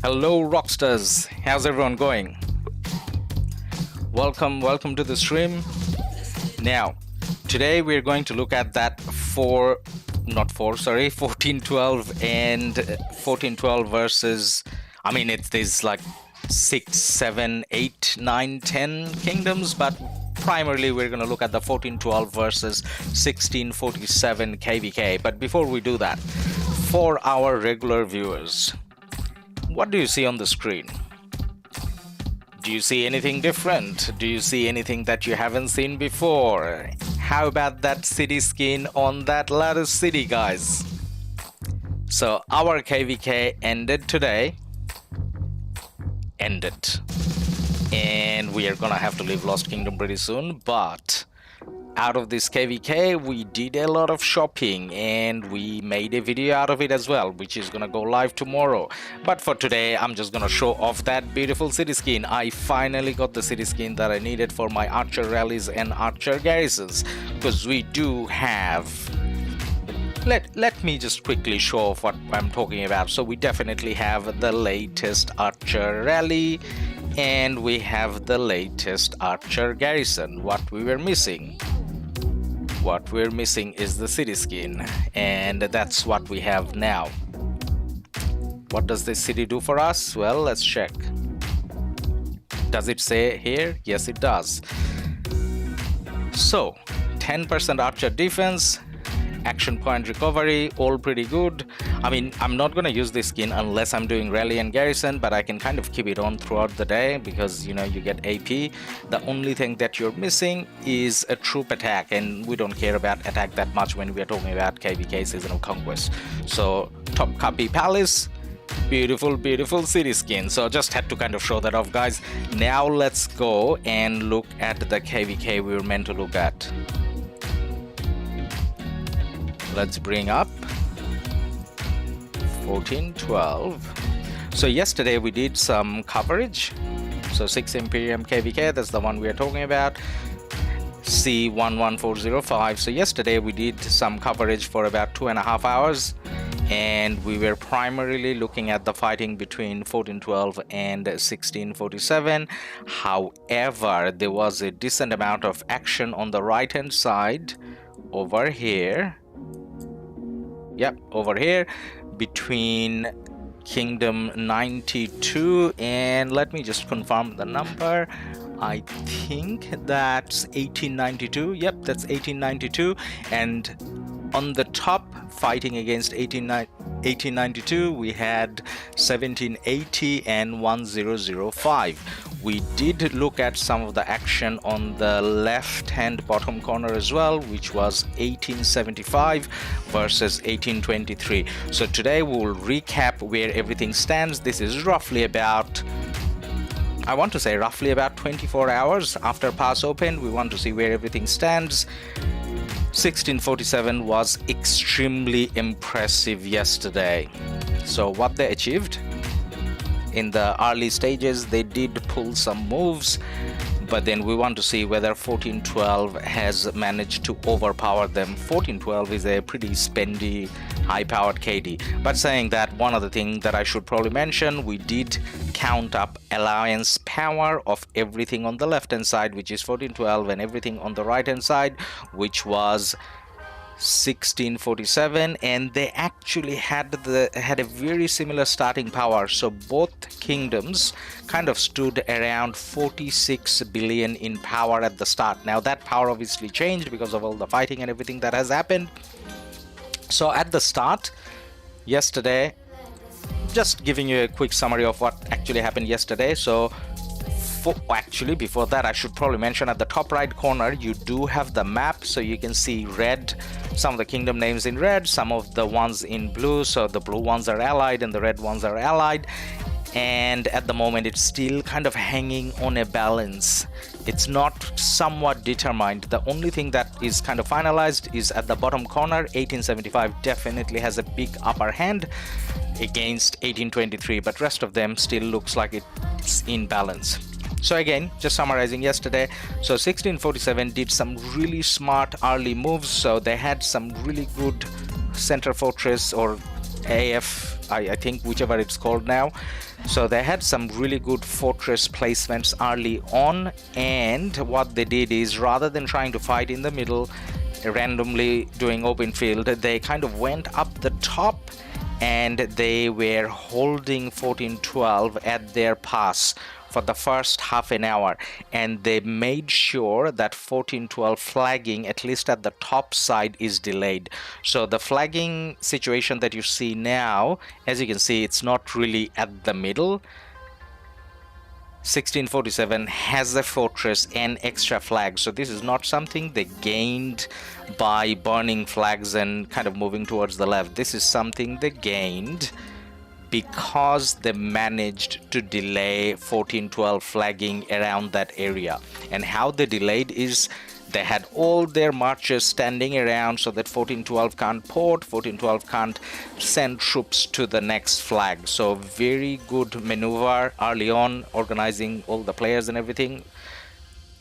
Hello Rockstars, how's everyone going? Welcome to the stream. Now, today we're going to look at that 1412 and 1412 versus, there's like 6, 7, 8, 9, 10 kingdoms, but primarily we're going to look at the 1412 versus 1647 KvK. But before we do that, for our regular viewers, what do you see on the screen? Do you see anything different? Do you see anything that you haven't seen before? How about that city skin on that LADUS city, guys? So our KvK ended today. And we are gonna have to leave Lost Kingdom pretty soon, but out of this KvK we did a lot of shopping and we made a video out of it as well, which is gonna go live tomorrow. But for today I'm just gonna show off that beautiful city skin. I finally got the city skin that I needed for my archer rallies and archer garrisons, because we do have, let me just quickly show off what I'm talking about. So we definitely have the latest archer rally and we have the latest archer garrison. What we're missing is the city skin, and that's what we have now. What does this city do for us? Well, let's check. Does it say here? Yes, it does. So 10% archer defense, action point recovery, all pretty good. I'm not gonna use this skin unless I'm doing rally and garrison, but I can kind of keep it on throughout the day because you get AP. The only thing that you're missing is a troop attack, and we don't care about attack that much when we are talking about KvK Season of Conquest. So Topkapi Palace, beautiful city skin. So just had to kind of show that off, guys. Now let's go and look at the KvK we were meant to look at. Let's bring up 1412. So yesterday we did some coverage. So 6 Imperium KvK, that's the one we are talking about. C11405. So yesterday we did some coverage for about 2.5 hours, and we were primarily looking at the fighting between 1412 and 1647. However, there was a decent amount of action on the right hand side over here. Yep, over here between Kingdom 92 and, let me just confirm the number, I think that's 1892. Yep, that's 1892. And on the top, fighting against 1892, we had 1780 and 1005. We did look at some of the action on the left hand bottom corner as well, which was 1875 versus 1823. So today we'll recap where everything stands. This is roughly about, I want to say roughly about 24 hours after pass open. We want to see where everything stands. 1647 was extremely impressive yesterday. So what they achieved in the early stages, they did pull some moves, but then we want to see whether 1412 has managed to overpower them. 1412 is a pretty spendy, high-powered KD. But saying that, one other thing that I should probably mention, we did count up alliance power of everything on the left-hand side, which is 1412, and everything on the right-hand side, which was 1647, and they actually had a very similar starting power. So both kingdoms kind of stood around 46 billion in power at the start. Now that power obviously changed because of all the fighting and everything that has happened. So at the start yesterday, just giving you a quick summary of what actually happened yesterday. So actually, before that, I should probably mention at the top right corner you do have the map, so you can see red, some of the kingdom names in red, some of the ones in blue. So the blue ones are allied and the red ones are allied, and at the moment it's still kind of hanging on a balance. It's not somewhat determined. The only thing that is kind of finalized is at the bottom corner. 1875 definitely has a big upper hand against 1823, but rest of them still looks like it's in balance. So again, just summarizing yesterday, so 1647 did some really smart early moves. So they had some really good center fortress or AF, I think, whichever it's called now. So they had some really good fortress placements early on, and what they did is, rather than trying to fight in the middle, randomly doing open field, they kind of went up the top and they were holding 1412 at their pass for the first half an hour, and they made sure that 1412 flagging, at least at the top side, is delayed. So the flagging situation that you see now, as you can see, it's not really at the middle. 1647 has a fortress and extra flags, so this is not something they gained by burning flags and kind of moving towards the left. This is something they gained because they managed to delay 1412 flagging around that area. And how they delayed is they had all their marchers standing around so that 1412 can't port, 1412 can't send troops to the next flag. So very good maneuver early on, organizing all the players and everything.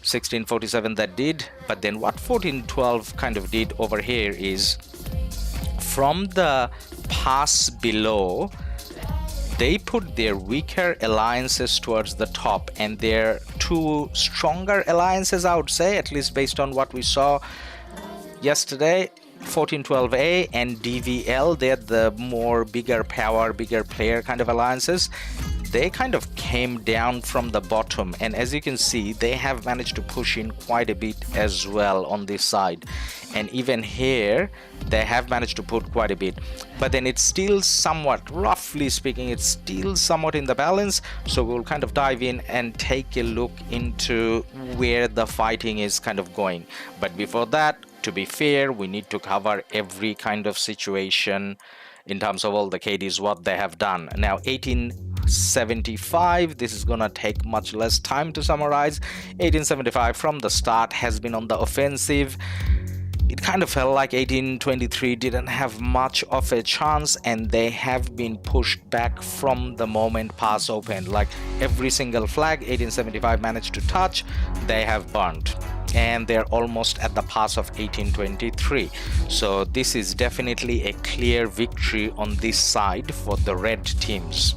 1647 that did. But then what 1412 kind of did over here is, from the pass below, they put their weaker alliances towards the top, and their two stronger alliances, I would say, at least based on what we saw yesterday, 1412A and DVL, they're the more bigger power, bigger player kind of alliances. They kind of came down from the bottom, and as you can see, they have managed to push in quite a bit as well on this side. And even here, they have managed to put quite a bit, but then it's still somewhat, roughly speaking, it's still somewhat in the balance. So we'll kind of dive in and take a look into where the fighting is kind of going. But before that, to be fair, we need to cover every kind of situation in terms of all the KDs, what they have done. Now 1875, this is gonna take much less time to summarize. 1875 from the start has been on the offensive. It kind of felt like 1823 didn't have much of a chance, and they have been pushed back from the moment pass opened. Like every single flag 1875 managed to touch, they have burnt, and they're almost at the pass of 1823. So this is definitely a clear victory on this side for the red teams.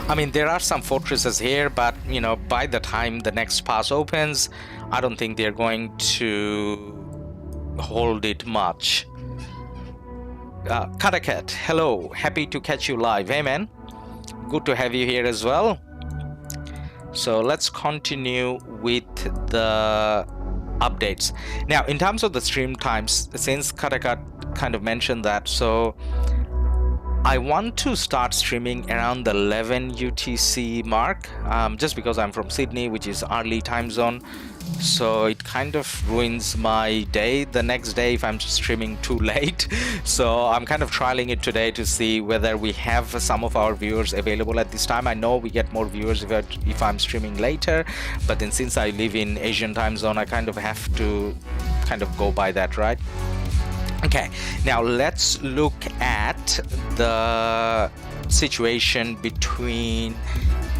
I mean, there are some fortresses here, but you know, by the time the next pass opens, I don't think they're going to hold it much. Katakat, hello, happy to catch you live. Hey man, good to have you here as well. So let's continue with the updates. Now, in terms of the stream times, since Katakat kind of mentioned that, so I want to start streaming around the 11 UTC mark, just because I'm from Sydney, which is early time zone. So it kind of ruins my day the next day if I'm streaming too late. So I'm kind of trialing it today to see whether we have some of our viewers available at this time. I know we get more viewers if I'm streaming later, but then since I live in Asian time zone, I kind of have to kind of go by that, right? Okay, now let's look at the situation between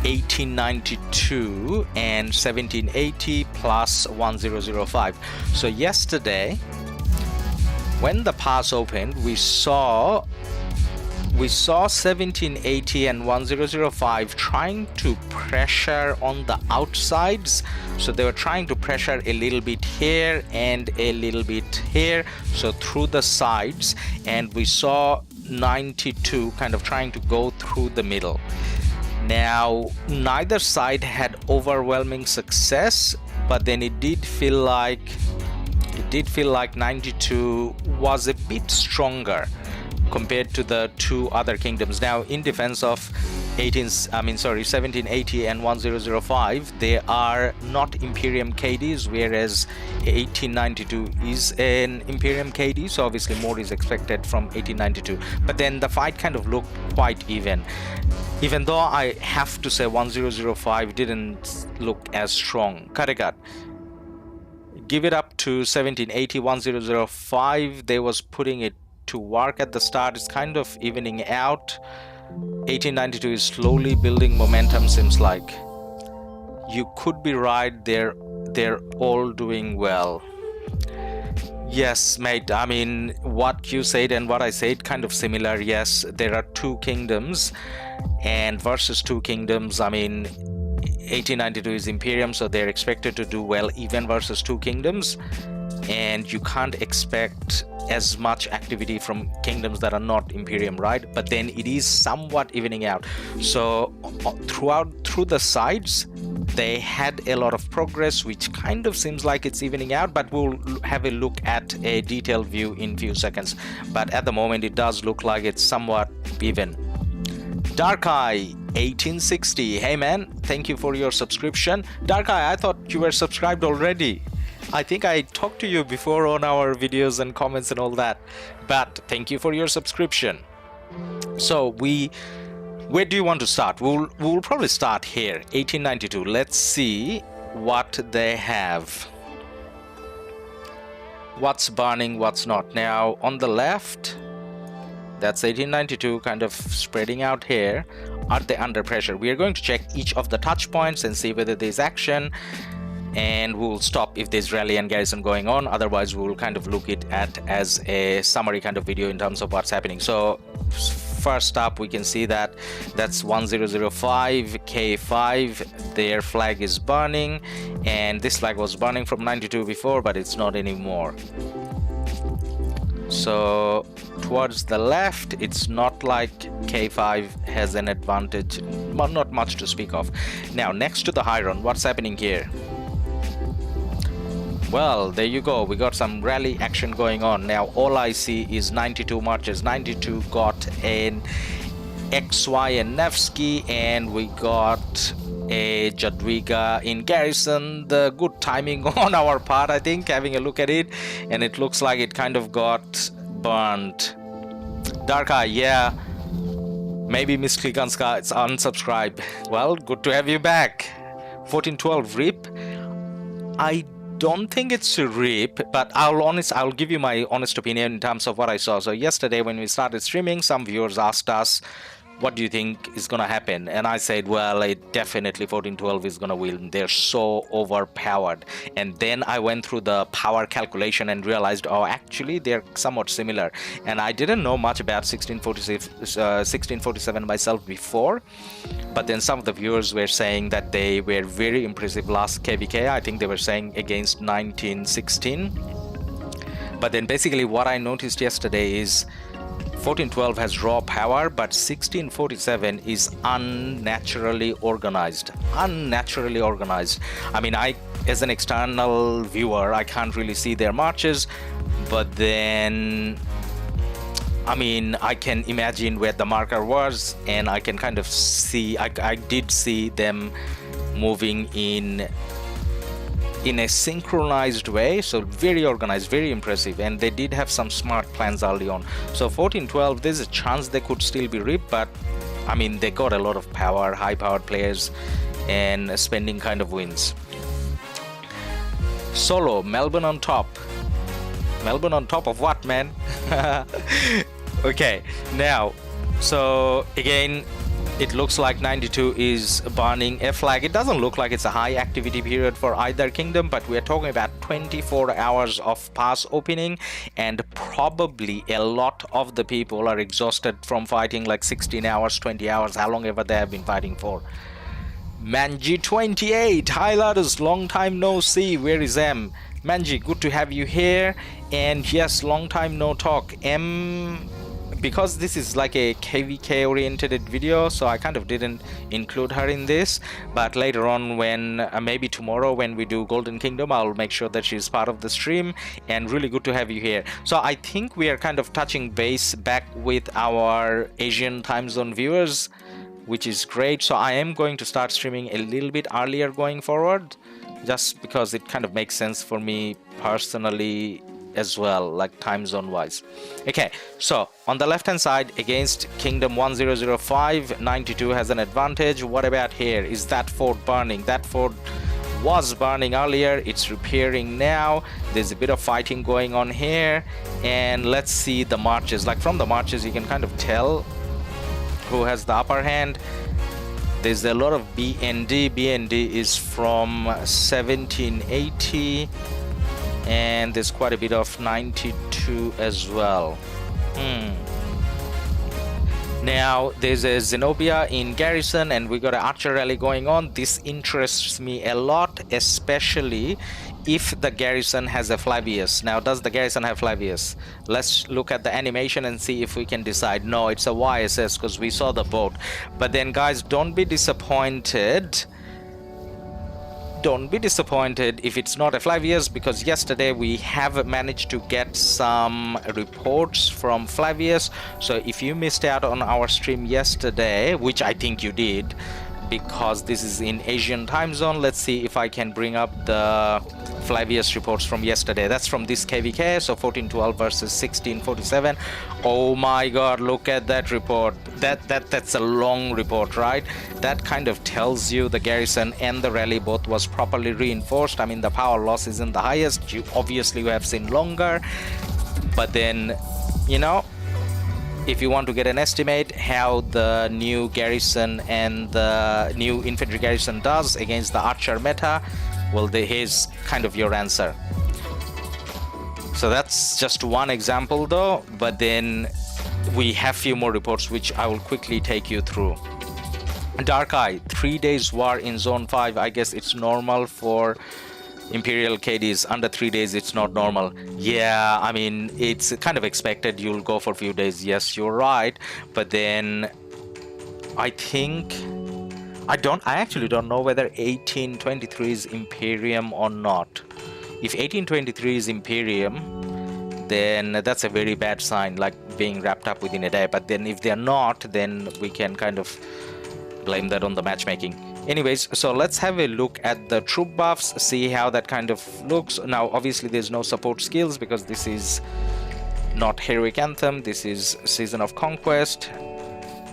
1892 and 1780 plus 1005. So yesterday, when the pass opened, we saw 1780 and 1005 trying to pressure on the outsides. So they were trying to pressure a little bit here and a little bit here, so through the sides, and we saw 92 kind of trying to go through the middle. Now neither side had overwhelming success, but then it did feel like 92 was a bit stronger compared to the two other kingdoms. Now, in defense of 1780 and 1005, they are not Imperium KDs, whereas 1892 is an Imperium KD, so obviously more is expected from 1892. But then the fight kind of looked quite even though I have to say 1005 didn't look as strong. Katakat, give it up to 1780, 1005. They was putting it to work at the start. It's kind of evening out. 1892 is slowly building momentum, seems like. You could be right, they're all doing well. Yes, mate. I mean, what you said and what I said kind of similar. Yes, there are two kingdoms, and versus two kingdoms, I mean, 1892 is Imperium, so they're expected to do well even versus two kingdoms, and you can't expect as much activity from kingdoms that are not Imperium, right? But then it is somewhat evening out. So through the sides, they had a lot of progress, which kind of seems like it's evening out, but we'll have a look at a detailed view in few seconds. But at the moment, it does look like it's somewhat even. Dark Eye 1860, hey man, thank you for your subscription. Dark Eye, I thought you were subscribed already. I think I talked to you before on our videos and comments and all that, but thank you for your subscription. So where do you want to start? We'll probably start here, 1892. Let's see what they have. What's burning, what's not. Now on the left, that's 1892, kind of spreading out here. Are they under pressure? We are going to check each of the touch points and see whether there's action, and we'll stop if there's rally and garrison going on. Otherwise, we'll kind of look at as a summary kind of video in terms of what's happening. So first up, we can see that that's 1005 K5. Their flag is burning, and this flag was burning from 92 before, but it's not anymore. So towards the left, it's not like K5 has an advantage, but not much to speak of. Now next to the Hiron, what's happening here? Well, there you go, we got some rally action going on. Now all I see is 92 marches. 92 got an XY and Nevsky, and we got a Jadwiga in garrison. The good timing on our part, I think, having a look at it, and it looks like it kind of got burnt. Dark Eye, yeah, maybe Miss Kliganska, it's unsubscribed. Well, good to have you back. 1412 RIP. I don't think it's a rip, but I'll give you my honest opinion in terms of what I saw. So yesterday when we started streaming, some viewers asked us, what do you think is gonna happen? And I said, well, it definitely 1412 is gonna win. They're so overpowered. And then I went through the power calculation and realized, oh, actually they're somewhat similar. And I didn't know much about 1647 myself before, but then some of the viewers were saying that they were very impressive last KvK. I think they were saying against 1916. But then basically what I noticed yesterday is 1412 has raw power, but 1647 is unnaturally organized. I mean, as an external viewer, I can't really see their marches, but then I mean, I can imagine where the marker was, and I can kind of see, I did see them moving in a synchronized way, so very organized, very impressive, and they did have some smart plans early on. So 1412, there's a chance they could still be ripped, but I mean, they got a lot of power, high powered players, and spending kind of wins. Solo, Melbourne on top. Melbourne on top of what, man? Okay, now, so again, it looks like 92 is burning a flag. It doesn't look like it's a high activity period for either kingdom, but we're talking about 24 hours of pass opening, and probably a lot of the people are exhausted from fighting like 16 hours, 20 hours, how long ever they have been fighting for. Manji 28, hi Ladus, long time no see, where is M? Manji, good to have you here, and yes, long time no talk. Because this is like a KvK oriented video, so I kind of didn't include her in this, but later on when maybe tomorrow when we do Golden Kingdom, I'll make sure that she's part of the stream, and really good to have you here. So I think we are kind of touching base back with our Asian time zone viewers, which is great. So I am going to start streaming a little bit earlier going forward, just because it kind of makes sense for me personally as well, like time zone wise. Okay, so on the left hand side against Kingdom 1005, 92 has an advantage. What about here? Is that fort burning? That fort was burning earlier, it's repairing now. There's a bit of fighting going on here, and let's see the marches. Like from the marches you can kind of tell who has the upper hand. There's a lot of BND. BND is from 1780. and there's quite a bit of 92 as well. Now there's a Zenobia in Garrison, and we got an Archer rally going on. This interests me a lot, especially if the Garrison has a Flavius. Now, does the Garrison have Flavius? Let's look at the animation and see if we can decide. No, it's a YSS because we saw the boat. But then, guys, don't be disappointed. Don't be disappointed if it's not a Flavius, because yesterday we have managed to get some reports from Flavius. So if you missed out on our stream yesterday, which I think you did, because this is in Asian time zone, let's see if I can bring up the Flavius reports from yesterday. That's from this KvK, so 1412 versus 1647. Oh my god, look at that report. That's a long report, right? That kind of tells you the Garrison and the rally both was properly reinforced. I mean, the power loss isn't the highest. You obviously have seen longer, but then, you know, if you want to get an estimate how the new Garrison and the new Infantry Garrison does against the Archer meta, well, here's kind of your answer. So that's just one example though, but then we have few more reports which I will quickly take you through. Dark Eye, 3 days war in Zone 5. I guess it's normal for Imperial KDs. Under 3 days it's not normal. Yeah, I mean, it's kind of expected you'll go for a few days. Yes, you're right, but then I think I actually don't know whether 1823 is Imperium or not. If 1823 is Imperium, then that's a very bad sign, like being wrapped up within a day. But then if they're not, then we can kind of blame that on the matchmaking. Anyways, so let's have a look at the troop buffs, see how that kind of looks. Now, obviously, there's no support skills because this is not Heroic Anthem. This is Season of Conquest.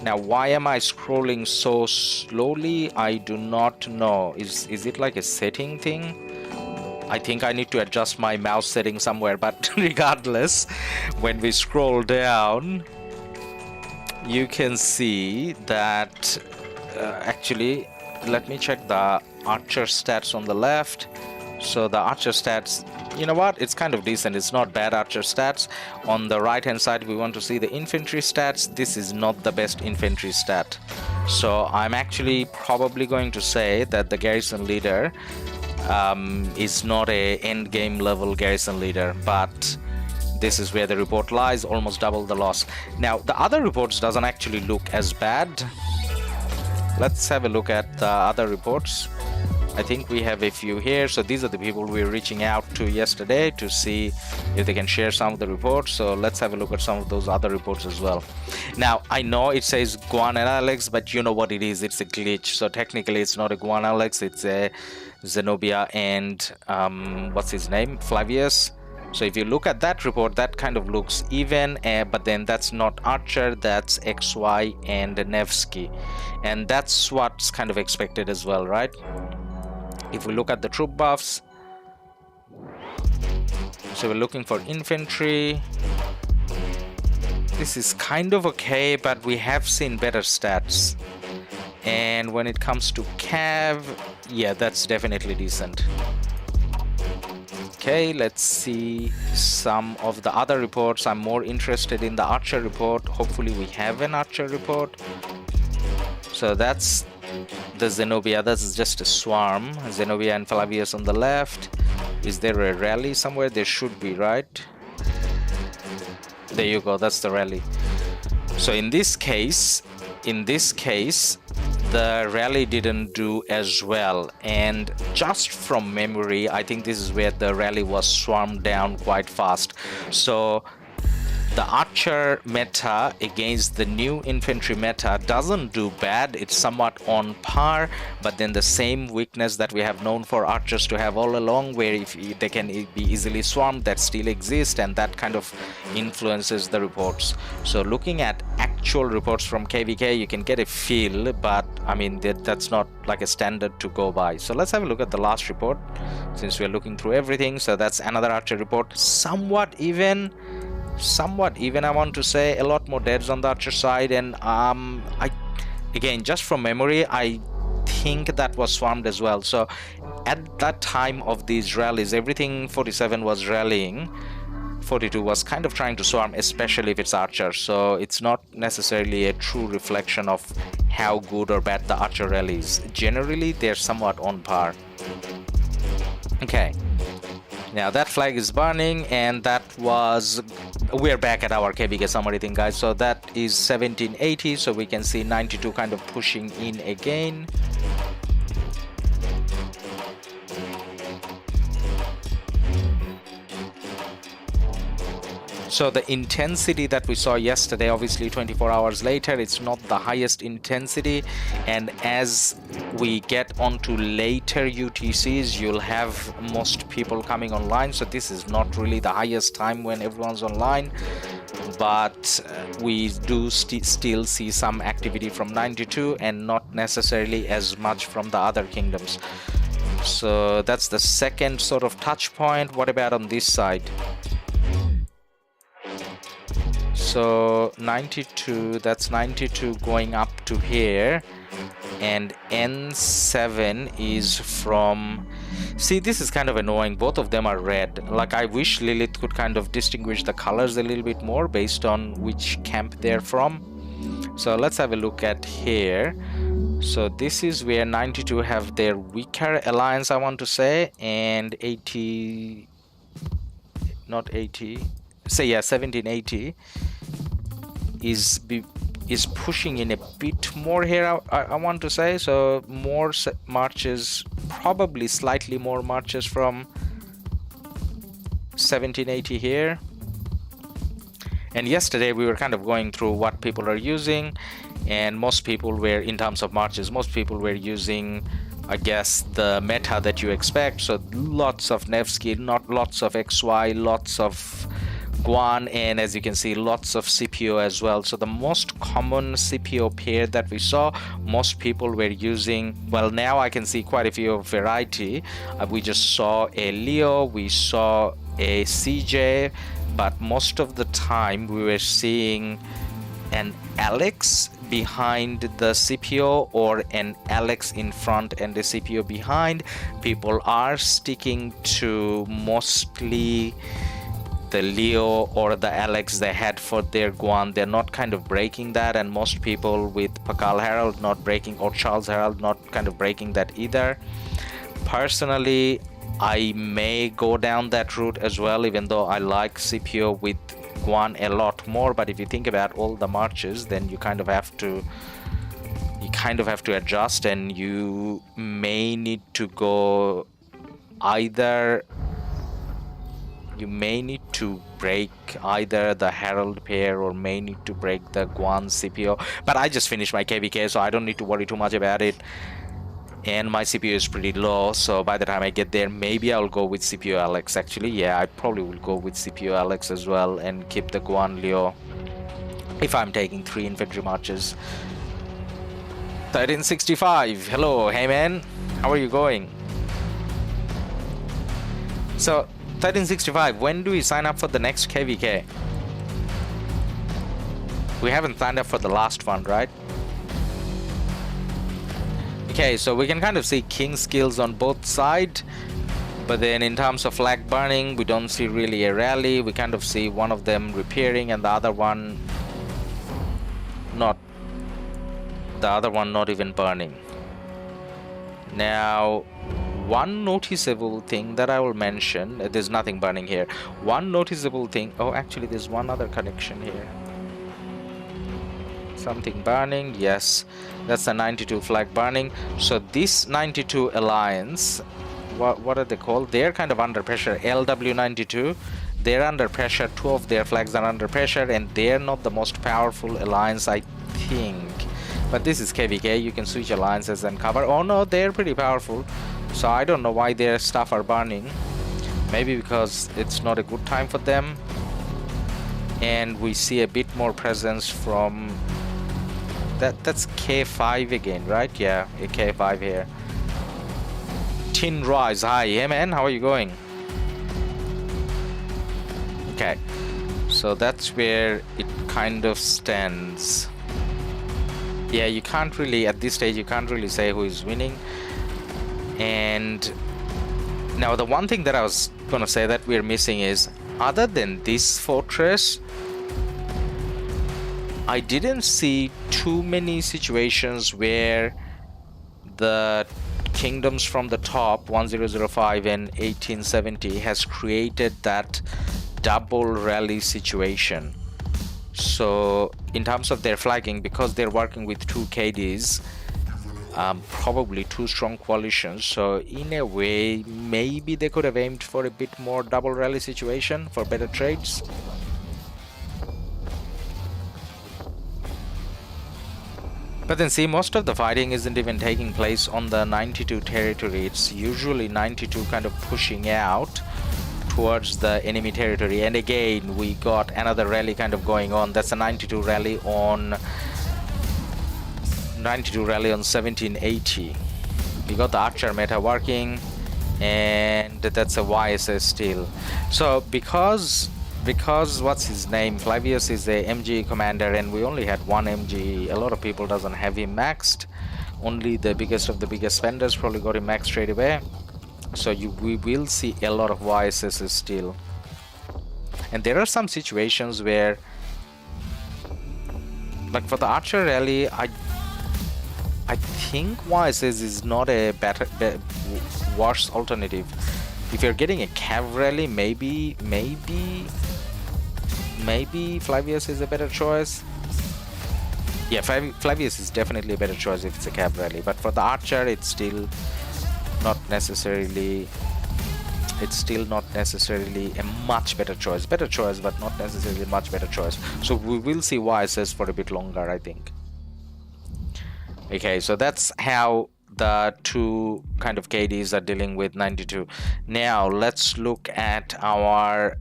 Now, why am I scrolling so slowly? I do not know. Is it like a setting thing? I think I need to adjust my mouse setting somewhere, but regardless, when we scroll down, you can see that actually, let me check the Archer stats on the left. So the Archer stats, you know what, it's kind of decent. It's not bad Archer stats. On the right hand side, we want to see the infantry stats. This is not the best infantry stat. So I'm actually probably going to say that the garrison leader is not a end game level garrison leader, but this is where the report lies, almost double the loss. Now the other reports doesn't actually look as bad. Let's have a look at the other reports. I think we have a few here. So these are the people we were reaching out to yesterday to see if they can share some of the reports. So let's have a look at some of those other reports as well. Now, I know it says Guan and Alex, but you know what it is. It's a glitch. So technically, it's not a Guan Alex. It's a Zenobia and what's his name? Flavius. So if you look at that report, that kind of looks even, but then that's not Archer, that's XY and Nevsky. And that's what's kind of expected as well, right? If we look at the troop buffs, so we're looking for infantry. This is kind of okay, but we have seen better stats. And when it comes to Cav, yeah, that's definitely decent. Okay, let's see some of the other reports. I'm more interested in the Archer report. Hopefully we have an Archer report. So that's the Zenobia. That's just a swarm. Zenobia and Flavius on the left. Is there a rally somewhere? There should be, right? There you go, that's the rally. So in this case, the rally didn't do as well, and just from memory, I think this is where the rally was swarmed down quite fast. So the Archer meta against the new infantry meta doesn't do bad. It's somewhat on par, but then the same weakness that we have known for Archers to have all along, where if they can be easily swarmed, that still exists, and that kind of influences the reports. So looking at actual reports from KvK, you can get a feel, but I mean that's not like a standard to go by. So let's have a look at the last report since we're looking through everything. So that's another Archer report, somewhat even, I want to say. A lot more deads on the Archer side, and again, just from memory, I think that was swarmed as well. So at that time of these rallies, everything 47 was rallying, 42 was kind of trying to swarm, especially if it's archer. So it's not necessarily a true reflection of how good or bad the archer rally is. Generally, they're somewhat on par. Okay. Now that flag is burning, and that was... We're back at our KvK summary thing, guys. So that is 1780, so we can see 92 kind of pushing in again. So the intensity that we saw yesterday, obviously 24 hours later, it's not the highest intensity, and as we get onto later UTCs, you'll have most people coming online, so this is not really the highest time when everyone's online, but we do still see some activity from 92 and not necessarily as much from the other kingdoms. So that's the second sort of touch point. What about on this side? So 92, that's 92 going up to here, and N7 is from... See, this is kind of annoying. Both of them are red. Like, I wish Lilith could kind of distinguish the colors a little bit more based on which camp they're from. So let's have a look at here. So this is where 92 have their weaker alliance, I want to say, and 80... not 80... say yeah, 1780 is pushing in a bit more here, I want to say. So more marches, probably slightly more marches from 1780 here. And yesterday we were kind of going through what people are using, and most people were, in terms of marches, most people were using, I guess, the meta that you expect. So lots of Nevsky, not lots of XY, lots of Guan, and as you can see, lots of CPO as well. So the most common CPO pair that we saw, most people were using, well, now I can see quite a few variety. We just saw a Leo, we saw a CJ, but most of the time we were seeing an Alex behind the CPO or an Alex in front and the CPO behind. People are sticking to mostly the Leo or the Alex they had for their Guan. They're not kind of breaking that, and most people with Pakal Herald not breaking, or Charles Herald not kind of breaking that either. Personally, I may go down that route as well, even though I like CPO with Guan a lot more. But if you think about all the marches, then you kind of have to adjust, and you may need to go either... You may need to break either the Herald pair or may need to break the Guan CPO. But I just finished my KvK, so I don't need to worry too much about it. And my CPU is pretty low, so by the time I get there, maybe I'll go with CPU Alex. Actually, yeah, I probably will go with CPU Alex as well and keep the Guan Leo if I'm taking 3 infantry marches. 1365, hello, hey man, how are you going? So 1365, when do we sign up for the next KvK? We haven't signed up for the last one, right? Okay, so we can kind of see king skills on both sides, but then in terms of flag burning, we don't see really a rally. We kind of see one of them repairing and the other one not even burning. Now, one noticeable thing that I will mention, there's nothing burning here. One noticeable thing, oh, actually there's one other connection here. Something burning, yes, that's the 92 flag burning. So this 92 alliance, what are they called? They're kind of under pressure. LW92, they're under pressure. 2 of their flags are under pressure, and they're not the most powerful alliance, I think. But this is KvK, you can switch alliances and cover. Oh no, they're pretty powerful. So I don't know why their stuff are burning. Maybe because it's not a good time for them. And we see a bit more presence from... That's K5 again, right? Yeah, a K5 here. Tin Rise, hi, hey man, how are you going? Okay, so that's where it kind of stands. yeah, you can't really, at this stage, you can't really say who is winning. And now the one thing that I was gonna say that we're missing is, other than this fortress, I didn't see too many situations where the kingdoms from the top 1005 and 1870 has created that double rally situation. So in terms of their flagging, because they're working with two KDs, probably two strong coalitions, so in a way maybe they could have aimed for a bit more double rally situation for better trades. But then see, most of the fighting isn't even taking place on the 92 territory. It's usually 92 kind of pushing out towards the enemy territory. And again, we got another rally kind of going on. That's a 92 rally on 1780. We got the archer meta working, and that's a YSS still. So because what's his name, Flavius is a MG commander and we only had one MG, a lot of people doesn't have him maxed. Only the biggest of the biggest spenders probably got him maxed straight away. So we will see a lot of YSSs still. And there are some situations where, like for the archer rally, I think YSS is not a worse alternative. If you're getting a cav rally, maybe Flavius is a better choice. Yeah, Flavius is definitely a better choice if it's a cav rally. But for the archer, it's still not necessarily a much better choice. Better choice, but not necessarily a much better choice. So we will see YSS for a bit longer, I think. Okay, so that's how the two kind of KDs are dealing with 92. Now let's look at our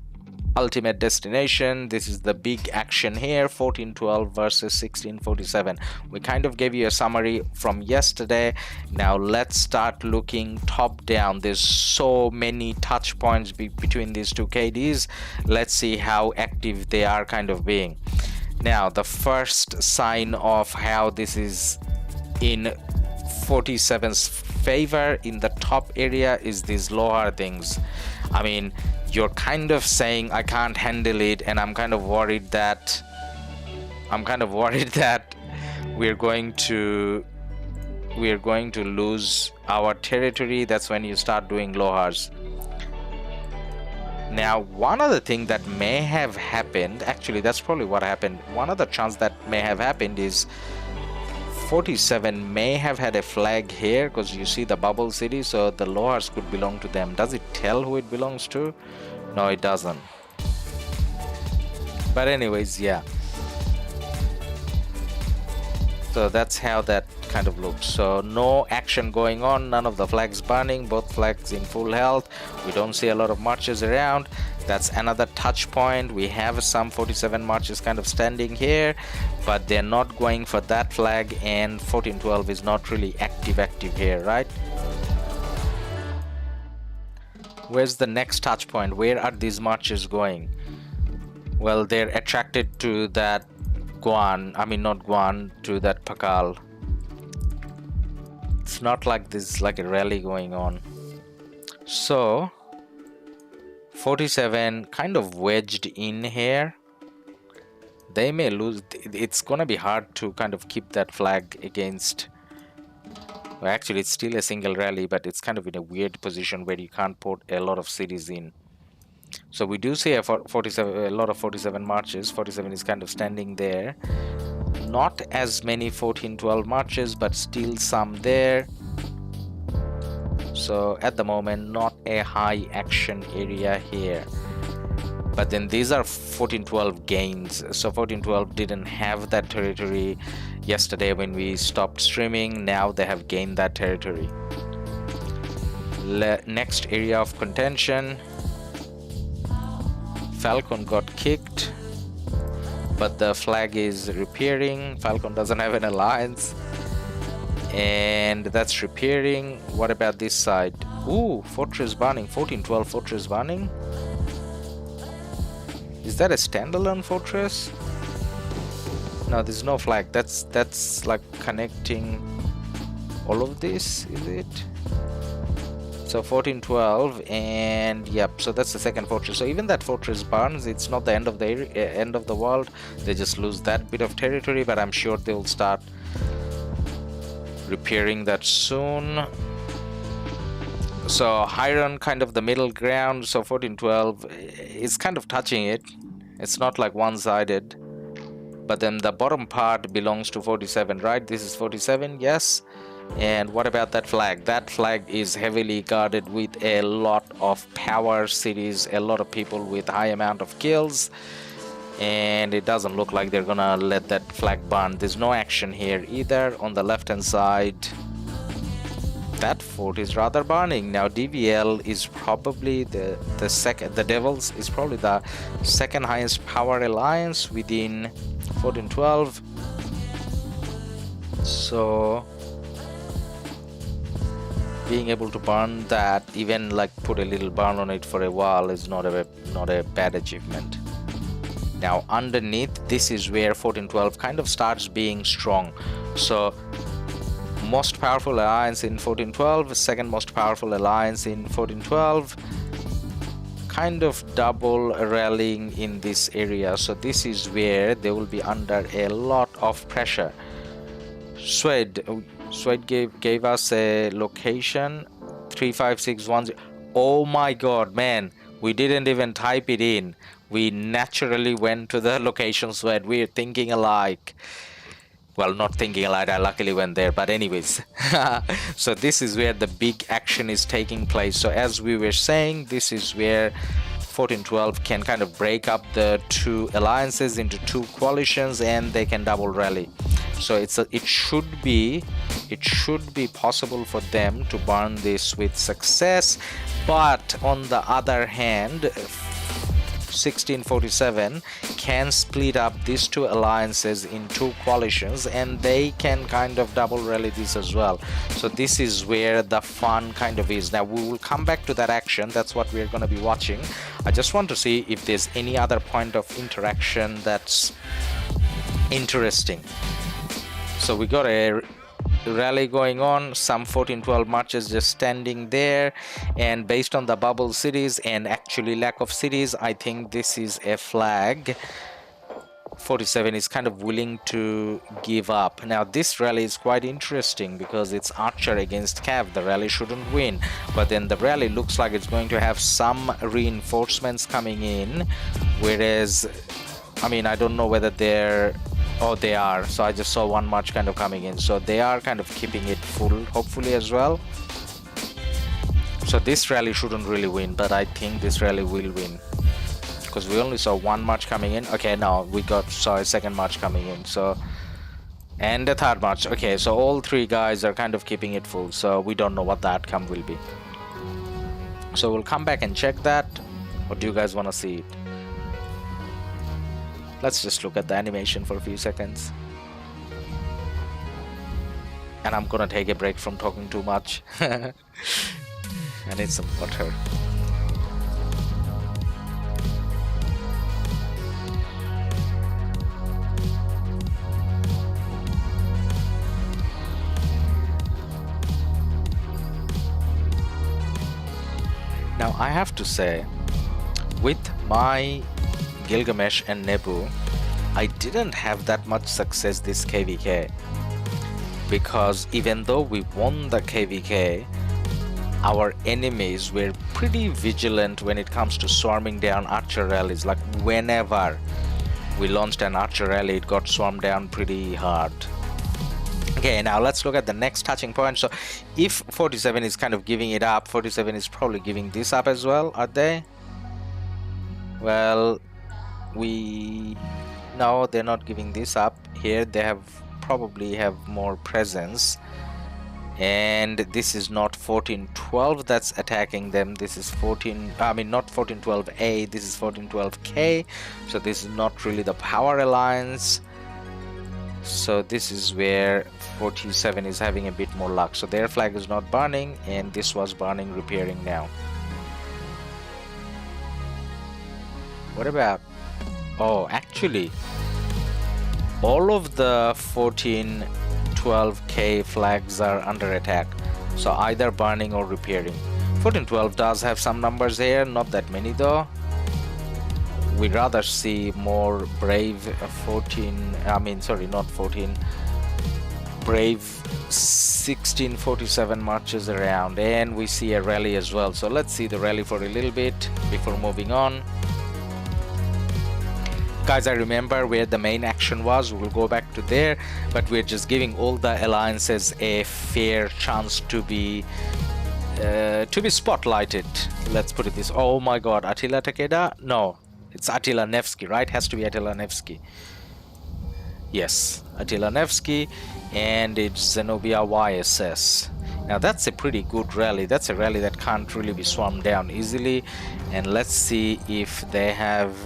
ultimate destination. This is the big action here, 1412 versus 1647. We kind of gave you a summary from yesterday. Now let's start looking top down. There's so many touch points between these two KDs. Let's see how active they are kind of being. Now the first sign of how this is in 47's favor in the top area is these Lohar things. I mean, you're kind of saying I can't handle it, and I'm kind of worried that we're going to lose our territory. That's when you start doing Lohars. Now, one other thing that may have happened, actually that's probably what happened, one other chance that may have happened is 47 may have had a flag here, because you see the bubble city, so the Lohars could belong to them. Does it tell who it belongs to? No, it doesn't. But anyways, yeah. So that's how that kind of looks. So no action going on, none of the flags burning, both flags in full health. We don't see a lot of marches around. That's another touch point. We have some 47 marches kind of standing here, but they're not going for that flag, and 1412 is not really active here, right? Where's the next touch point? Where are these marches going? Well, they're attracted to that Guan, not Guan, to that Pakal. It's not like this like a rally going on. So 47 kind of wedged in here. They may lose. It's gonna be hard to kind of keep that flag against. Well, actually it's still a single rally, but it's kind of in a weird position where you can't put a lot of cities in. So we do see a lot of 47 marches. 47 is kind of standing there. Not as many 1412 marches, but still some there. So at the moment, not a high action area here. But then these are 1412 gains. So 1412 didn't have that territory yesterday when we stopped streaming. Now they have gained that territory. Next area of contention. Falcon got kicked, but the flag is repairing. Falcon doesn't have an alliance, and that's repairing. What about this side? Ooh, fortress burning. 1412 fortress burning. Is that a standalone fortress? No, there's no flag. That's like connecting all of this, is it? So 1412, and yep, so that's the second fortress. So even that fortress burns, it's not the end of the end of the world. They just lose that bit of territory, but I'm sure they'll start repairing that soon. So Hiron, kind of the middle ground. So 1412 is kind of touching it. It's not like one-sided, but then the bottom part belongs to 47, right? This is 47, yes. And what about that flag? That flag is heavily guarded with a lot of power cities, a lot of people with high amount of kills, and it doesn't look like they're gonna let that flag burn. There's no action here either. On the left hand side, that fort is rather burning. Now DVL is probably the Devils is probably the second highest power alliance within 1412. So being able to burn that, even like put a little burn on it for a while, is not a bad achievement. Now underneath, this is where 1412 kind of starts being strong. So most powerful alliance in 1412, second most powerful alliance in 1412, kind of double rallying in this area. So this is where they will be under a lot of pressure. Swede gave us a location, 35610. Oh my god, man, we didn't even type it in. We naturally went to the location. Swede, we're thinking alike. Well, not thinking alike, I luckily went there, but anyways. So this is where the big action is taking place. So as we were saying, this is where 1412 can kind of break up the two alliances into two coalitions, and they can double rally. So it should be possible for them to burn this with success. But on the other hand, 1647 can split up these two alliances in two coalitions, and they can kind of double rally this as well. So this is where the fun kind of is. Now we will come back to that action. That's what we're going to be watching. I just want to see if there's any other point of interaction that's interesting. So we got a rally going on, some 1412 marches just standing there, and based on the bubble cities and actually lack of cities, I think this is a flag 47 is kind of willing to give up. Now this rally is quite interesting because it's Archer against Cav. The rally shouldn't win, but then the rally looks like it's going to have some reinforcements coming in, whereas I mean, I don't know whether they're... Oh, they are. So I just saw one march kind of coming in. So they are kind of keeping it full, hopefully, as well. So this rally shouldn't really win, but I think this rally will win. Because we only saw one march coming in. Okay, now we saw a second march coming in. So... And a third march. Okay, so all three guys are kind of keeping it full. So we don't know what the outcome will be. So we'll come back and check that. Or do you guys want to see it? Let's just look at the animation for a few seconds. And I'm gonna take a break from talking too much. I need some water. Now I have to say, with my Gilgamesh and Nebu, I didn't have that much success this KvK, because even though we won the KvK, our enemies were pretty vigilant when it comes to swarming down archer rallies. Like whenever we launched an archer rally, it got swarmed down pretty hard. Okay, now let's look at the next touching point. So if 47 is kind of giving it up, 47 is probably giving this up as well, are they? Well, no, they're not giving this up. Here they probably have more presence, and this is not 1412 that's attacking them. This is not 1412A, this is 1412K. So this is not really the power alliance. So this is where 47 is having a bit more luck. So their flag is not burning, and this was burning, repairing now. What about... Oh, actually, all of the 1412K flags are under attack, so either burning or repairing. 1412 does have some numbers here, not that many though. We'd rather see more brave 14, I mean sorry, not 14, brave 1647 marches around, and we see a rally as well. So let's see the rally for a little bit before moving on. Guys, I remember where the main action was. We'll go back to there, but we're just giving all the alliances a fair chance to be spotlighted. Let's put it this. Oh my god, Attila Takeda? No, it's Attila Nevsky, right? Has to be Attila Nevsky. Yes, Attila Nevsky, and it's Zenobia YSS. Now that's a pretty good rally. That's a rally that can't really be swarmed down easily. And let's see if they have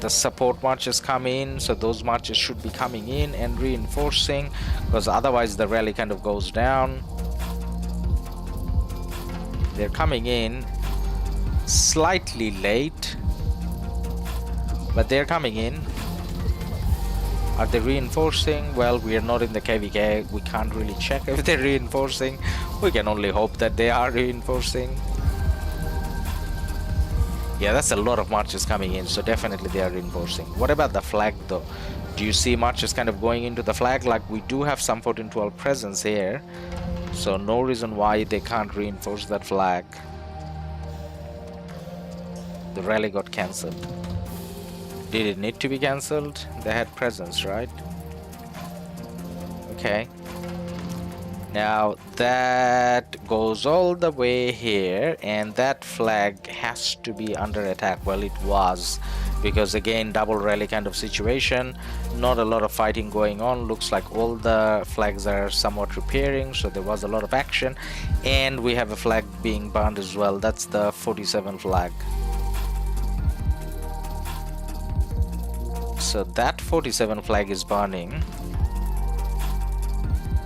the support marches come in. So those marches should be coming in and reinforcing, because otherwise the rally kind of goes down. They're coming in slightly late, but they're coming in. Are they reinforcing? Well, we are not in the KvK. We can't really check if they're reinforcing. We can only hope that they are reinforcing. Yeah, that's a lot of marches coming in, so definitely they are reinforcing. What about the flag though? Do you see marches kind of going into the flag? Like, we do have some 1412 presence here, so no reason why they can't reinforce that flag. The rally got cancelled. Did it need to be cancelled? They had presence, right? Okay. Now that goes all the way here, and that flag has to be under attack. Well, it was, because again, double rally kind of situation, not a lot of fighting going on. Looks like all the flags are somewhat repairing, so there was a lot of action. And we have a flag being burned as well. That's the 47 flag. So that 47 flag is burning,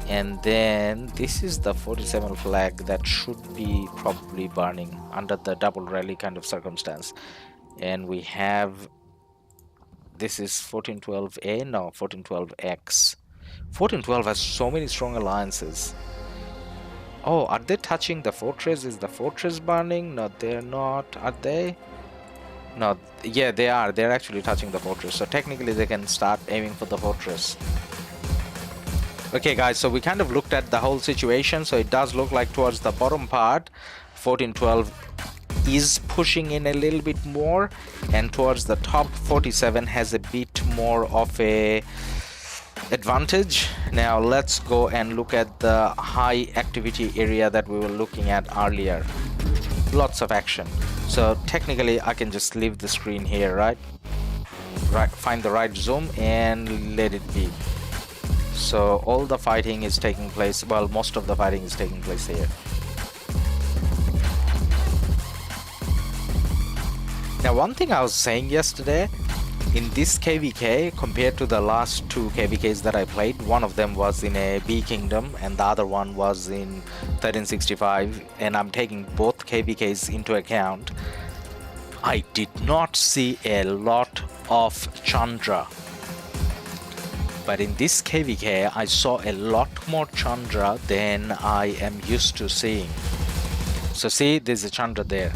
and then this is the 47 flag that should be probably burning under the double rally kind of circumstance. And we have, this is 1412A, no, 1412X. 1412 has so many strong alliances. Oh, are they touching the fortress? Is the fortress burning? No, they're not, are they? No, yeah, they are. They're actually touching the fortress. So technically they can start aiming for the fortress. Okay, guys, so we kind of looked at the whole situation. So it does look like towards the bottom part, 1412 is pushing in a little bit more. And towards the top, 47 has a bit more of a advantage. Now let's go and look at the high activity area that we were looking at earlier. Lots of action. So technically I can just leave the screen here, right? Find the right zoom and let it be. So all the fighting is taking place, well, most of the fighting is taking place here. Now, one thing I was saying yesterday, in this KvK, compared to the last two KvKs that I played, one of them was in a B kingdom and the other one was in 1365, and I'm taking both KvKs into account. I did not see a lot of Chandra, but in this KvK I saw a lot more Chandra than I am used to seeing. So see, there's a Chandra there.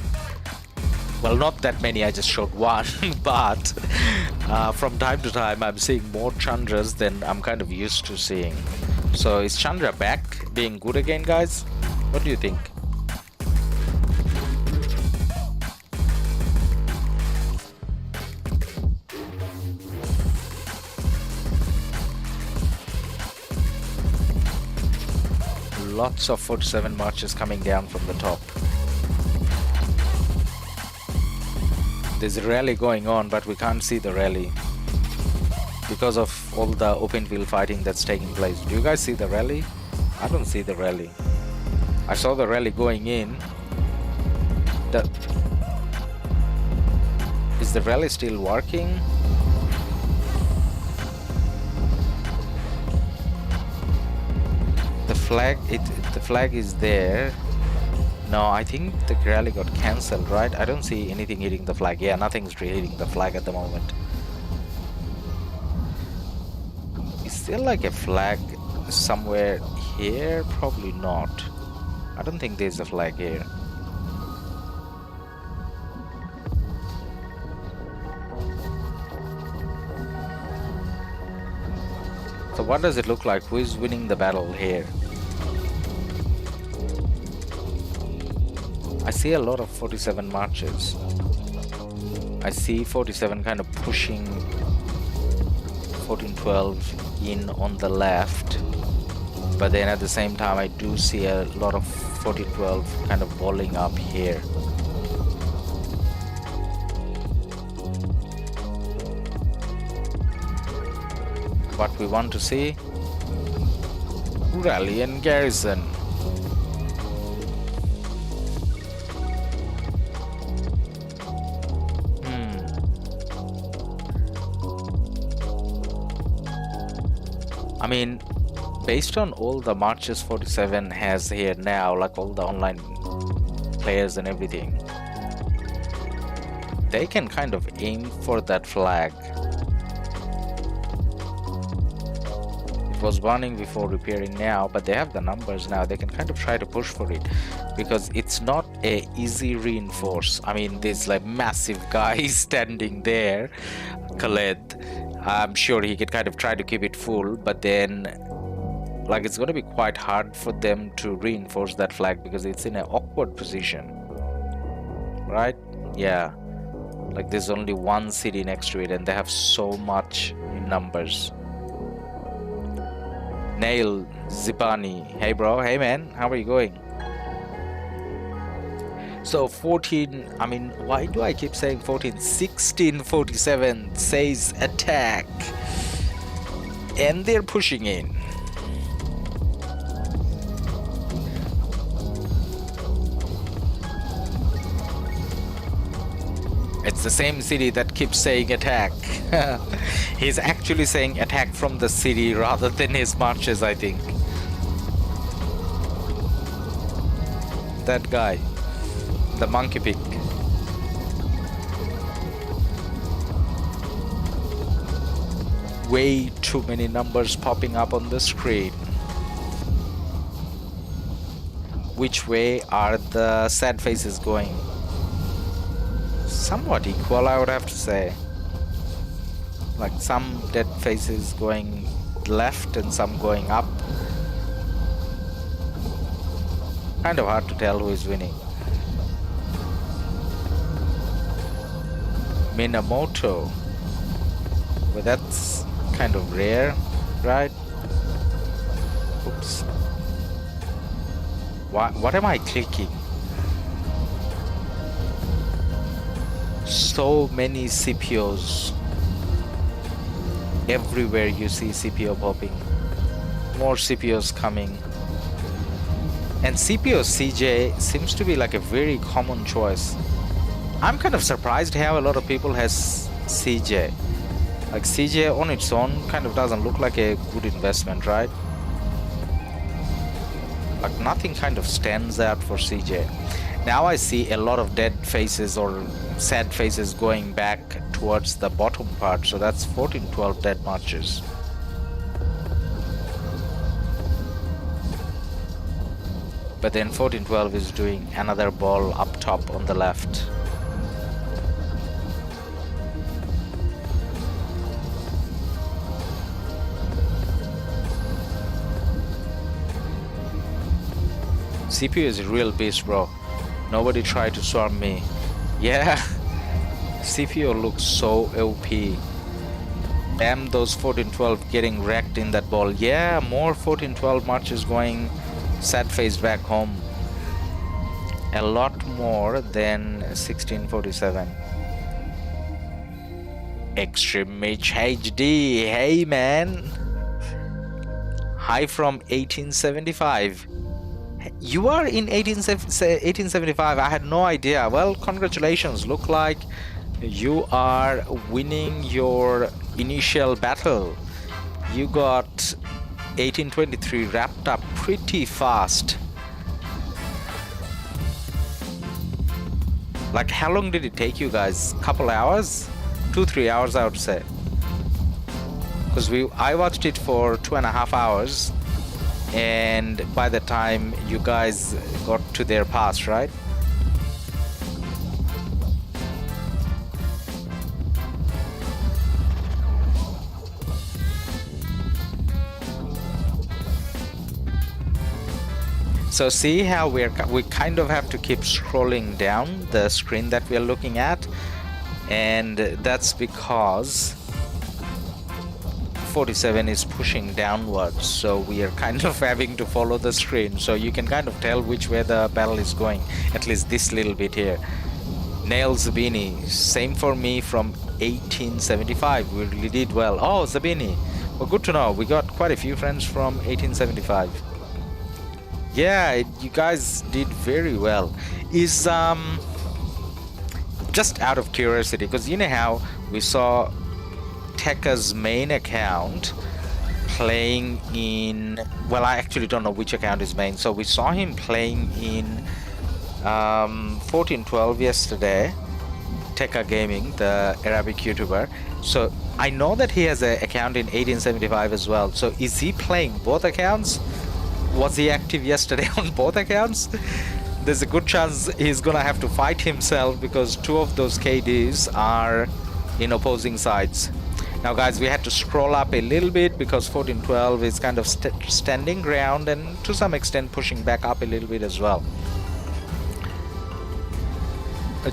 Well, not that many, I just showed one, but from time to time I'm seeing more Chandras than I'm kind of used to seeing. So is Chandra back being good again, guys? What do you think? Lots of 47 marches coming down from the top. There's a rally going on, but we can't see the rally because of all the open field fighting that's taking place. Do you guys see the rally? I don't see the rally. I saw the rally going in. Is the rally still working? The flag is there. No, I think the rally got cancelled, right? I don't see anything hitting the flag. Yeah, nothing's really hitting the flag at the moment. Is there like a flag somewhere here? Probably not. I don't think there's a flag here. So what does it look like? Who is winning the battle here? I see a lot of 47 marches. I see 47 kind of pushing 1412 in on the left, but then at the same time I do see a lot of 1412 kind of walling up here. What we want to see? Rally and garrison. I mean, based on all the marches 47 has here now, like all the online players and everything, they can kind of aim for that flag. It was burning before, repairing now, but they have the numbers now. They can kind of try to push for it because it's not a easy reinforce. I mean, there's like massive guy standing there, Khaled. I'm sure he could kind of try to keep it full, but then like it's going to be quite hard for them to reinforce that flag because it's in an awkward position, right? Yeah, like there's only one city next to it and they have so much in numbers. Nail Zipani, hey bro, hey man, how are you going? So 14, I mean, why do I keep saying 14? 1647 says attack, and they're pushing in. It's the same city that keeps saying attack. He's actually saying attack from the city rather than his marches, I think. That guy, the monkey pig. Way too many numbers popping up on the screen. Which way are the sad faces going? Somewhat equal, I would have to say. Like some dead faces going left and some going up. Kind of hard to tell who is winning. Minamoto, but that's kind of rare, right? Oops. What am I clicking? So many CPOs. Everywhere you see CPO popping. More CPOs coming. And CPO CJ seems to be like a very common choice. I'm kind of surprised how a lot of people has CJ. Like CJ on its own kind of doesn't look like a good investment, right? Like nothing kind of stands out for CJ. Now I see a lot of dead faces or sad faces going back towards the bottom part, so that's 14-12 dead marches. But then 14-12 is doing another ball up top on the left. CPU is a real beast, bro. Nobody tried to swarm me. Yeah, CPU looks so OP. Damn, those 14-12 getting wrecked in that ball. Yeah, more 14-12 marches going sad face back home. A lot more than 1647. Extreme Mitch HD, hey man. Hi from 1875. You are in 1875. I had no idea. Well, congratulations. Look like you are winning your initial battle. You got 1823 wrapped up pretty fast. Like, how long did it take you guys? Couple hours? 2-3 hours, I would say. because I watched it for 2.5 hours, and by the time you guys got to their pass, right? So see how we kind of have to keep scrolling down the screen that we are looking at, and that's because 47 is pushing downwards, so we are kind of having to follow the screen, so you can kind of tell which way the battle is going, at least this little bit here. Nail Zabini, same for me from 1875. We really did well. Oh, Zabini, well, good to know. We got quite a few friends from 1875. Yeah, you guys did very well. Is just out of curiosity, because you know how we saw Tekka's main account playing in, well, I actually don't know which account is main, so we saw him playing in 1412 yesterday, Tekka Gaming, the Arabic YouTuber. So I know that he has an account in 1875 as well. So is he playing both accounts? Was he active yesterday on both accounts? There's a good chance he's gonna have to fight himself, because two of those KDs are in opposing sides. Now guys, we had to scroll up a little bit because 1412 is kind of standing ground and to some extent pushing back up a little bit as well.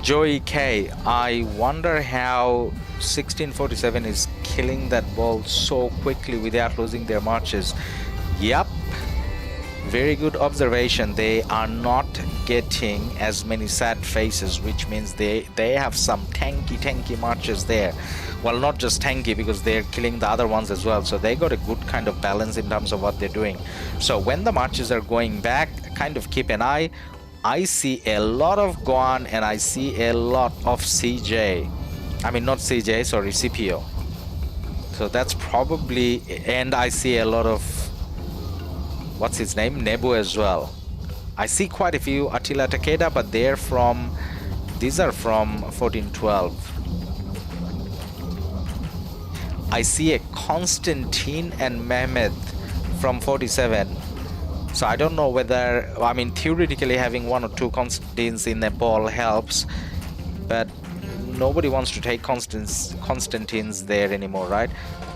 Joey K, I wonder how 1647 is killing that ball so quickly without losing their marches. Yep, very good observation. They are not getting as many sad faces, which means they have some tanky marches there. Well, not just tanky, because they're killing the other ones as well, so they got a good kind of balance in terms of what they're doing. So when the marches are going back, kind of keep an eye. I see a lot of Guan and I see a lot of CJ. I mean, not CJ, sorry, CPO. So that's probably, and I see a lot of, what's his name, Nebu as well. I see quite a few Attila Takeda, but they're from, these are from 1412. I see a Constantine and Mehmet from 47. So I don't know whether, I mean, theoretically having one or two Constantines in the ball helps, but nobody wants to take Constantines there anymore, right?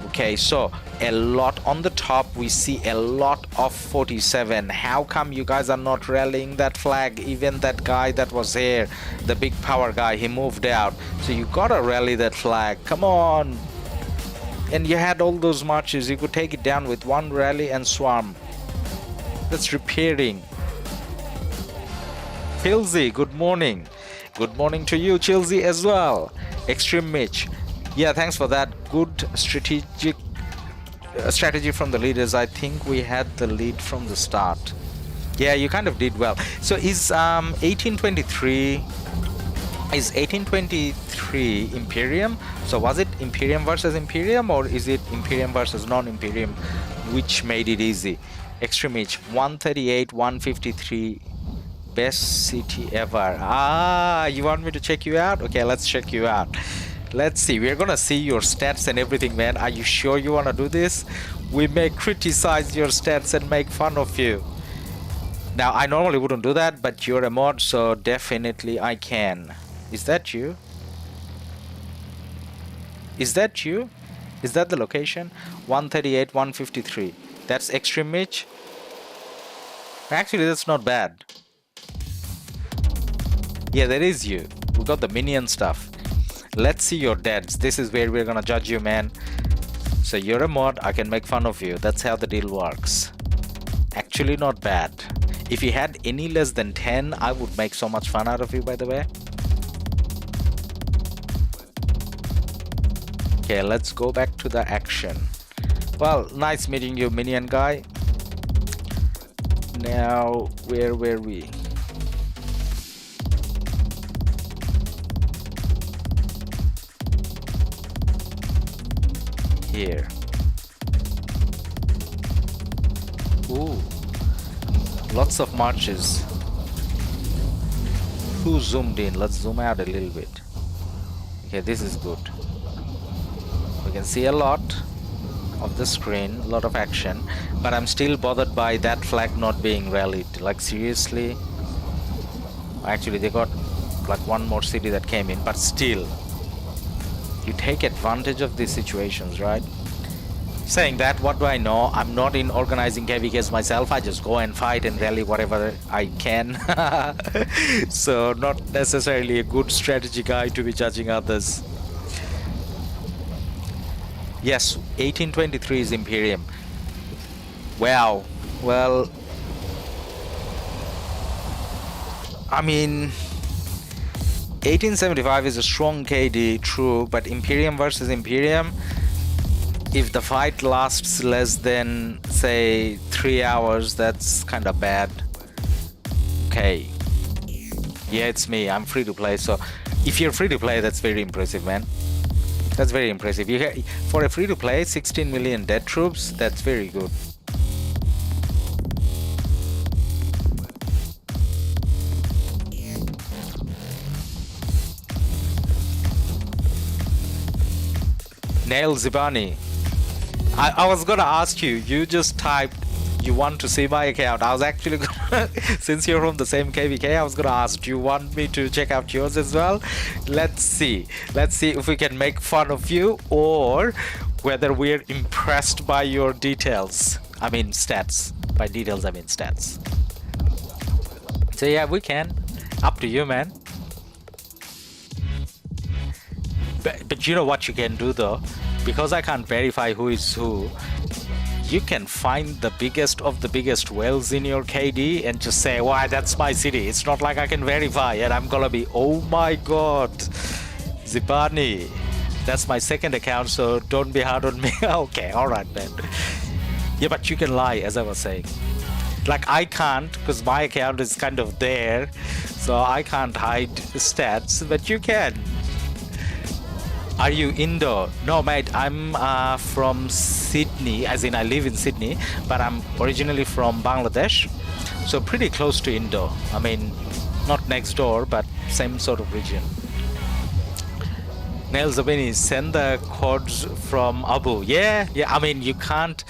Okay, so a lot on the top. We see a lot of 47. How come you guys are not rallying that flag? Even that guy that was here, the big power guy, he moved out. So you gotta rally that flag. Come on. And you had all those marches. You could take it down with one rally and swarm. That's repairing. Chilsey, good morning. Good morning to you, Chilsey, as well. Extreme Mitch. Yeah, thanks for that. Good strategy from the leaders. I think we had the lead from the start. Yeah, you kind of did well. So is 1823 Imperium? So was it Imperium versus Imperium, or is it Imperium versus non-Imperium, which made it easy? Extreme Mitch, 138, 153. Best city ever. Ah, you want me to check you out? Okay, let's check you out. Let's see. We're gonna see your stats and everything, man. Are you sure you wanna do this? We may criticize your stats and make fun of you. Now, I normally wouldn't do that, but you're a mod, so definitely I can. Is that you? Is that you? Is that the location? 138, 153. That's Extreme Mitch. Actually, that's not bad. Yeah, that is you. We got the minion stuff. Let's see your deads. This is where we're gonna judge you, man. So you're a mod, I can make fun of you. That's how the deal works. Actually not bad. If you had any less than 10, I would make so much fun out of you, by the way. Okay, let's go back to the action. Well, nice meeting you, minion guy. Now, where were we? Here. Ooh, lots of marches. Who zoomed in? Let's zoom out a little bit. Okay, this is good. We can see a lot. of the screen, a lot of action, but I'm still bothered by that flag not being rallied. Like, seriously? Actually, they got like one more city that came in, but still, you take advantage of these situations, right? Saying that, what do I know? I'm not in organizing KvKs myself. I just go and fight and rally whatever I can. So not necessarily a good strategy guide to be judging others. Yes, 1823 is Imperium. Wow. Well, I mean, 1875 is a strong KD, true, but Imperium versus Imperium, if the fight lasts less than, say, 3 hours, that's kind of bad. Okay. Yeah, it's me. I'm free to play. So if you're free to play, that's very impressive, man. That's very impressive. For a free to play, 16 million dead troops, that's very good. Nail Zibani. I was gonna ask you, you just typed you want to see my account. I was actually gonna, since you're from the same KvK, I was gonna ask, do you want me to check out yours as well? Let's see if we can make fun of you or whether we're impressed by your details. I mean stats. By details I mean stats. So yeah, we can. Up to you, man. But you know what you can do though? Because I can't verify who is who, you can find the biggest of the biggest whales in your KD and just say, why, that's my city. It's not like I can verify and I'm gonna be, oh my god, Zibani. That's my second account, so don't be hard on me. Okay, alright, man. Yeah, but you can lie, as I was saying. Like, I can't, because my account is kind of there, so I can't hide stats, but you can. Are you Indo? No, mate, I'm from Sydney, as in I live in Sydney, but I'm originally from Bangladesh, so pretty close to Indo. I mean, not next door, but same sort of region. Nail Zabini, send the codes from Abu. Yeah, I mean, you can't.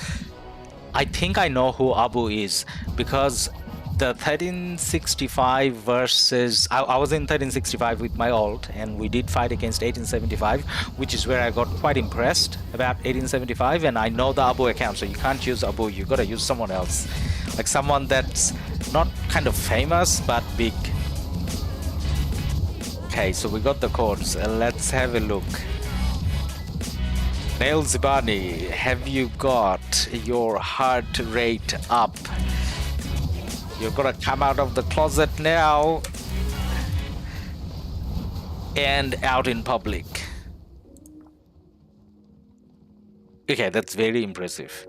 I think I know who Abu is, because the 1365 versus I was in 1365 with my alt and we did fight against 1875, which is where I got quite impressed about 1875, and I know the Abu account, so you can't use Abu, you gotta use someone else, like someone that's not kind of famous but big. Okay, so we got the codes. Let's have a look. Nail Zibani, have you got your heart rate up? You're gonna come out of the closet now and out in public. Okay, that's very impressive.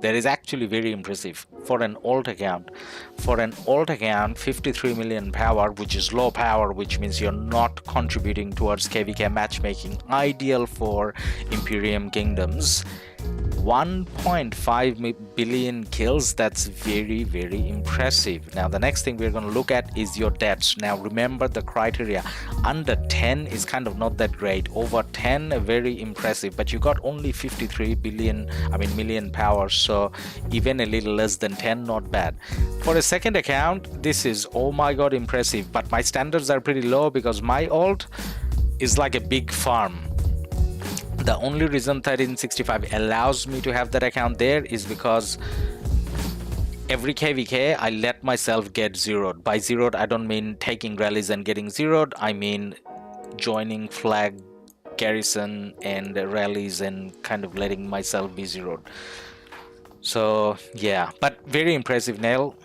That is actually very impressive for an alt account. For an alt account, 53 million power, which is low power, which means you're not contributing towards KvK matchmaking, ideal for Imperium Kingdoms. 1.5 billion kills, that's very, very impressive. Now the next thing we're going to look at is your deaths. Now remember the criteria, under 10 is kind of not that great, over 10 very impressive, but you got only 53 million power, so even a little less than 10, not bad. For a second account, this is, oh my god, impressive, but my standards are pretty low because my alt is like a big farm. The only reason 1365 allows me to have that account there is because every KvK I let myself get zeroed. By zeroed, I don't mean taking rallies and getting zeroed, I mean joining flag garrison and rallies and kind of letting myself be zeroed. So yeah, but very impressive, Nail.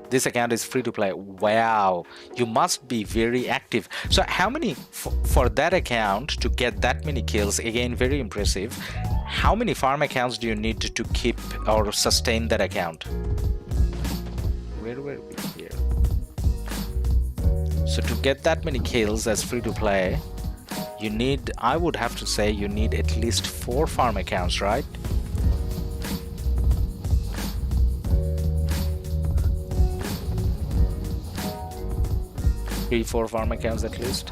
This account is free to play. Wow, you must be very active. So how many for that account to get that many kills? Again, very impressive. How many farm accounts do you need to keep or sustain that account? Where were we here? So to get that many kills as free to play, you need, I would have to say, you need at least 4 farm accounts, right? 3-4 farm accounts at least.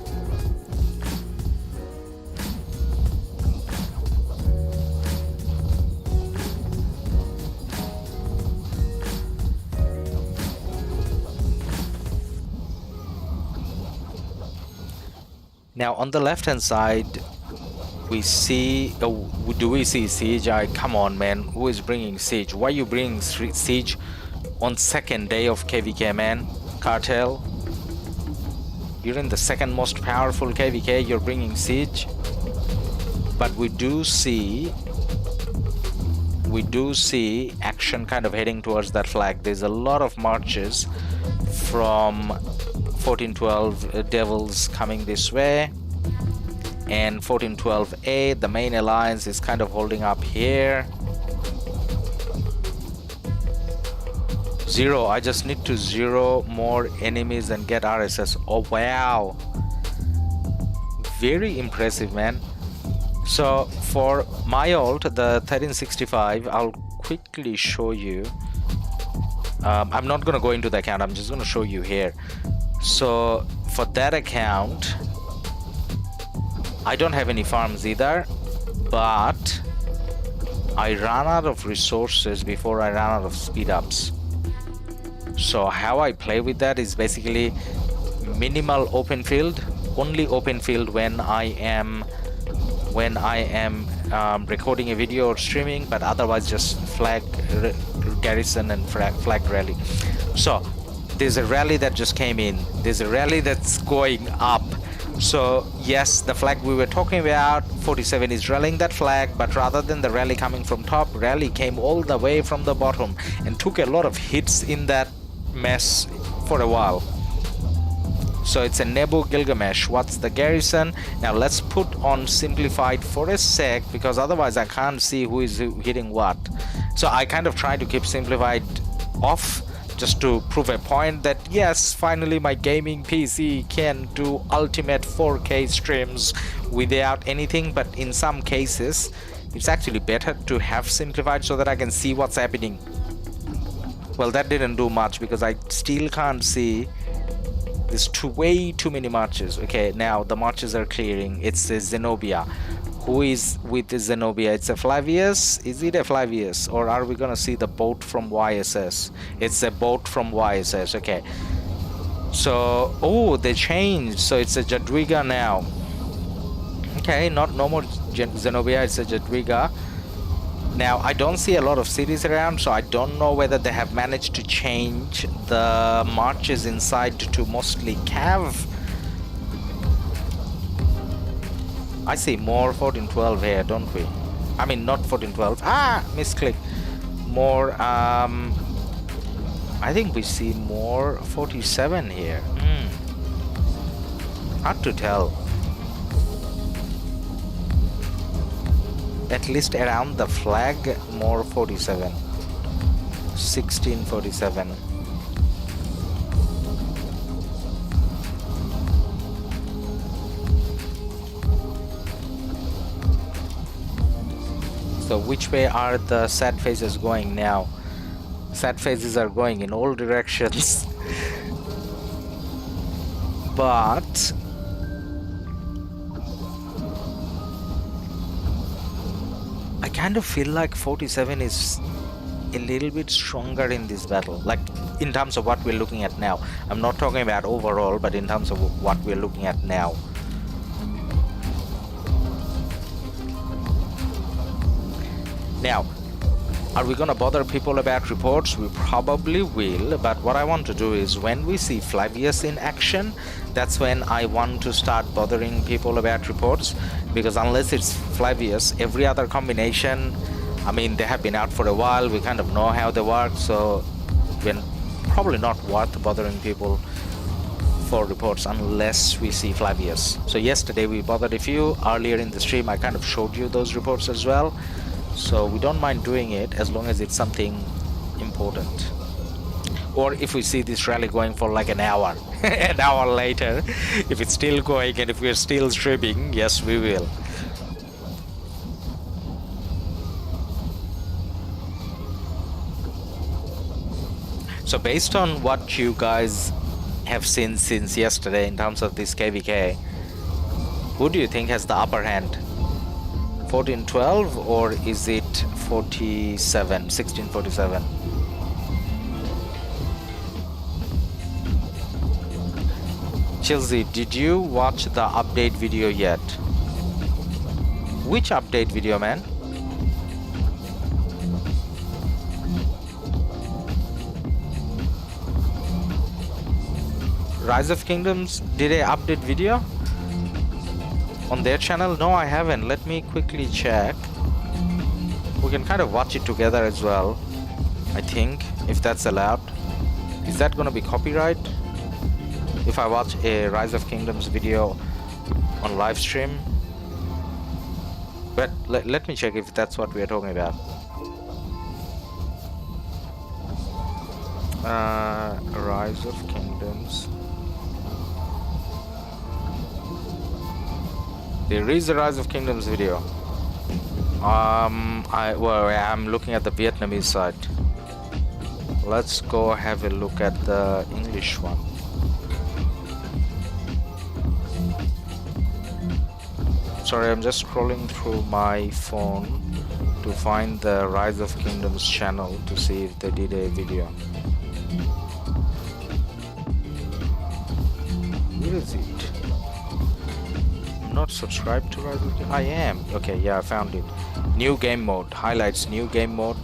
Now on the left hand side, we see, do we see siege? Come on, man, who is bringing siege? Why are you bringing siege on second day of KvK, man? Cartel, you're in the second most powerful KvK, you're bringing siege. But we do see action kind of heading towards that flag. There's a lot of marches from 1412 devils coming this way, and 1412A, the main alliance, is kind of holding up here. Zero, I just need to zero more enemies and get RSS. Oh wow, very impressive, man. So for my ult, the 1365, I'll quickly show you. I'm not gonna go into the account, I'm just gonna show you here. So for that account, I don't have any farms either, but I ran out of resources before I ran out of speed ups. So how I play with that is basically minimal open field, only open field when I am recording a video or streaming, but otherwise just flag garrison and flag rally. So there's a rally that just came in, there's a rally that's going up. So yes, the flag we were talking about, 47 is rallying that flag, but rather than the rally coming from top, rally came all the way from the bottom and took a lot of hits in that mess for a while. So it's a Nebu Gilgamesh. What's the garrison? Now let's put on simplified for a sec, because otherwise I can't see who is hitting what. So I kind of try to keep simplified off, just to prove a point that yes, finally my gaming PC can do ultimate 4K streams without anything. But in some cases it's actually better to have simplified so that I can see what's happening. Well, that didn't do much because I still can't see. There's way too many marches. Okay, now the marches are clearing. It's a Zenobia. Who is with the Zenobia? It's a Flavius. Is it a Flavius, or are we gonna see the boat from YSS? It's a boat from YSS. Okay, so oh, they changed, so it's a Jadwiga now. Okay, no more Zenobia, it's a Jadwiga. Now I don't see a lot of cities around, so I don't know whether they have managed to change the marches inside to mostly Cav. I see more 1412 here, don't we? I mean, not 1412. Ah, misclick. More, I think we see more 47 here. Hard to tell. At least around the flag, more 47. 1647. So which way are the sad faces going now? Sad faces are going in all directions. But I kind of feel like 47 is a little bit stronger in this battle, like in terms of what we're looking at now. I'm not talking about overall, but in terms of what we're looking at now. Now, are we gonna bother people about reports? We probably will, but what I want to do is when we see Flavius in action, that's when I want to start bothering people about reports, because unless it's Flavius, every other combination, I mean, they have been out for a while, we kind of know how they work, so we're probably not worth bothering people for reports unless we see Flavius. So yesterday we bothered a few. Earlier in the stream I kind of showed you those reports as well. So we don't mind doing it as long as it's something important. Or if we see this rally going for like an hour, an hour later, if it's still going and if we're still streaming, yes, we will. So based on what you guys have seen since yesterday in terms of this KvK, who do you think has the upper hand? 1412 or is it 47, 1647? Chelsea, did you watch the update video yet? Which update video, man? Rise of Kingdoms did a update video on their channel? No, I haven't. Let me quickly check. We can kind of watch it together as well, I think, if that's allowed. Is that gonna be copyright if I watch a Rise of Kingdoms video on live stream? But let me check if that's what we are talking about. Rise of Kingdoms. There is a Rise of Kingdoms video. I'm looking at the Vietnamese side. Let's go have a look at the English one. Sorry, I'm just scrolling through my phone to find the Rise of Kingdoms channel to see if they did a video. Where is it? Not subscribed to Rise of Kingdoms? I am. Okay, yeah, I found it. New game mode. Highlights new game mode.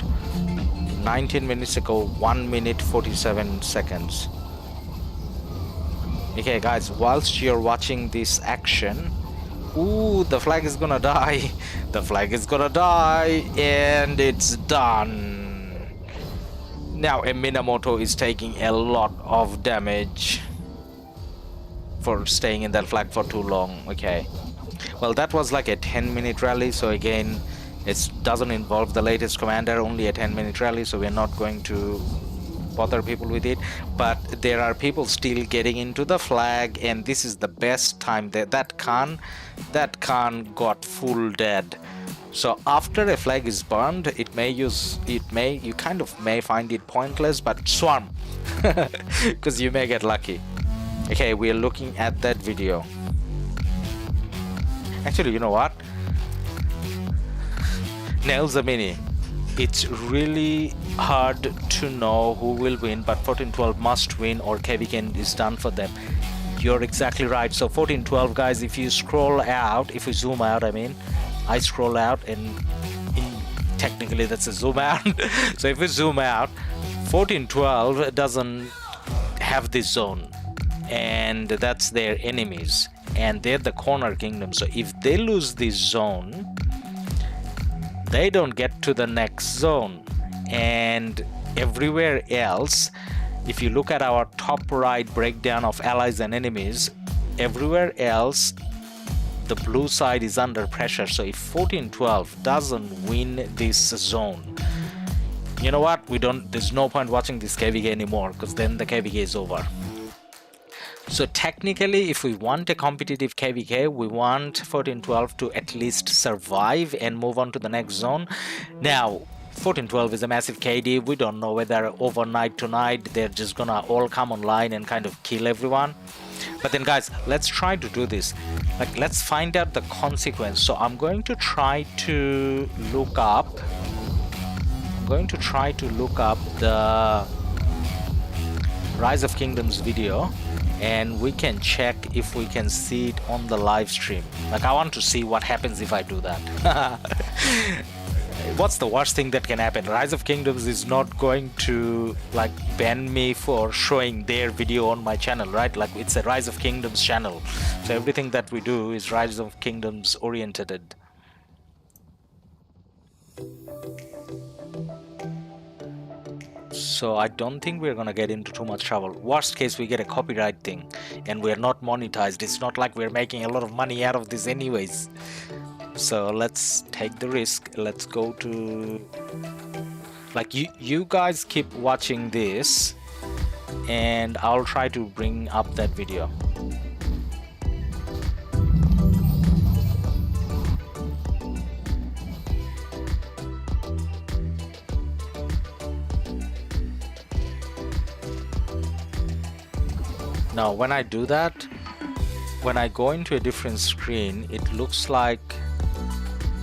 19 minutes ago, 1 minute 47 seconds. Okay, guys, whilst you're watching this action, ooh, the flag is gonna die. The flag is gonna die, and it's done. Now, a Minamoto is taking a lot of damage for staying in that flag for too long. Okay, well, that was like a 10-minute rally, so again, it doesn't involve the latest commander, only a 10-minute rally, so we're not going to bother people with it. But there are people still getting into the flag, and this is the best time. That Khan got full dead. So after a flag is burned, you kind of may find it pointless, but swarm because you may get lucky. Okay, we are looking at that video. Actually, you know what? Nails a mini. It's really hard to know who will win, but 14-12 must win or KvK is done for them. You're exactly right. So 14-12, guys, if you scroll out, if you zoom out, I scroll out, and technically that's a zoom out. So if we zoom out, 14-12 doesn't have this zone, and that's their enemies, and they're the corner kingdom. So if they lose this zone, they don't get to the next zone. And everywhere else, if you look at our top right breakdown of allies and enemies, everywhere else the blue side is under pressure. So if 14-12 doesn't win this zone, you know what, there's no point watching this KvK anymore, because then the KvK is over. So technically, if we want a competitive KvK, we want 14-12 to at least survive and move on to the next zone. Now, 14-12 is a massive KD. We don't know whether overnight tonight they're just gonna all come online and kind of kill everyone. But then, guys, let's try to do this. Like, let's find out the consequence. So I'm going to try to look up. The Rise of Kingdoms video, and we can check if we can see it on the live stream. Like, I want to see what happens if I do that. What's the worst thing that can happen? Rise of Kingdoms is not going to like ban me for showing their video on my channel, right? Like, it's a Rise of Kingdoms channel, so everything that we do is Rise of Kingdoms oriented. So I don't think we're gonna get into too much trouble. Worst case, we get a copyright thing, and we're not monetized. It's not like we're making a lot of money out of this anyways. So let's take the risk. Let's go to, like, you guys keep watching this, and I'll try to bring up that video. Now, when I do that, when I go into a different screen, it looks like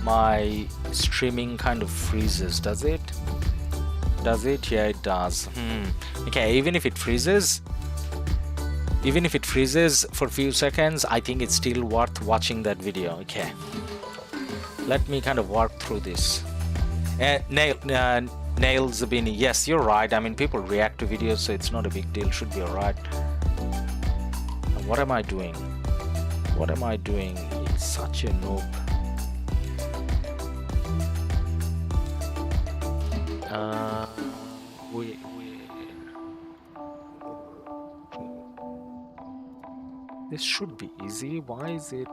my streaming kind of freezes. Does it? Yeah, it does. Okay, even if it freezes, Even if it freezes for a few seconds, I think it's still worth watching that video. Okay, let me kind of work through this. Nails Zabini, yes, you're right. I mean, people react to videos, so it's not a big deal. Should be all right. What am I doing? What am I doing? It's such a noob. This should be easy. Why is it?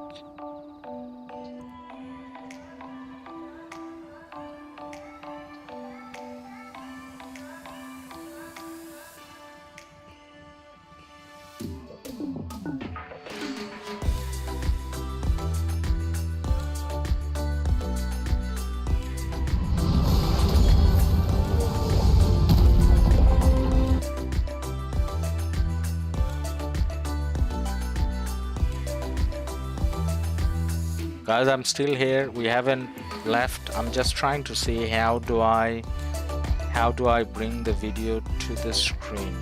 Guys, I'm still here. We haven't left. I'm just trying to see how do I bring the video to the screen.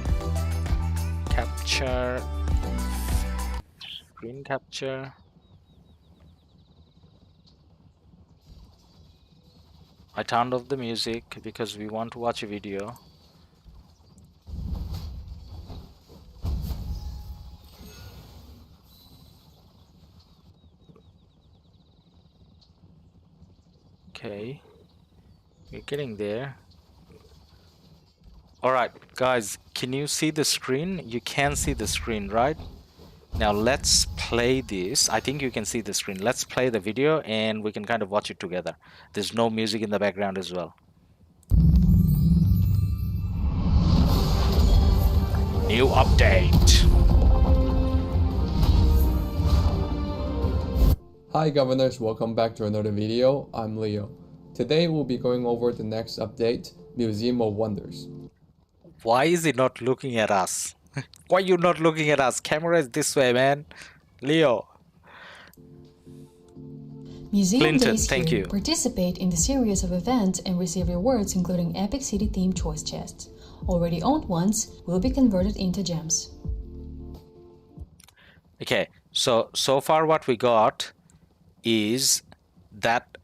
Capture, screen capture. I turned off the music because we want to watch a video. Okay, we're getting there. All right, guys, can you see the screen? You can see the screen, right? Now let's play this. I think you can see the screen. Let's play the video and we can kind of watch it together. There's no music in the background as well. New update. Hi governors, welcome back to another video. I'm Leo. Today we'll be going over the next update, Museum of Wonders. Why is he not looking at us? Why are you not looking at us? Camera is this way, man. Leo. Museum Clinton, Days thank here you. Participate in the series of events and receive rewards including Epic City themed choice chests. Already owned ones will be converted into gems. Okay, so far what we got is that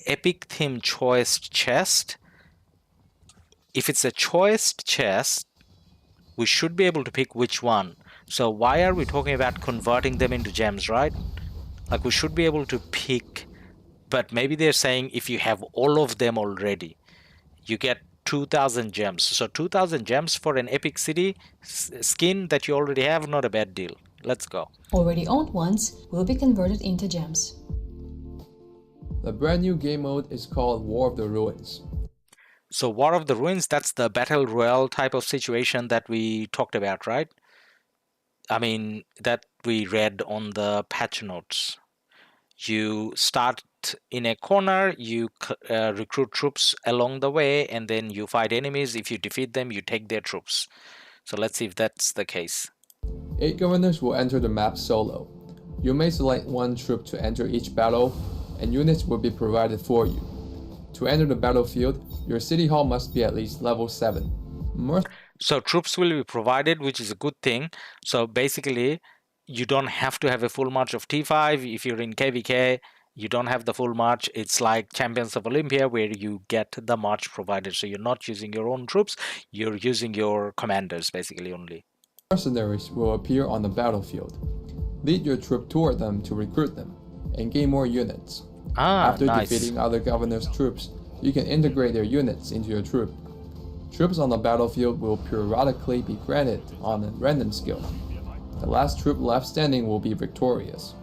epic theme choice chest. If it's a choice chest, we should be able to pick which one. So why are we talking about converting them into gems, right? Like we should be able to pick, but maybe they're saying if you have all of them already, you get 2,000 gems. So 2,000 gems for an epic city skin that you already have, not a bad deal. Let's go. Already owned ones will be converted into gems. The brand new game mode is called War of the Ruins. So War of the Ruins, that's the battle royale type of situation that we talked about, right? I mean, that we read on the patch notes. You start in a corner, you recruit troops along the way, and then you fight enemies. If you defeat them, you take their troops. So let's see if that's the case. 8 governors will enter the map solo. You may select one troop to enter each battle, and units will be provided for you. To enter the battlefield, your city hall must be at least level 7. So troops will be provided, which is a good thing. So basically, you don't have to have a full march of T5. If you're in KvK, you don't have the full march. It's like Champions of Olympia where you get the march provided. So you're not using your own troops, you're using your commanders basically only. Mercenaries will appear on the battlefield. Lead your troop toward them to recruit them, and gain more units. After nice. defeating other governors' troops, you can integrate their units into your troop. Troops on the battlefield will periodically be granted on a random skill. The last troop left standing will be victorious.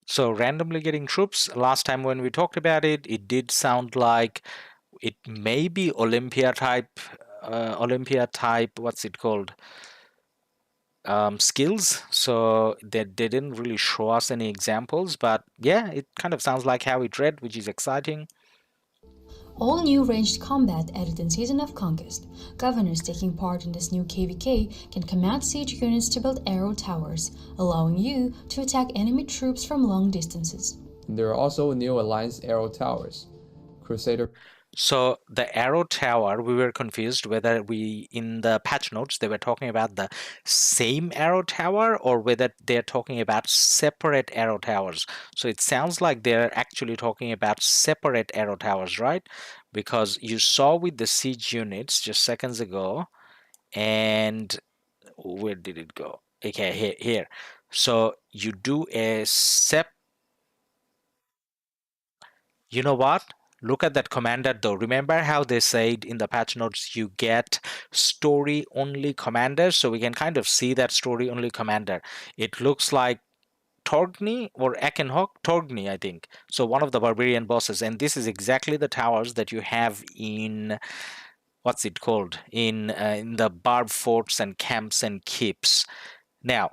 So randomly getting troops, last time when we talked about it, it did sound like it may be Olympia type, what's it called? Skills. So they didn't really show us any examples, but yeah, it kind of sounds like how it read, which is exciting. All new ranged combat added in Season of Conquest. Governors taking part in this new KvK can command siege units to build arrow towers, allowing you to attack enemy troops from long distances. There are also new Alliance arrow towers. Crusader. So the arrow tower, we were confused whether in the patch notes, they were talking about the same arrow tower or whether they're talking about separate arrow towers. So it sounds like they're actually talking about separate arrow towers, right? Because you saw with the siege units just seconds ago, and where did it go? Okay, here. So you do a You know what? Look at that commander though. Remember how they said in the patch notes you get story only commanders? So we can kind of see that story only commander. It looks like Torgny or Ekenhawk. Torgny, I think. So one of the barbarian bosses. And this is exactly the towers that you have in, what's it called? In the barb forts and camps and keeps. Now,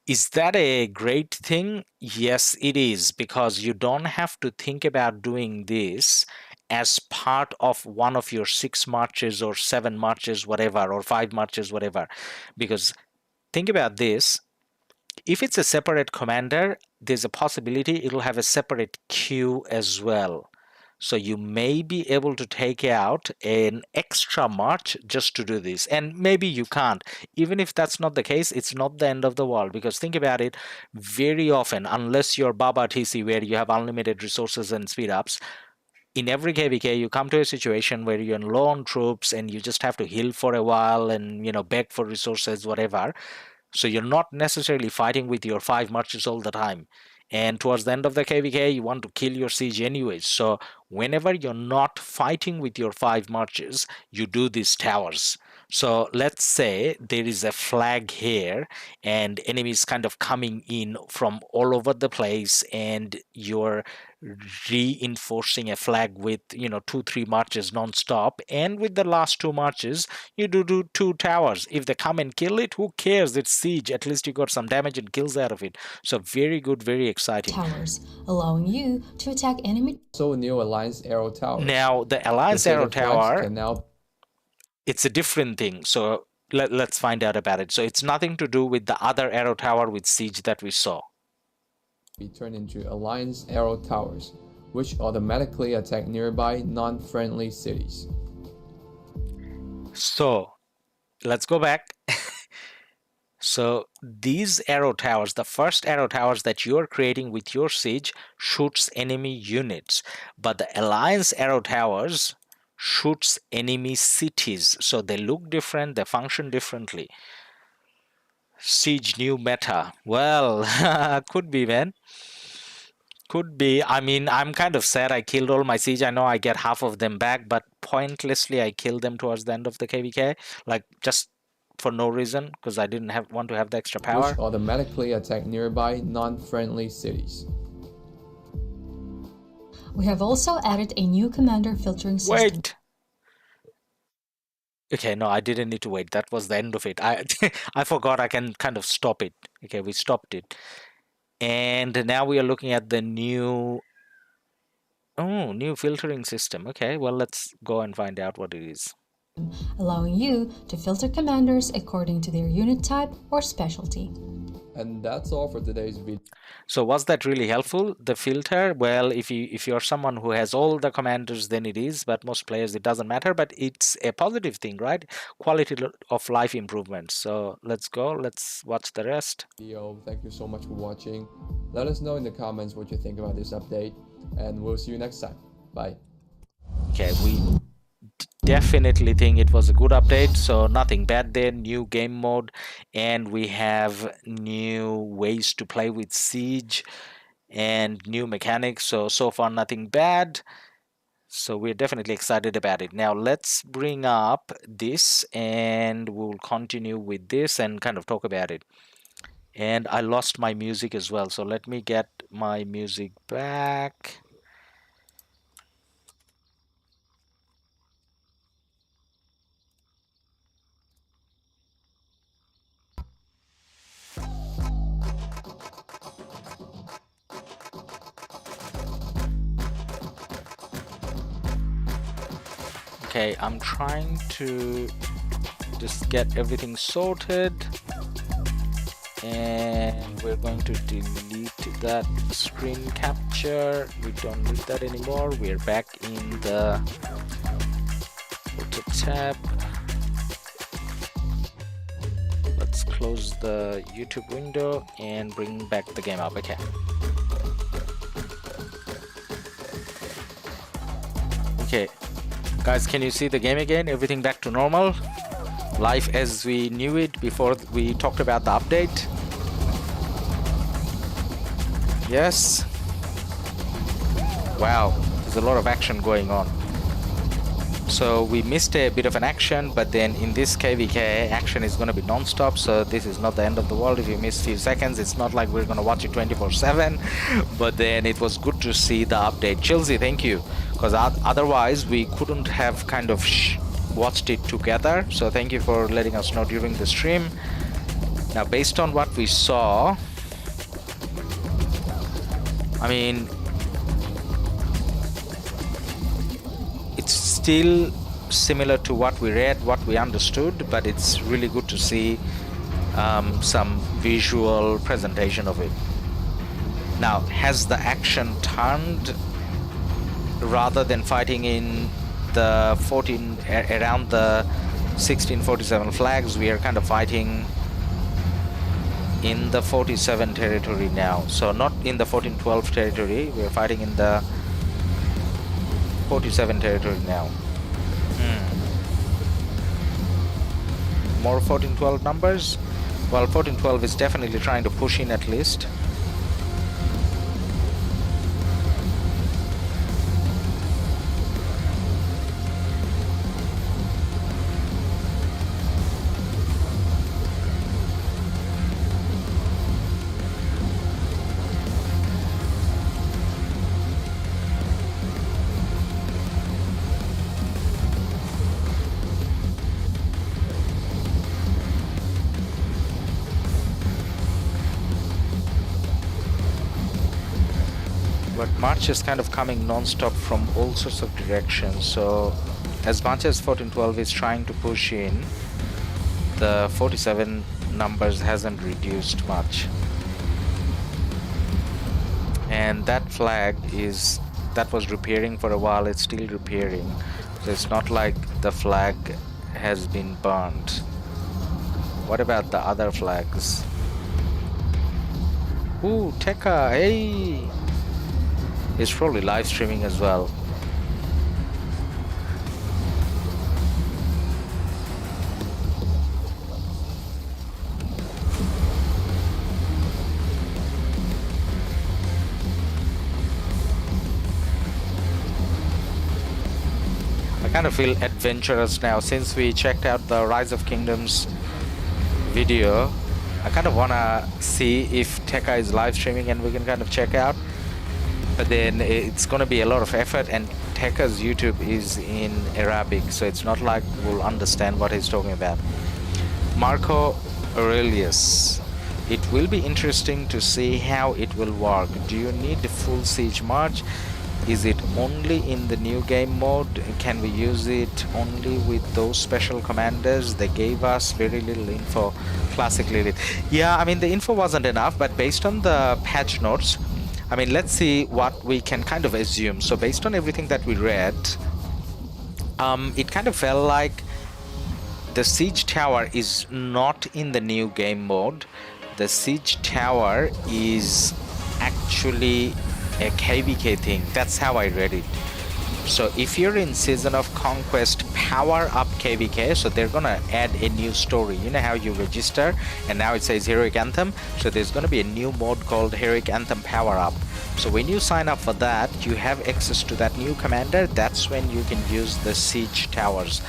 is that a great thing? Yes, it is, because you don't have to think about doing this as part of one of your 6 marches or 7 marches, whatever, or 5 marches, whatever. Because think about this, if it's a separate commander, there's a possibility it'll have a separate queue as well. So you may be able to take out an extra march just to do this. And maybe you can't. Even if that's not the case, it's not the end of the world. Because think about it, very often, unless you're Baba TC where you have unlimited resources and speed ups, in every KvK, you come to a situation where you're low on troops and you just have to heal for a while and, beg for resources, whatever. So you're not necessarily fighting with your 5 marches all the time. And towards the end of the KvK, you want to kill your siege anyways. So whenever you're not fighting with your 5 marches, you do these towers. So let's say there is a flag here and enemies kind of coming in from all over the place, and you're reinforcing a flag with 2-3 marches non-stop, and with the last 2 marches you do 2 towers. If they come and kill it, who cares? It's siege. At least you got some damage and kills out of it. So very good, very exciting. Towers, allowing you to attack enemy. So new Alliance Arrow Towers. Now the Alliance Arrow Tower, can now... it's a different thing. So let's find out about it. So it's nothing to do with the other arrow tower with siege that we saw. Be turned into Alliance Arrow Towers, which automatically attack nearby non-friendly cities. So let's go back. So these arrow towers, the first arrow towers that you're creating with your siege, shoots enemy units, but the Alliance arrow towers shoots enemy cities. So they look different, they function differently. Siege new meta. Well, could be, man. Could be. I mean, I'm kind of sad I killed all my siege. I know I get half of them back, but pointlessly I killed them towards the end of the KvK. Like, just for no reason, because I didn't want to have the extra power. Which automatically attack nearby non-friendly cities. We have also added a new commander filtering system. Wait! Okay, no, I didn't need to wait. That was the end of it. I forgot I can kind of stop it. Okay, we stopped it. And now we are looking at the new filtering system. Okay, well, let's go and find out what it is. Allowing you to filter commanders according to their unit type or specialty. And that's all for today's video. So was that really helpful, the filter? Well, if you're someone who has all the commanders, then it is, but most players it doesn't matter, but it's a positive thing, right? Quality of life improvement. So let's watch the rest. Thank you so much for watching. Let us know in the comments what you think about this update, and we'll see you next time. Bye. Okay, we definitely think it was a good update, so nothing bad there. New game mode, and we have new ways to play with siege and new mechanics. So far nothing bad, so we're definitely excited about it. Now let's bring up this and we'll continue with this and kind of talk about it. And I lost my music as well, so let me get my music back. Okay, I'm trying to just get everything sorted, and we're going to delete that screen capture. We don't need that anymore. We're back in the a tab. Let's close the YouTube window and bring back the game up. Okay. Okay, guys, can you see the game again? Everything back to normal? Life as we knew it before we talked about the update? Yes? Wow, there's a lot of action going on. So we missed a bit of an action, but then in this KvK, action is going to be non-stop, so this is not the end of the world. If you miss a few seconds, it's not like we're going to watch it 24/7, but then it was good to see the update. Chilsey, thank you, because otherwise we couldn't have kind of watched it together, so thank you for letting us know during the stream. Now, based on what we saw, I mean, it's still similar to what we read, what we understood, but it's really good to see some visual presentation of it. Now, has the action turned? Rather than fighting in the around the 1647 flags, we are kind of fighting in the 47 territory now. So not in the 1412 territory, we are fighting in the 47 territory now. More 1412 numbers? Well, 1412 is definitely trying to push in at least. But March is kind of coming non-stop from all sorts of directions, so as much as 1412 is trying to push in, the 47 numbers hasn't reduced much. And that flag that was repairing for a while, it's still repairing, so it's not like the flag has been burned. What about the other flags? Ooh, Tekka, hey! It's probably live streaming as well. I kind of feel adventurous now since we checked out the Rise of Kingdoms video. I kind of want to see if Tekka is live streaming and we can kind of check out. But then it's going to be a lot of effort, and Tekka's YouTube is in Arabic, so it's not like we'll understand what he's talking about. Marco Aurelius, it will be interesting to see how it will work. Do you need the full siege march? Is it only in the new game mode? Can we use it only with those special commanders? They gave us very little info. Classic Lilith. Yeah, I mean, the info wasn't enough, but based on the patch notes, I mean, let's see what we can kind of assume. So based on everything that we read, it kind of felt like the siege tower is not in the new game mode. The siege tower is actually a KvK thing. That's how I read it. So if you're in Season of Conquest Power Up KvK, so they're gonna add a new story. You know how you register and now it says Heroic Anthem? So there's gonna be a new mode called Heroic Anthem Power Up. So when you sign up for that, you have access to that new commander. That's when you can use the siege towers.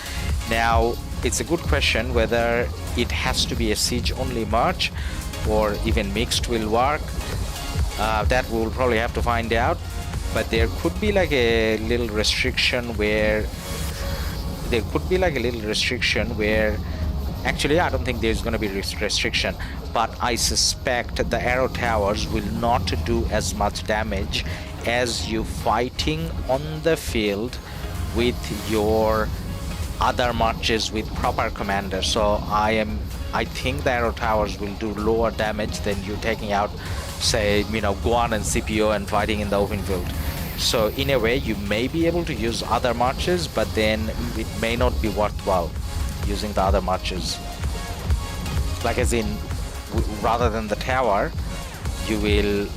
Now, it's a good question whether it has to be a siege only march or even mixed will work. That we'll probably have to find out. But there could be like a little restriction where actually I don't think there's going to be restriction, but I suspect the arrow towers will not do as much damage as you fighting on the field with your other marches with proper commanders. So I think the arrow towers will do lower damage than you taking out, say, you know, Guan and CPO and fighting in the open field. So in a way, you may be able to use other marches, but then it may not be worthwhile using the other marches. Like as in, rather than the tower, you will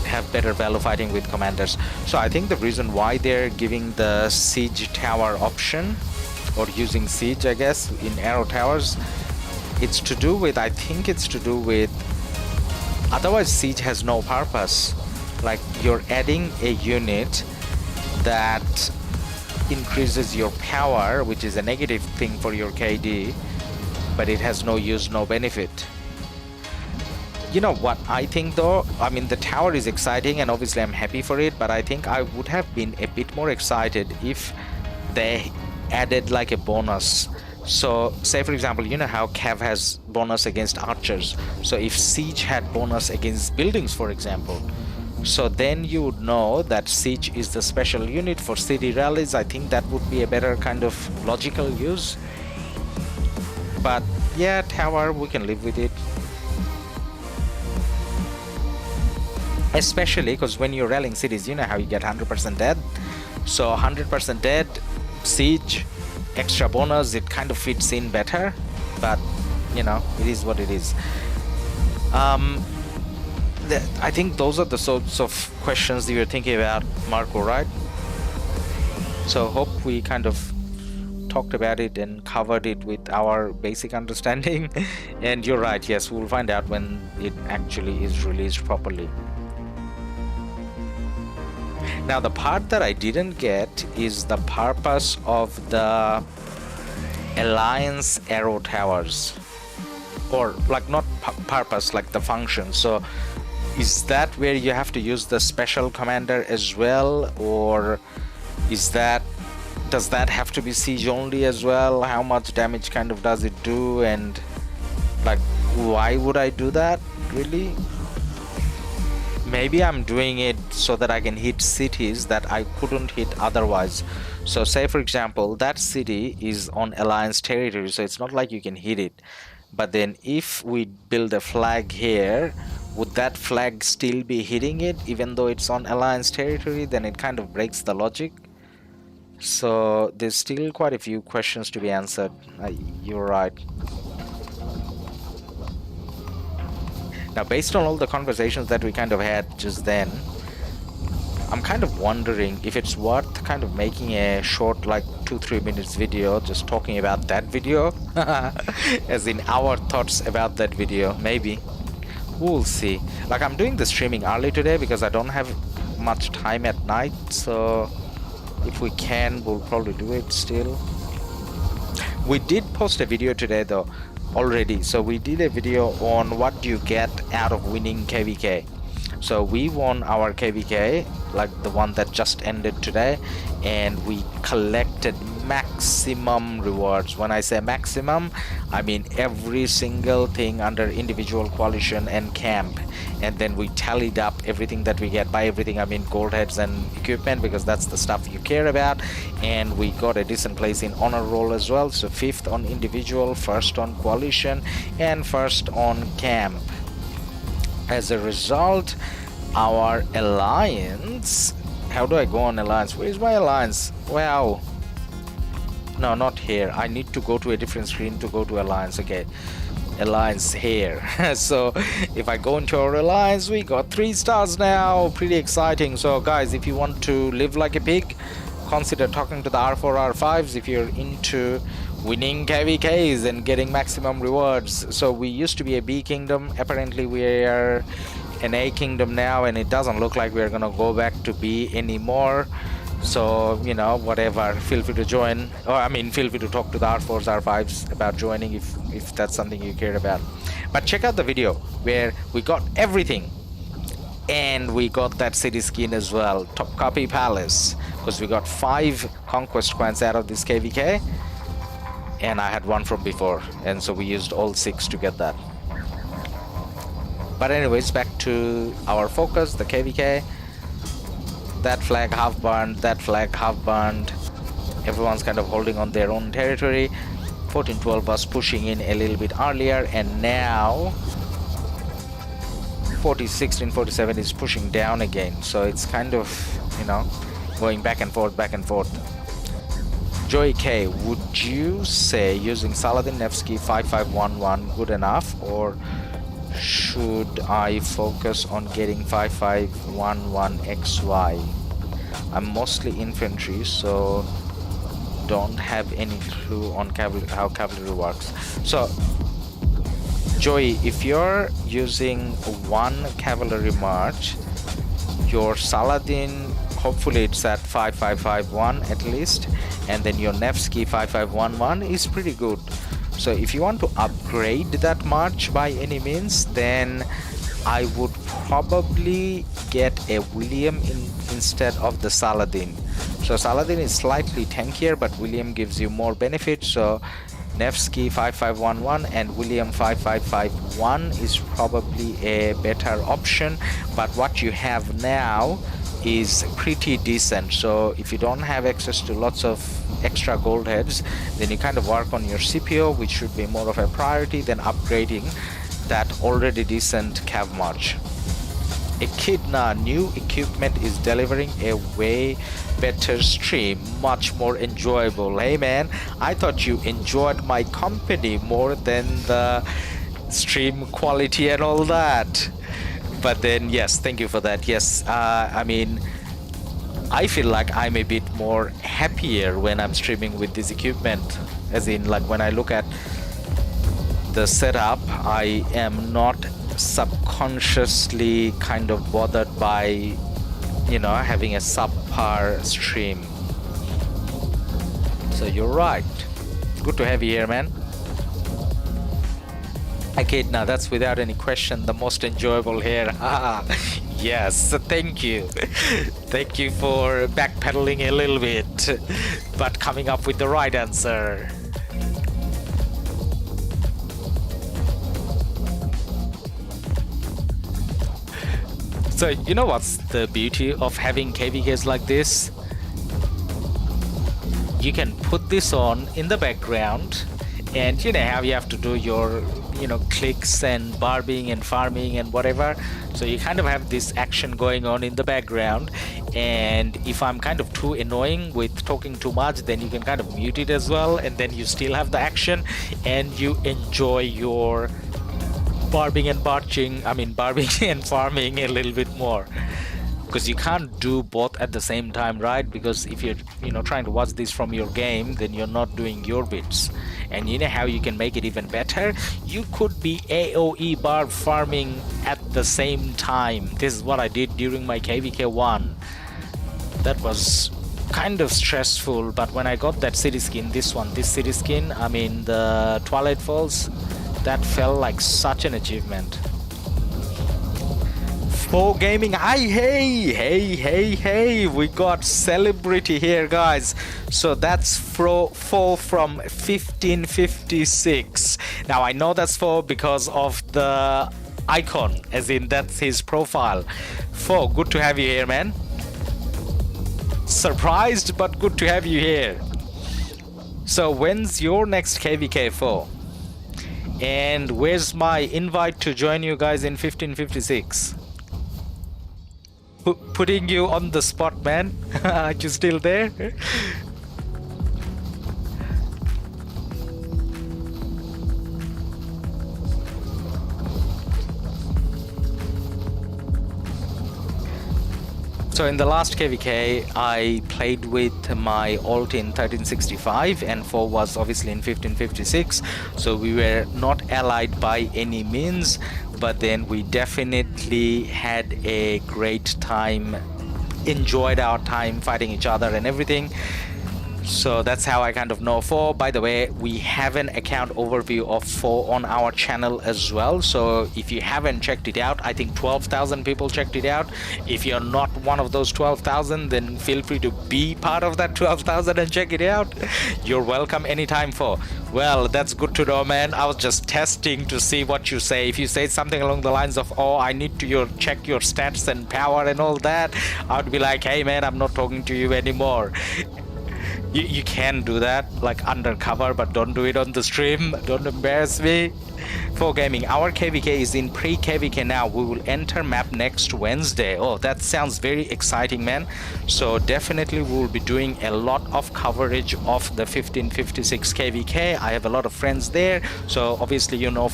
have better value fighting with commanders. So I think the reason why they're giving the siege tower option, or using siege, I guess, in arrow towers, it's to do with, I think it's to do with, otherwise siege has no purpose. Like you're adding a unit that increases your power, which is a negative thing for your KD, but it has no use, no benefit. You know what I think though? I mean, the tower is exciting and obviously I'm happy for it, but I think I would have been a bit more excited if they added like a bonus. So say for example, you know how Cav has bonus against archers. So if siege had bonus against buildings, for example, so then you would know that siege is the special unit for city rallies. I think that would be a better kind of logical use. But yeah, tower, we can live with it. Especially because when you're rallying cities, you know how you get 100% dead. So 100% dead, siege, extra bonus, it kind of fits in better. But you know, it is what it is. I think those are the sorts of questions that you're thinking about, Marco, right? So hope we kind of talked about it and covered it with our basic understanding. And you're right, yes, we'll find out when it actually is released properly. Now the part that I didn't get is the purpose of the Alliance arrow towers, or like not purpose, like the function. So is that where you have to use the special commander as well, or is that, does that have to be siege only as well? How much damage kind of does it do, and like why would I do that really? Maybe I'm doing it so that I can hit cities that I couldn't hit otherwise. So say for example, that city is on Alliance territory, so it's not like you can hit it. But then if we build a flag here, would that flag still be hitting it even though it's on Alliance territory? Then it kind of breaks the logic. So there's still quite a few questions to be answered. You're right. Now based on all the conversations that we kind of had just then, I'm kind of wondering if it's worth kind of making a short, like 2-3 minutes video just talking about that video. As in our thoughts about that video. Maybe we'll see. Like I'm doing the streaming early today because I don't have much time at night, so if we can, we'll probably do it still. We did post a video today though already. So we did a video on what do you get out of winning KvK. So we won our KvK, like the one that just ended today, and we collected maximum rewards. When I say maximum, I mean every single thing under individual coalition and camp, and then we tallied up everything that we get. By everything I mean gold heads and equipment, because that's the stuff you care about. And we got a decent place in honor roll as well, so 5th on individual, 1st on coalition, and 1st on camp. As a result, our alliance, how do I go on alliance? Where is my alliance? Wow, no, not here. I need to go to a different screen to go to alliance. Okay, alliance here. So if I go into our alliance, we got 3 stars now. Pretty exciting. So guys, if you want to live like a pig, consider talking to the R4 R5s if you're into winning KvKs and getting maximum rewards. So we used to be a B kingdom, apparently we are an A kingdom now, and it doesn't look like we're gonna go back to B anymore. So you know, whatever, feel free to join, or I mean feel free to talk to the R4s R5s about joining if that's something you care about. But check out the video where we got everything, and we got that city skin as well, Topkapi Palace, because we got 5 conquest coins out of this KvK, and I had 1 from before, and so we used all 6 to get that. But anyways, back to our focus, the KvK. That flag half burned, that flag half burned. Everyone's kind of holding on their own territory. 1412 was pushing in a little bit earlier, and now 1647 is pushing down again. So it's kind of you know, going back and forth, back and forth. Joey K, would you say using Saladin Nevsky 5511 good enough, or should I focus on getting 5511XY? I'm mostly infantry, so don't have any clue on how cavalry works. So, Joey, if you're using one cavalry march, your Saladin, hopefully it's at 5551 at least, and then your Nevsky 5511 is pretty good. So if you want to upgrade that march by any means, then I would probably get a William instead of the Saladin. So Saladin is slightly tankier, but William gives you more benefits. So Nevsky 5511 and William 5551 is probably a better option, but what you have now is pretty decent. So if you don't have access to lots of extra gold heads, then you kind of work on your CPO, which should be more of a priority than upgrading that already decent cav march. Echidna, new equipment is delivering a way better stream, much more enjoyable. Hey man, I thought you enjoyed my company more than the stream quality and all that. But then yes, thank you for that. Yes, I mean, I feel like I'm a bit more happier when I'm streaming with this equipment, as in like when I look at the setup, I am not subconsciously kind of bothered by, you know, having a subpar stream. So you're right. Good to have you here, man. Okay, now that's without any question the most enjoyable here. Yes, thank you. Thank you for backpedaling a little bit, but coming up with the right answer. So you know what's the beauty of having KvKs like this? You can put this on in the background, and you know how you have to do your, you know, clicks and barbing and farming and whatever. So you kind of have this action going on in the background, and if I'm kind of too annoying with talking too much, then you can kind of mute it as well, and then you still have the action and you enjoy your barbing and farming a little bit more, because you can't do both at the same time, right? Because if you're, you know, trying to watch this from your game, then you're not doing your bits. And you know how you can make it even better? You could be AoE barb farming at the same time. This is what I did during my KvK 1. That was kind of stressful, but when I got that city skin, this city skin, I mean the Twilight Falls, that felt like such an achievement. For gaming, hey, we got celebrity here, guys. So that's 4 from 1556. Now I know that's 4 because of the icon, as in that's his profile. 4, good to have you here, man. Surprised, but good to have you here. So when's your next KvK 4? And where's my invite to join you guys in 1556? Putting you on the spot, man. Are you still there? So in the last KvK, I played with my alt in 1365 and 4 was obviously in 1556. So we were not allied by any means, but then we definitely had a great time, enjoyed our time fighting each other and everything. So that's how I kind of know 4. By the way, we have an account overview of 4 on our channel as well. So if you haven't checked it out, I think 12,000 people checked it out. If you're not one of those 12,000, then feel free to be part of that 12,000 and check it out. You're welcome anytime. 4. Well, that's good to know, man. I was just testing to see what you say. If you say something along the lines of, oh, I need to check your stats and power and all that, I would be like, hey man, I'm not talking to you anymore. You can do that, like undercover, but don't do it on the stream. Don't embarrass me. For gaming, our KvK is in pre-KvK now. We will enter map next Wednesday. Oh, that sounds very exciting, man. So definitely we will be doing a lot of coverage of the 1556 KvK. I have a lot of friends there. So obviously, you know,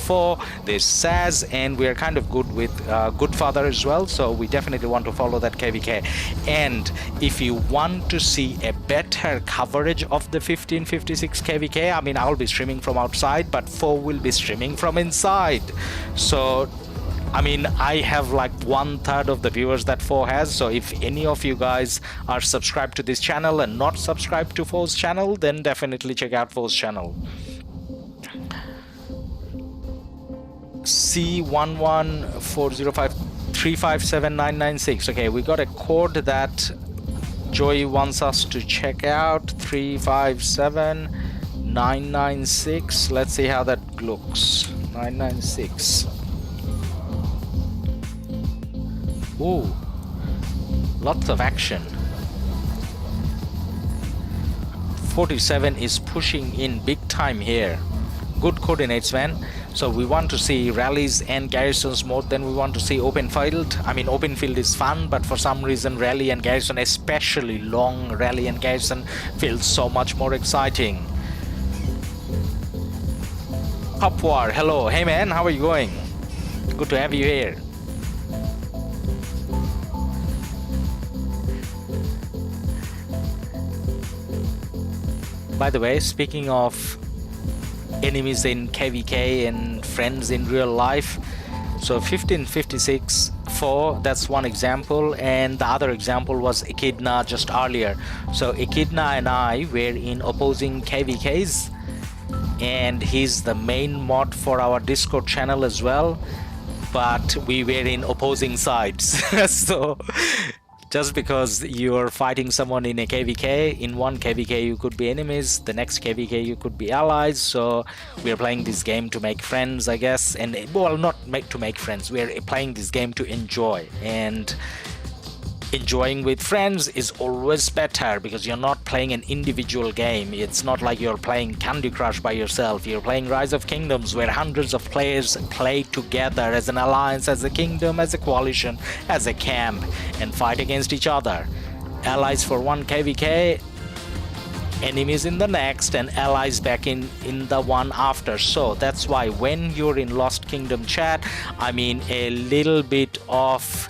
there's Saz, and we are kind of good with Goodfather as well. So we definitely want to follow that KvK. And if you want to see a better coverage of the 1556 KvK, I mean, I'll be streaming from outside, but will be streaming from inside. So I mean, I have like 1/3 of the viewers that has. So if any of you guys are subscribed to this channel and not subscribed to Fo's channel, then definitely check out Fo's channel. C11405357996. Okay, we got a code that Joey wants us to check out. 357996. Let's see how that looks. 996. Ooh, lots of action. 47 is pushing in big time here. Good coordinates, man. So we want to see rallies and garrisons more than we want to see open field. I mean, open field is fun, but for some reason rally and garrison, especially long rally and garrison, feels so much more exciting. Popwar, hello. Hey man, how are you going? Good to have you here. By the way, speaking of enemies in KvK and friends in real life, so 1556 that's one example, and the other example was Echidna just earlier. So Echidna and I were in opposing KvKs, and he's the main mod for our Discord channel as well, but we were in opposing sides. So just because you're fighting someone in a KvK, in one KvK you could be enemies, the next KvK you could be allies. So we're playing this game to make friends, I guess, and well, not to make friends, we're playing this game to enjoy, and enjoying with friends is always better because you're not playing an individual game. It's not like you're playing Candy Crush by yourself. You're playing Rise of Kingdoms, where hundreds of players play together as an alliance, as a kingdom, as a coalition, as a camp, and fight against each other. Allies for one KvK, enemies in the next, and allies back in the one after. So that's why when you're in Lost Kingdom chat, I mean, a little bit of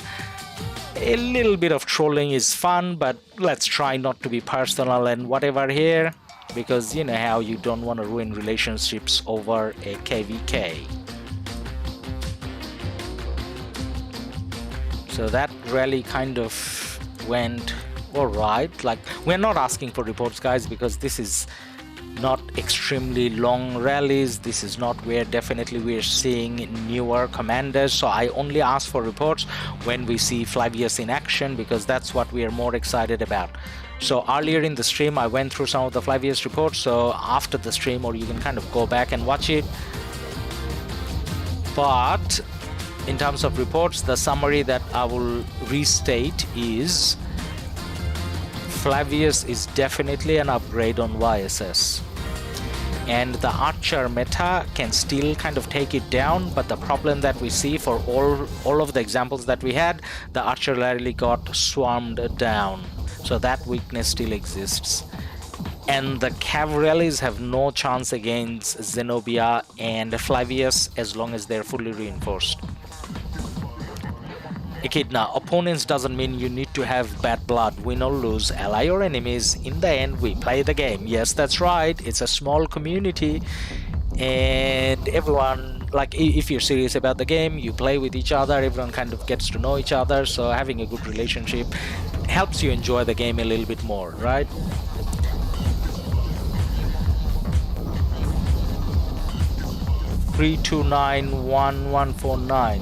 trolling is fun, but let's try not to be personal and whatever here, because you know how you don't want to ruin relationships over a KvK. So that rally kind of went alright. Like, we're not asking for reports, guys, because this is not extremely long rallies. This is not where definitely we're seeing newer commanders. So I only ask for reports when we see Flavius in action, because that's what we are more excited about. So earlier in the stream I went through some of the Flavius reports, so after the stream, or you can kind of go back and watch it. But in terms of reports, the summary that I will restate is Flavius is definitely an upgrade on YSS, and the archer meta can still kind of take it down, but the problem that we see for all of the examples that we had, the archer rarely got swarmed down, so that weakness still exists. And the cav rallies have no chance against Zenobia and Flavius as long as they're fully reinforced. Echidna, opponents doesn't mean you need to have bad blood, win or lose, ally or enemies. In the end, we play the game. Yes, that's right. It's a small community, and everyone, like, if you're serious about the game, you play with each other, everyone kind of gets to know each other, so having a good relationship helps you enjoy the game a little bit more, right? (3291149).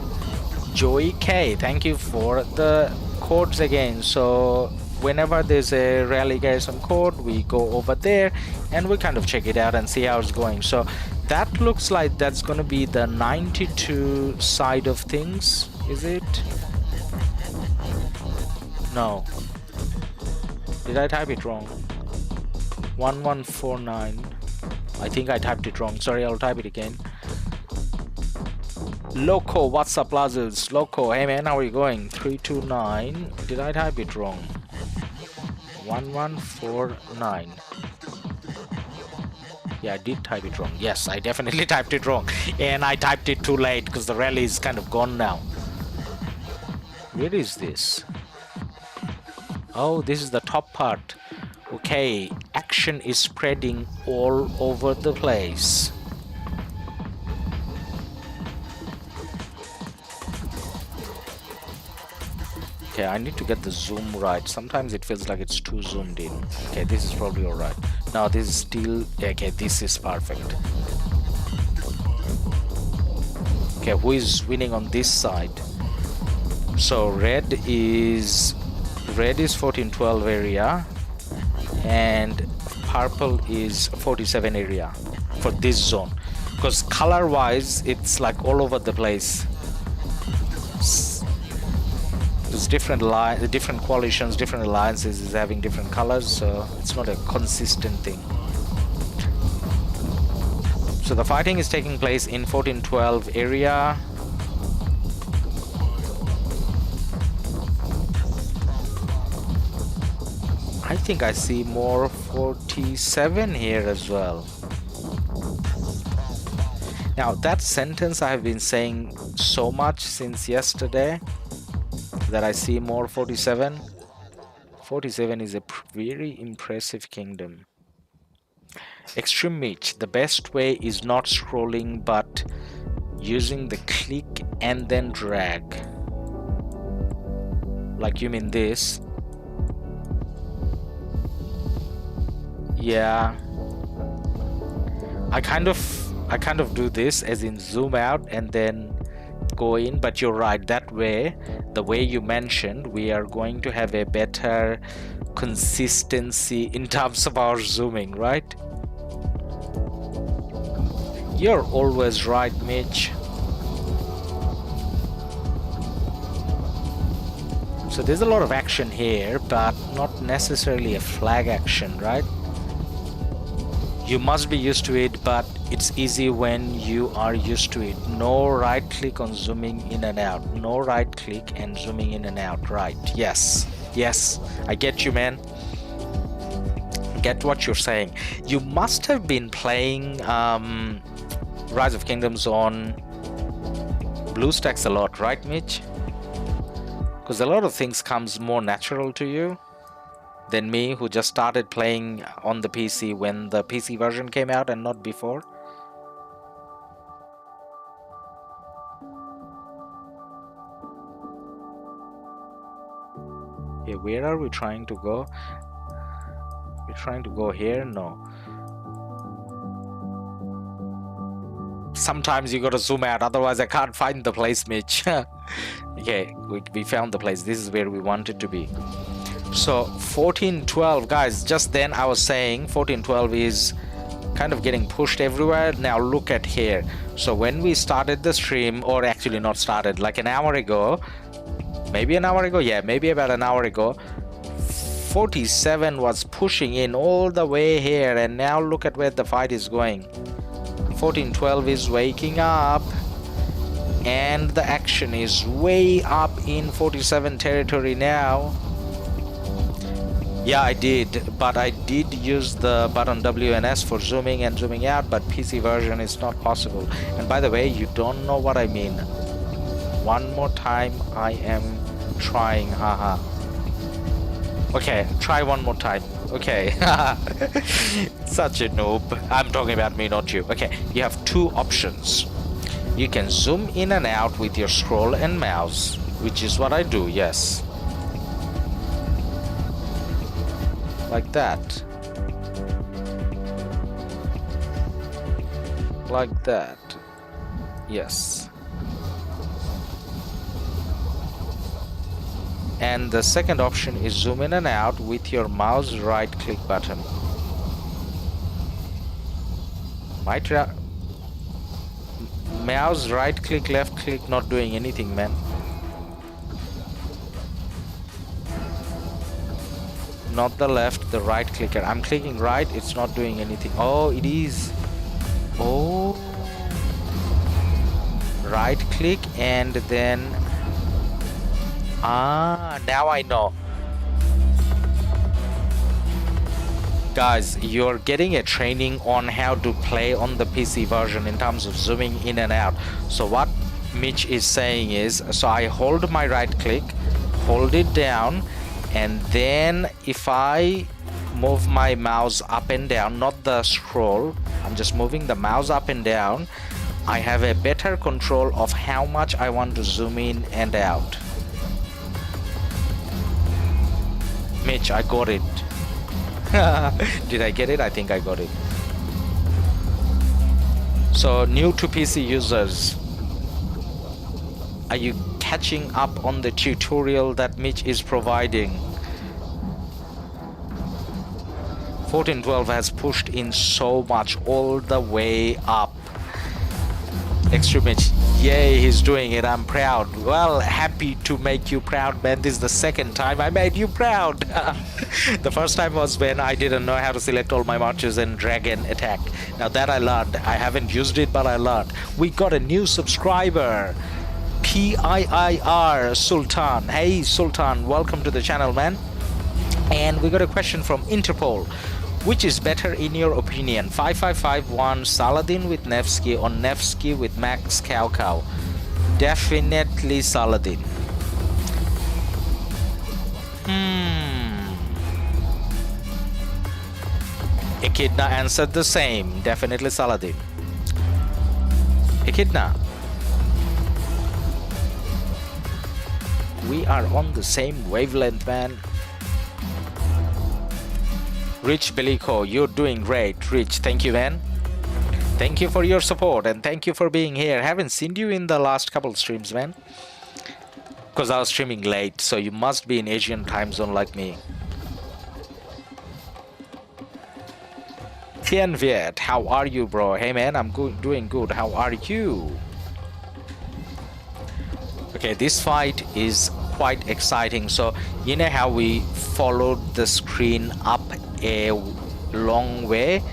Joey K, thank you for the codes again. So whenever there's a rally garrison code, we go over there and we kind of check it out and see how it's going. So that looks like that's going to be the 92 side of things, is it? No, did I type it wrong? 1149. I think I typed it wrong. Sorry, I'll type it again. Loco, what's up, Lazarus? Loco, hey man, how are you going? 329. Did I type it wrong? 1149. Yeah, I did type it wrong. Yes, I definitely typed it wrong. And I typed it too late because the rally is kind of gone now. Where is this? Oh, this is the top part. Okay, action is spreading all over the place. Okay, I need to get the zoom right. Sometimes it feels like it's too zoomed in. Okay, this is probably alright. Now this is still... Okay, this is perfect. Okay, who is winning on this side? So red is 1412 area and purple is 47 area for this zone, because color wise it's like all over the place. There's different coalitions, different alliances is having different colors, so it's not a consistent thing. So the fighting is taking place in 1412 area. I think I see more 47 here as well. Now that sentence I have been saying so much since yesterday, that I see more 47. 47 is a very impressive kingdom. Extreme Mitch, the best way is not scrolling but using the click and then drag. Like you mean this? Yeah. I kind of do this as in zoom out and then go in, but you're right, that way, the way you mentioned, we are going to have a better consistency in terms of our zooming, right? You're always right, Mitch. So there's a lot of action here, but not necessarily a flag action, right? You must be used to it, but it's easy when you are used to it. No right click on zooming in and out. No right click and zooming in and out. Right. Yes. Yes. I get you, man. Get what you're saying. You must have been playing Rise of Kingdoms on BlueStacks a lot, right, Mitch? Because a lot of things comes more natural to you than me, who just started playing on the PC when the PC version came out and not before. Okay, where are we trying to go? We're trying to go here? No. Sometimes you gotta zoom out, otherwise I can't find the place, Mitch. Okay, we found the place. This is where we wanted to be. So 1412, guys, just then I was saying 1412 is kind of getting pushed everywhere. Now look at here. So when we started the stream, or actually not started, like an hour ago, maybe an hour ago, yeah, maybe about an hour ago, 47 was pushing in all the way here, and now look at where the fight is going. 1412 is waking up, and the action is way up in 47 territory now. Yeah, I did, but I did use the button W and S for zooming and zooming out, but PC version is not possible. And by the way, you don't know what I mean. One more time, I am trying, haha. Okay, try one more time. Okay. Such a noob. I'm talking about me, not you. Okay, you have two options. You can zoom in and out with your scroll and mouse, which is what I do, yes. Like that. Like that. Yes. And the second option is zoom in and out with your mouse right click button. Mouse right click, left click, not doing anything, man. Not the left, the right clicker. I'm clicking right, it's not doing anything. Oh, it is. Oh. Right click and then... Ah, now I know. Guys, you're getting a training on how to play on the PC version in terms of zooming in and out. So what Mitch is saying is, so I hold my right click, hold it down, and then if I move my mouse up and down, not the scroll, I'm just moving the mouse up and down, I have a better control of how much I want to zoom in and out. Mitch, I got it. Did I get it? I think I got it. So new to PC users, are you catching up on the tutorial that Mitch is providing? 1412 has pushed in so much, all the way up. Extreme Mitch, yay, he's doing it, I'm proud. Well, happy to make you proud, man. This is the second time I made you proud. The first time was when I didn't know how to select all my marches and dragon attack. Now that I learned, I haven't used it, but I learned. We got a new subscriber, PIIR Sultan. Hey Sultan, welcome to the channel, man. And we got a question from Interpol. Which is better in your opinion? 5551 Saladin with Nevsky or Nevsky with Max Cow Cow? Definitely Saladin. Echidna answered the same. Definitely Saladin. Echidna, we are on the same wavelength, man. Rich Belico, you're doing great. Rich, thank you, man. Thank you for your support and thank you for being here. Haven't seen you in the last couple streams, man. Because I was streaming late, so you must be in Asian time zone like me. Tien Viet, how are you, bro? Hey, man, I'm doing good. How are you? Okay, this fight is quite exciting. So you know how we followed the screen up a long way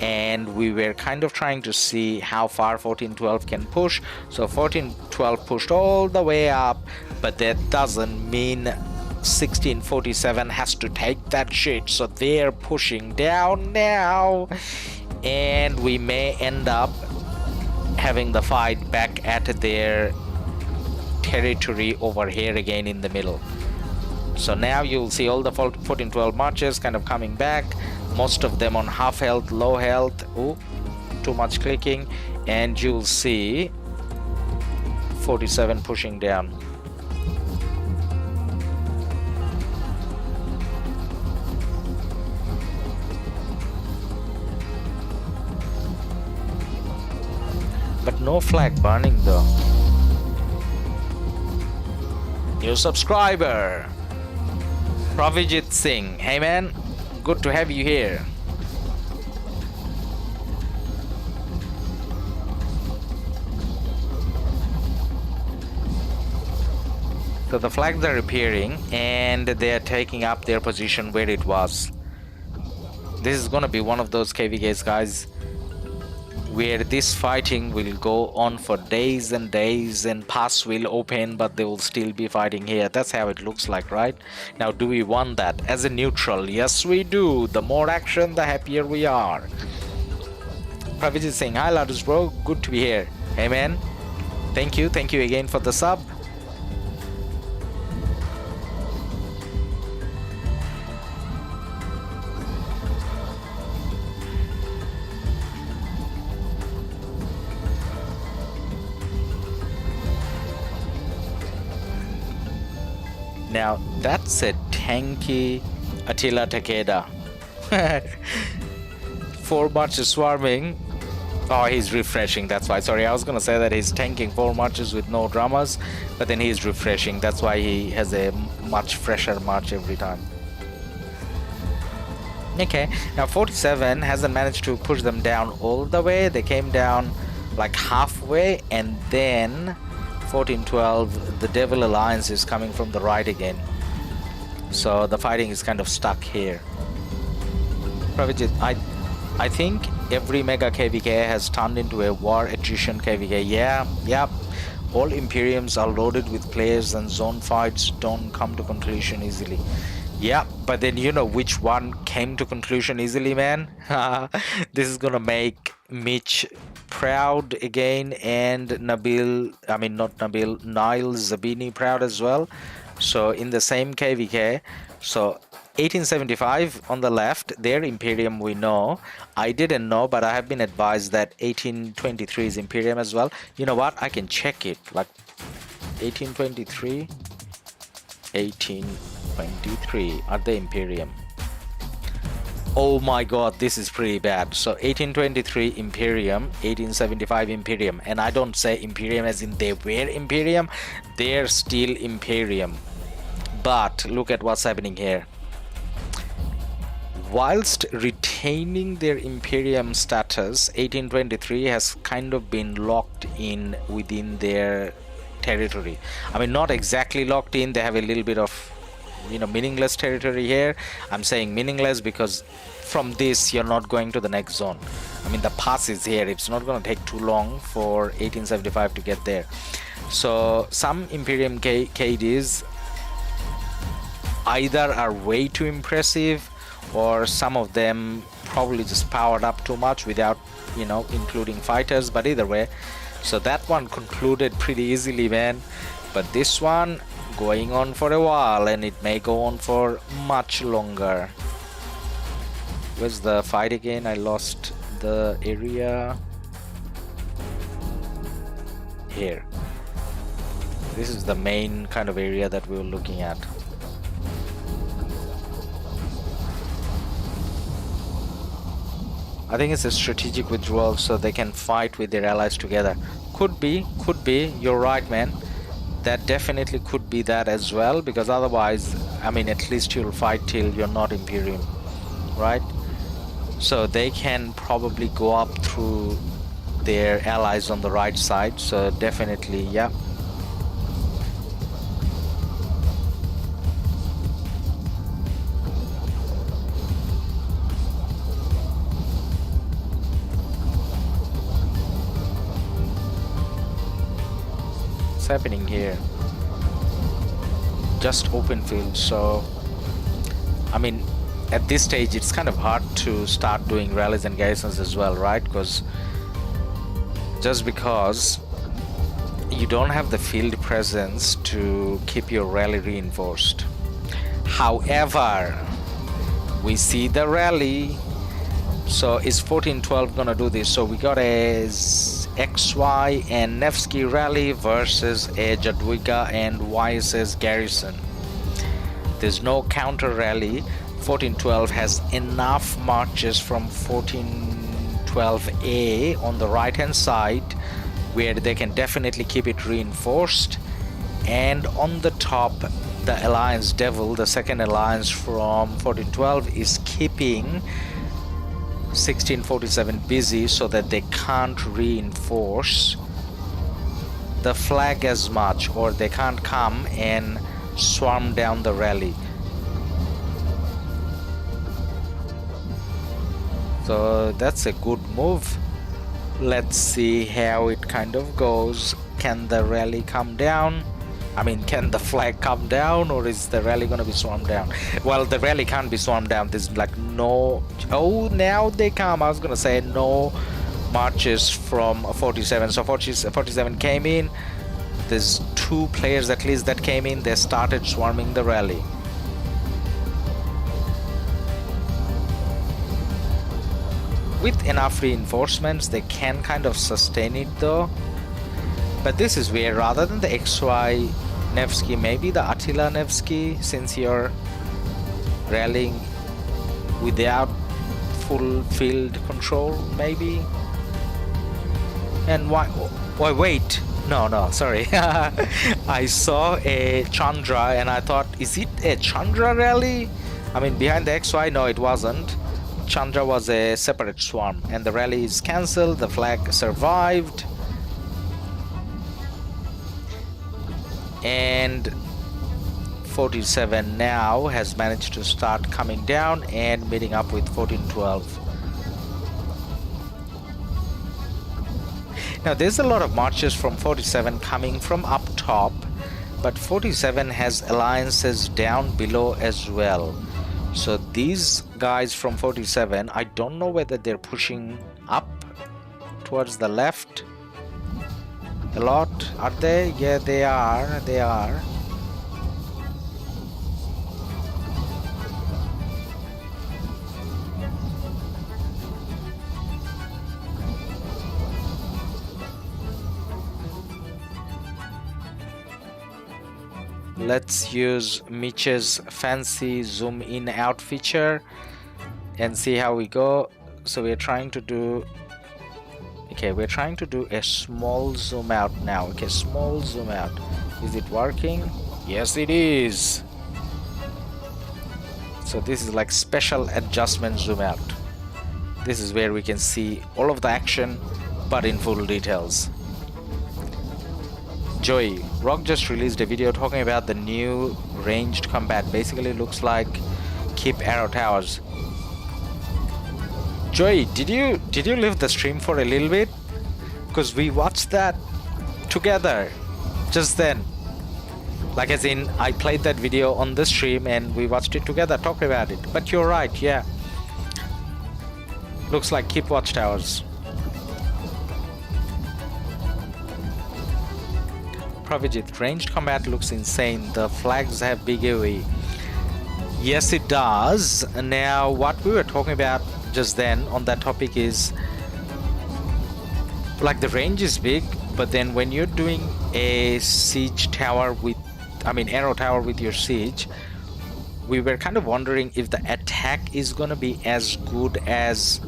and we were kind of trying to see how far 1412 can push. So 1412 pushed all the way up, but that doesn't mean 1647 has to take that shit. So they're pushing down now and we may end up having the fight back at their territory over here again in the middle. So now you'll see all the 1412 marches kind of coming back, most of them on half health, low health. Ooh, too much clicking. And you'll see 47 pushing down. But no flag burning though. New subscriber, Pravijit Singh. Hey man, good to have you here. So the flags are appearing and they are taking up their position where it was. This is gonna be one of those KvKs, guys, where this fighting will go on for days and days and paths will open, but they will still be fighting here. That's how it looks like, right? Now, do we want that as a neutral? Yes, we do. The more action, the happier we are. Pravijit saying, hi, Ladus bro. Good to be here. Hey, man. Thank you. Thank you again for the sub. Now that's a tanky Attila Takeda. 4 marches swarming. Oh, he's refreshing, that's why. Sorry, I was gonna say that he's tanking 4 marches with no dramas, but then he's refreshing. That's why he has a much fresher march every time. Okay, now 47 hasn't managed to push them down all the way. They came down like halfway, and then 1412, the Devil Alliance is coming from the right again. So the fighting is kind of stuck here. Pravijit, I think every mega KvK has turned into a war attrition KvK. Yeah, yep. All Imperiums are loaded with players and zone fights don't come to conclusion easily. Yeah, but then you know which one came to conclusion easily, man? This is gonna make Mitch proud again, and Nabil, I mean not Nabil, Nile Zabini proud as well. So in the same KvK, so 1875 on the left, their Imperium we know. I didn't know, but I have been advised that 1823 is Imperium as well. You know what? I can check it. Like 1823, 1823 are the Imperium. Oh my god, this is pretty bad. So 1823 Imperium, 1875 Imperium, and I don't say Imperium as in they were Imperium, they're still Imperium. But look at what's happening here. Whilst retaining their Imperium status, 1823 has kind of been locked in within their territory. I mean, not exactly locked in, they have a little bit of, you know, meaningless territory here. I'm saying meaningless because from this you're not going to the next zone. I mean, the pass is here, it's not going to take too long for 1875 to get there. So some Imperium KDs either are way too impressive, or some of them probably just powered up too much without, you know, including fighters. But either way, so that one concluded pretty easily, man. But this one going on for a while, and it may go on for much longer. Where's the fight again? I lost the area. Here. This is the main kind of area that we were looking at. I think it's a strategic withdrawal so they can fight with their allies together. Could be, you're right, man. That definitely could be that as well, because otherwise, I mean, at least you'll fight till you're not Imperium, right? So they can probably go up through their allies on the right side, so definitely, yeah. Happening here, just open field. So I mean, at this stage it's kind of hard to start doing rallies and garrisons as well, right? Because you don't have the field presence to keep your rally reinforced. However, we see the rally. So is 1412 gonna do this? So we got a XY and Nevsky rally versus a Jadwiga and YSS garrison. There's no counter rally. 1412 has enough marches from 1412A on the right hand side where they can definitely keep it reinforced, and on the top the Alliance Devil, the second alliance from 1412, is keeping 1647 busy so that they can't reinforce the flag as much, or they can't come and swarm down the rally. So that's a good move. Let's see how it kind of goes. Can the rally come down? I mean, can the flag come down, or is the rally gonna be swarmed down? Well, the rally can't be swarmed down. There's like no... Oh, now they come. I was gonna say no marches from 47. So 47 came in. There's 2 players at least that came in. They started swarming the rally. With enough reinforcements, they can kind of sustain it though. But this is where, rather than the XY Nevsky, maybe the Attila Nevsky, since you're rallying without full field control, maybe. And why? Wait. No, sorry. I saw a Chandra and I thought, is it a Chandra rally? I mean, behind the XY, no, it wasn't. Chandra was a separate swarm, and the rally is cancelled. The flag survived. And 47 now has managed to start coming down and meeting up with 1412. Now there's a lot of marches from 47 coming from up top, but 47 has alliances down below as well. So these guys from 47, I don't know whether they're pushing up towards the left a lot. Are they? Yeah, they are. Let's use Mitch's fancy zoom in out feature and see how we go. So we're trying to do, okay, we're trying to do a small zoom out now. Okay, small zoom out. Is it working? Yes, it is. So this is like special adjustment zoom out. This is where we can see all of the action, but in full details. Joey, RoK just released a video talking about the new ranged combat. Basically looks like keep arrow towers. Joey, did you leave the stream for a little bit? Because we watched that together just then. Like as in, I played that video on the stream and we watched it together, talked about it. But you're right, yeah. Looks like keep watchtowers. Pravijit, ranged combat looks insane. The flags have big AoE. Yes, it does. Now, what we were talking about just then on that topic is like the range is big, but then when you're doing a siege tower with, I mean, arrow tower with your siege, we were kind of wondering if the attack is gonna be as good as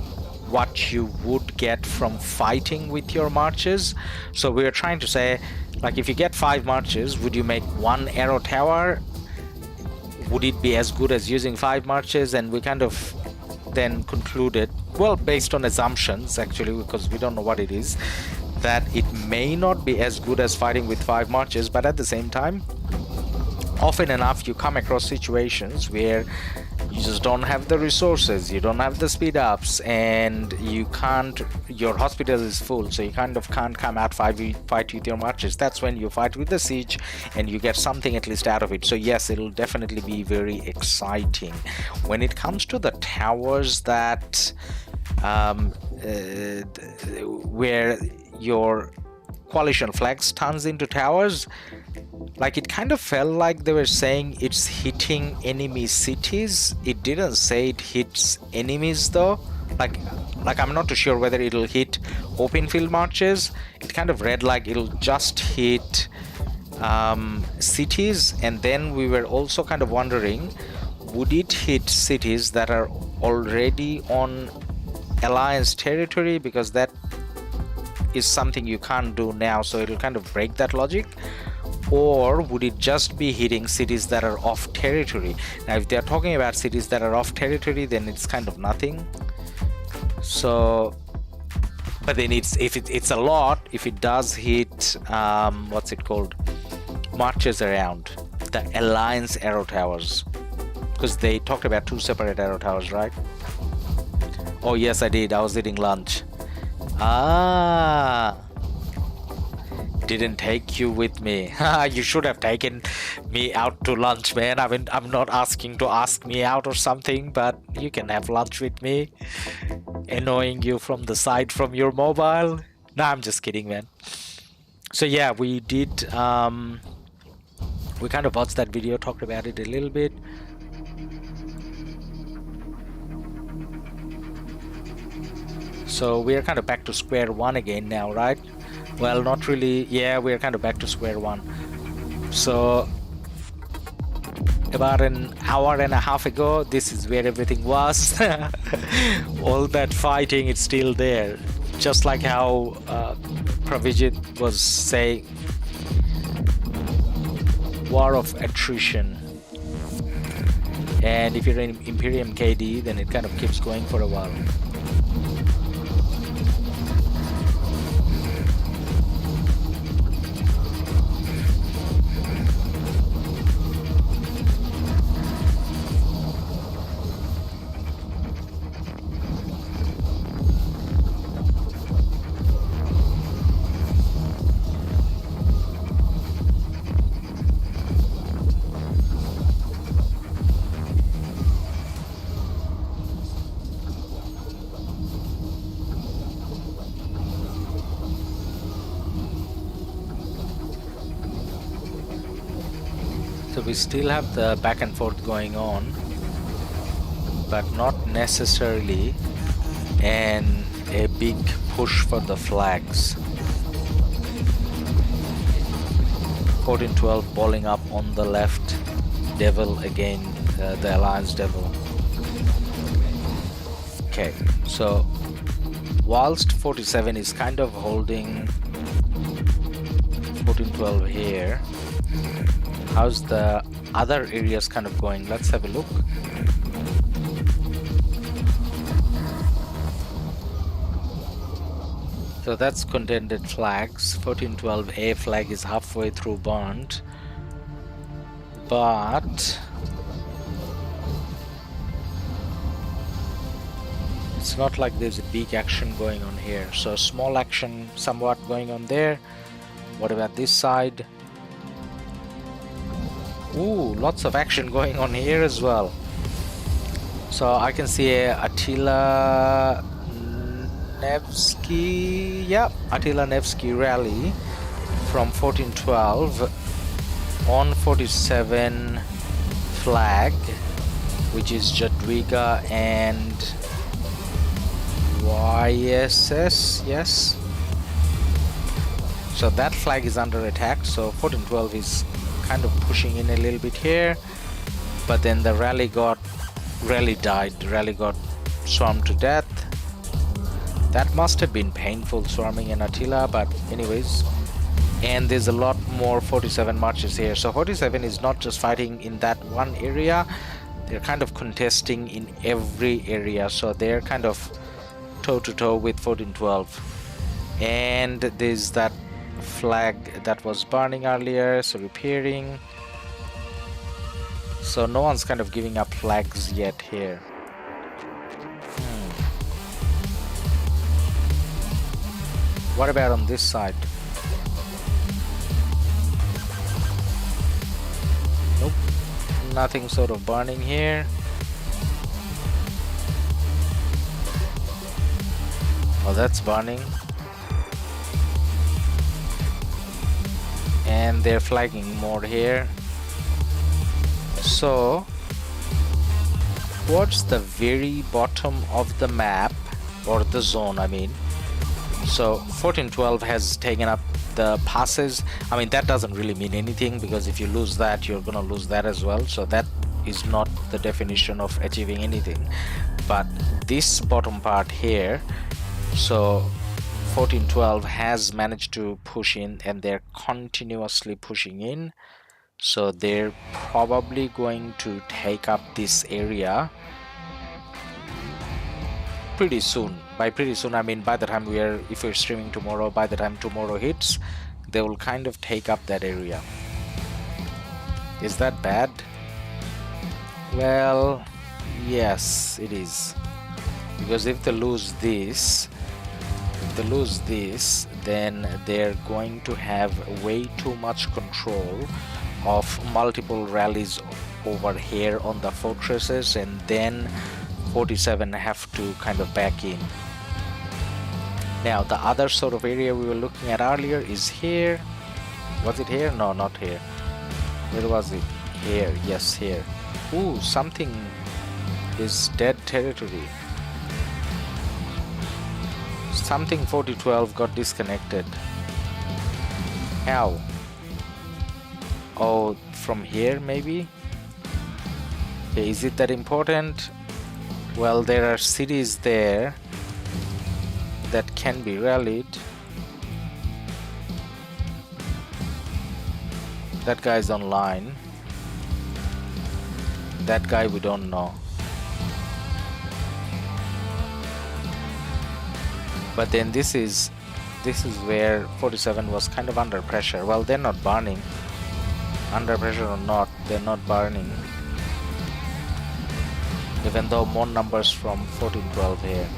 what you would get from fighting with your marches. So we were trying to say, like, if you get 5 marches, would you make 1 arrow tower? Would it be as good as using 5 marches? And we kind of then concluded, well, based on assumptions actually, because we don't know what it is, that it may not be as good as fighting with 5 marches, but at the same time, often enough you come across situations where you just don't have the resources, you don't have the speed ups, and you can't, your hospital is full, so you kind of can't come out fight with your marches. That's when you fight with the siege and you get something at least out of it. So yes, it'll definitely be very exciting. When it comes to the towers that where your coalition flags turns into towers, like it kind of felt like they were saying it's hitting enemy cities. It didn't say it hits enemies though. Like I'm not too sure whether it'll hit open field marches. It kind of read like it'll just hit cities. And then we were also kind of wondering, would it hit cities that are already on alliance territory, because that is something you can't do now, so it'll kind of break that logic. Or would it just be hitting cities that are off territory? Now if they're talking about cities that are off territory, then it's kind of nothing. So, but then it's a lot if it does hit what's it called, marches around the alliance arrow towers, because they talked about 2 separate arrow towers, right? Oh yes, I did. I was eating lunch. Didn't take you with me. You should have taken me out to lunch, man. I mean, I'm not asking to ask me out or something, but you can have lunch with me. Annoying you from the side from your mobile. Nah, I'm just kidding, man. So yeah, we did we kind of watched that video, talked about it a little bit. So we are kind of back to square one again now, right? Well, not really. Yeah, we're kind of back to square one. So about an hour and a half ago, this is where everything was. All that fighting, it's still there. Just like how Pravijit was saying, war of attrition. And if you're in Imperium KD, then it kind of keeps going for a while. we still have the back and forth going on, but not necessarily a big push for the flags. 14-12 balling up on the left. Devil again, the Alliance Devil. Okay, so whilst 47 is kind of holding 14-12 here, how's the other areas kind of going? Let's have a look. So that's contended flags. 14-12 A flag is halfway through burned, but it's not like there's a big action going on here. So small action somewhat going on there. What about this side? Ooh, lots of action going on here as well. So I can see a Attila Nevsky, yeah, Attila Nevsky rally from 14-12 on 47 flag, which is Jadwiga and YSS, yes. So that flag is under attack, so 14-12 is kind of pushing in a little bit here, but then the rally got swarmed to death. That must have been painful, swarming in Attila, but anyways. And there's a lot more 47 marches here. So 47 is not just fighting in that one area, they're kind of contesting in every area. So they're kind of toe to toe with 14-12. And there's that flag that was burning earlier, so repairing. So no one's kind of giving up flags yet here. What about on this side? Nope, nothing sort of burning here. Oh, that's burning. And they're flagging more here. So towards the very bottom of the map, or the zone I mean, so 14-12 has taken up the passes. I mean, that doesn't really mean anything, because if you lose that, you're gonna lose that as well, so that is not the definition of achieving anything. But this bottom part here, so 14-12 has managed to push in, and they're continuously pushing in, so they're probably going to take up this area pretty soon. By pretty soon I mean by the time if we're streaming tomorrow, by the time tomorrow hits, they will kind of take up that area. Is that bad? Well, yes, it is, because if they lose this, then they're going to have way too much control of multiple rallies over here on the fortresses, and then 47 have to kind of back in. Now the other sort of area we were looking at earlier is here. Was it here? No, not here. Where was it? Here, yes, here. Ooh, something is dead territory. Something 40-12 got disconnected. How? Oh, from here maybe? Okay, is it that important? Well, there are cities there that can be rallied. That guy's online. That guy we don't know. But then this is where 47 was kind of under pressure. Well, they're not burning. Under pressure or not, they're not burning. Even though more numbers from 14-12 here.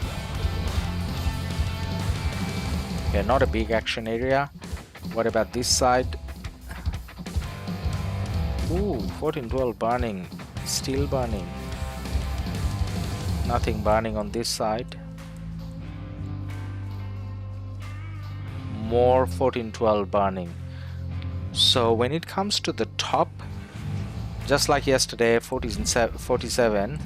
Okay, not a big action area. What about this side? Ooh, 14-12 burning. Still burning. Nothing burning on this side. More 14-12 burning. So when it comes to the top, just like yesterday, 47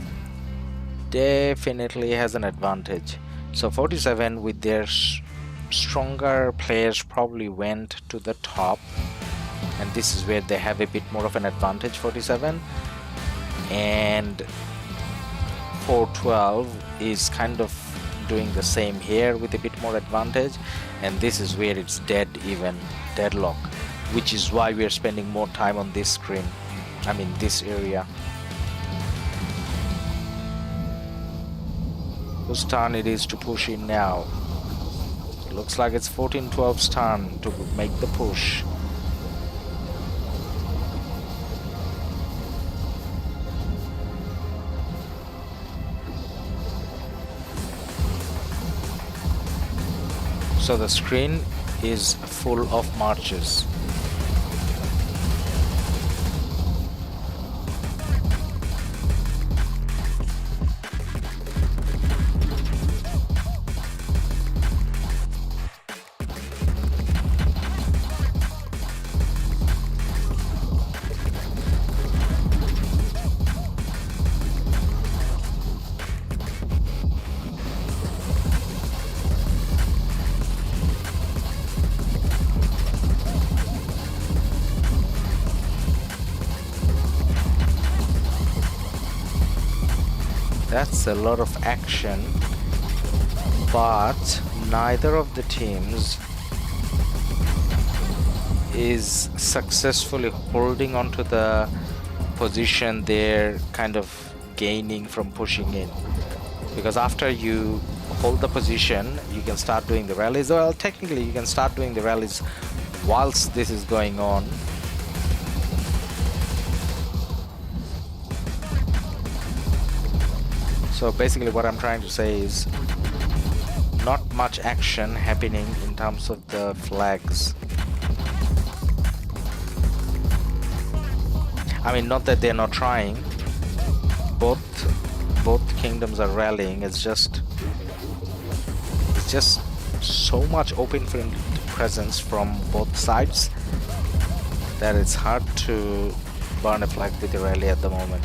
definitely has an advantage. So 47 with their stronger players probably went to the top, and this is where they have a bit more of an advantage, 47. And 412 is kind of doing the same here with a bit more advantage, and this is where it's deadlock, which is why we're spending more time on this screen, I mean this area. Whose turn it is to push in now? Looks like it's 1412's turn to make the push. So the screen is full of marches. That's a lot of action, but neither of the teams is successfully holding onto the position they're kind of gaining from pushing in, because after you hold the position you can start doing the rallies. Well, technically you can start doing the rallies whilst this is going on. So basically what I'm trying to say is not much action happening in terms of the flags. I mean, not that they're not trying. Both kingdoms are rallying. It's just so much open field presence from both sides that it's hard to burn a flag with a rally at the moment.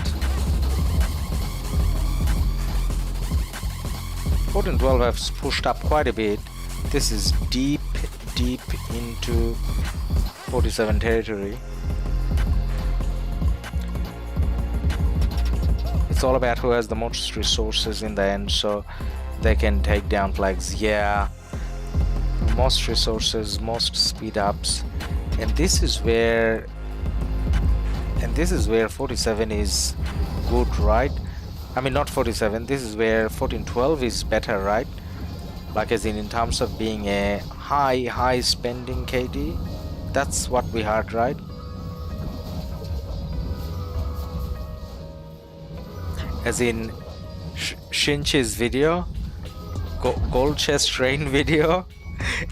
1412 has pushed up quite a bit. This is deep into 47 territory. It's all about who has the most resources in the end, so they can take down flags. Yeah, most resources, most speed ups, and this is where 47 is good, right? I mean, not 47, this is where 1412 is better, right? Like as in terms of being a high spending KD. That's what we heard, right? As in Shinchi's video, gold chest rain video,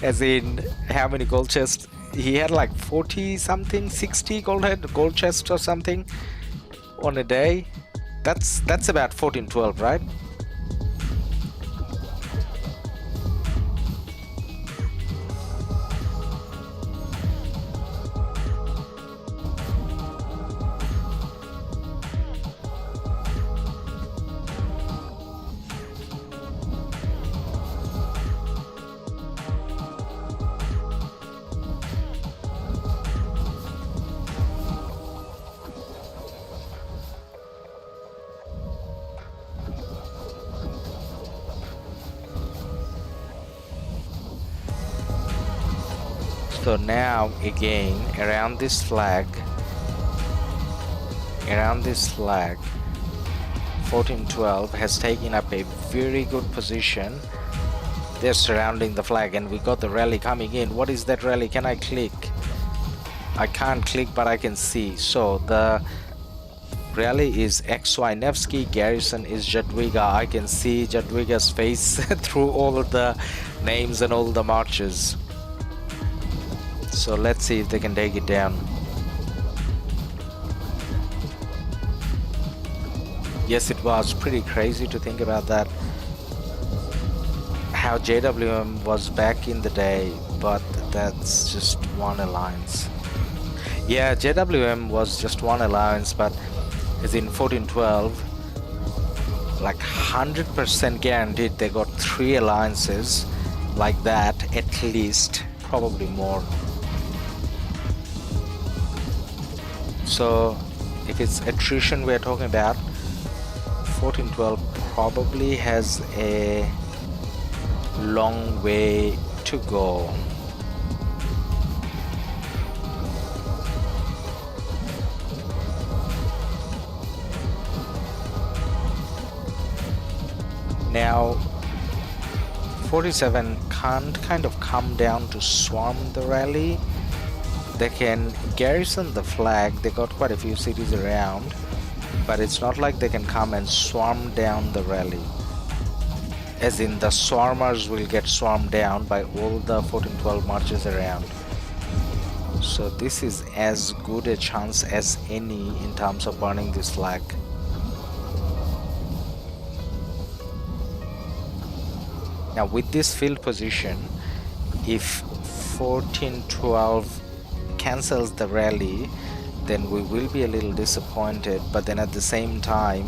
as in how many gold chests he had, like 40 something, 60 gold chests or something on a day. That's about 1412, right? So now again around this flag 1412 has taken up a very good position. They're surrounding the flag and we got the rally coming in. What is that rally? Can I click? I can't click, but I can see. So the rally is XY Nevsky, garrison is Jadwiga. I can see Jadwiga's face through all of the names and all the marches. So let's see if they can take it down. Yes, it was pretty crazy to think about that. How JWM was back in the day, but that's just one alliance. Yeah, JWM was just one alliance, but As in 1412, like 100% guaranteed they got 3 alliances like that, at least, probably more. So if it's attrition we're talking about, 1412 probably has a long way to go. Now 47 can't kind of come down to swarm the rally. They can garrison the flag, they got quite a few cities around, but it's not like they can come and swarm down the rally. As in, the swarmers will get swarmed down by all the 1412 marches around. So this is as good a chance as any in terms of burning this flag. Now with this field position, if 1412 cancels the rally, then we will be a little disappointed, but then at the same time,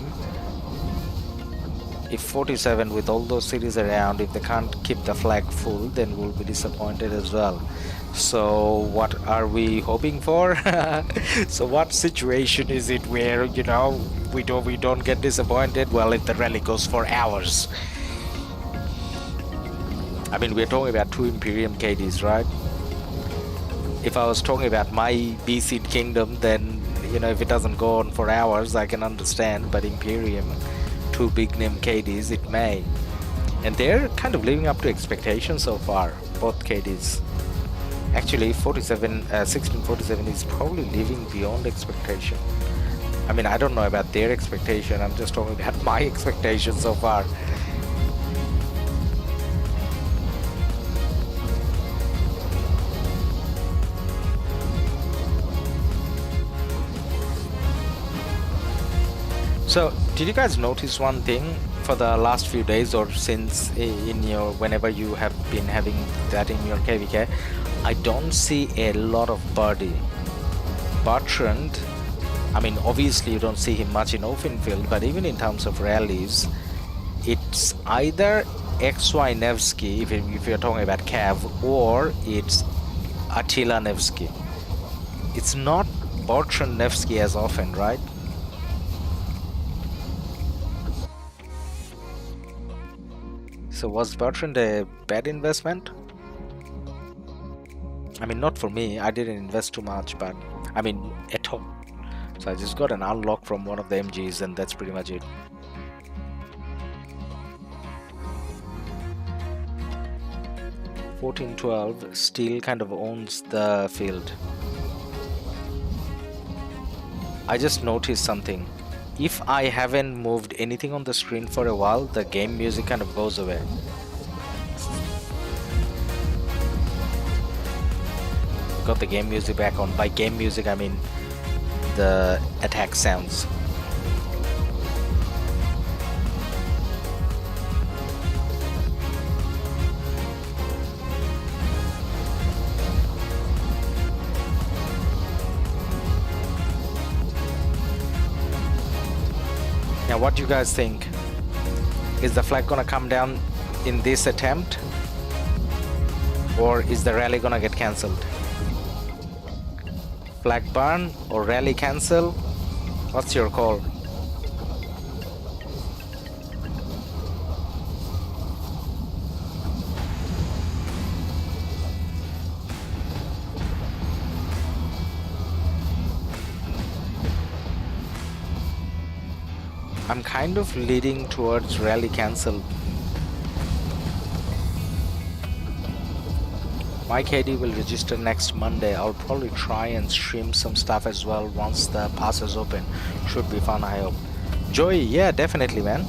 if 47 with all those cities around, if they can't keep the flag full, then we'll be disappointed as well. So what are we hoping for? So what situation is it where, you know, we don't get disappointed? Well, if the rally goes for hours. I mean, we're talking about 2 Imperium KDs, right? If I was talking about my BC kingdom, then, you know, if it doesn't go on for hours, I can understand, but Imperium, 2 big name KDs, it may. And they're kind of living up to expectations so far, both KDs. Actually, 1647 is probably living beyond expectation. I mean, I don't know about their expectation, I'm just talking about my expectations so far. So, did you guys notice one thing for the last few days, or since in your, whenever you have been having that in your KvK? I don't see a lot of birdie. Bertrand, I mean, obviously you don't see him much in open field, but even in terms of rallies, it's either XY Nevsky, if you're talking about Cav, or it's Attila Nevsky. It's not Bertrand Nevsky as often, right? So was Bertrand a bad investment? I mean, not for me, I didn't invest too much, but I mean, at all. So I just got an unlock from one of the MGs and that's pretty much it. (1412) still kind of owns the field. I just noticed something. If I haven't moved anything on the screen for a while, the game music kind of goes away. Got the game music back on. By game music, I mean the attack sounds. Now, what do you guys think? Is the flag gonna come down in this attempt? Or is the rally gonna get cancelled? Flag burn or rally cancel? What's your call? I'm kind of leading towards rally cancel. My KD will register next Monday. I'll probably try and stream some stuff as well once the pass is open. Should be fun, I hope. Joey, yeah, definitely, man.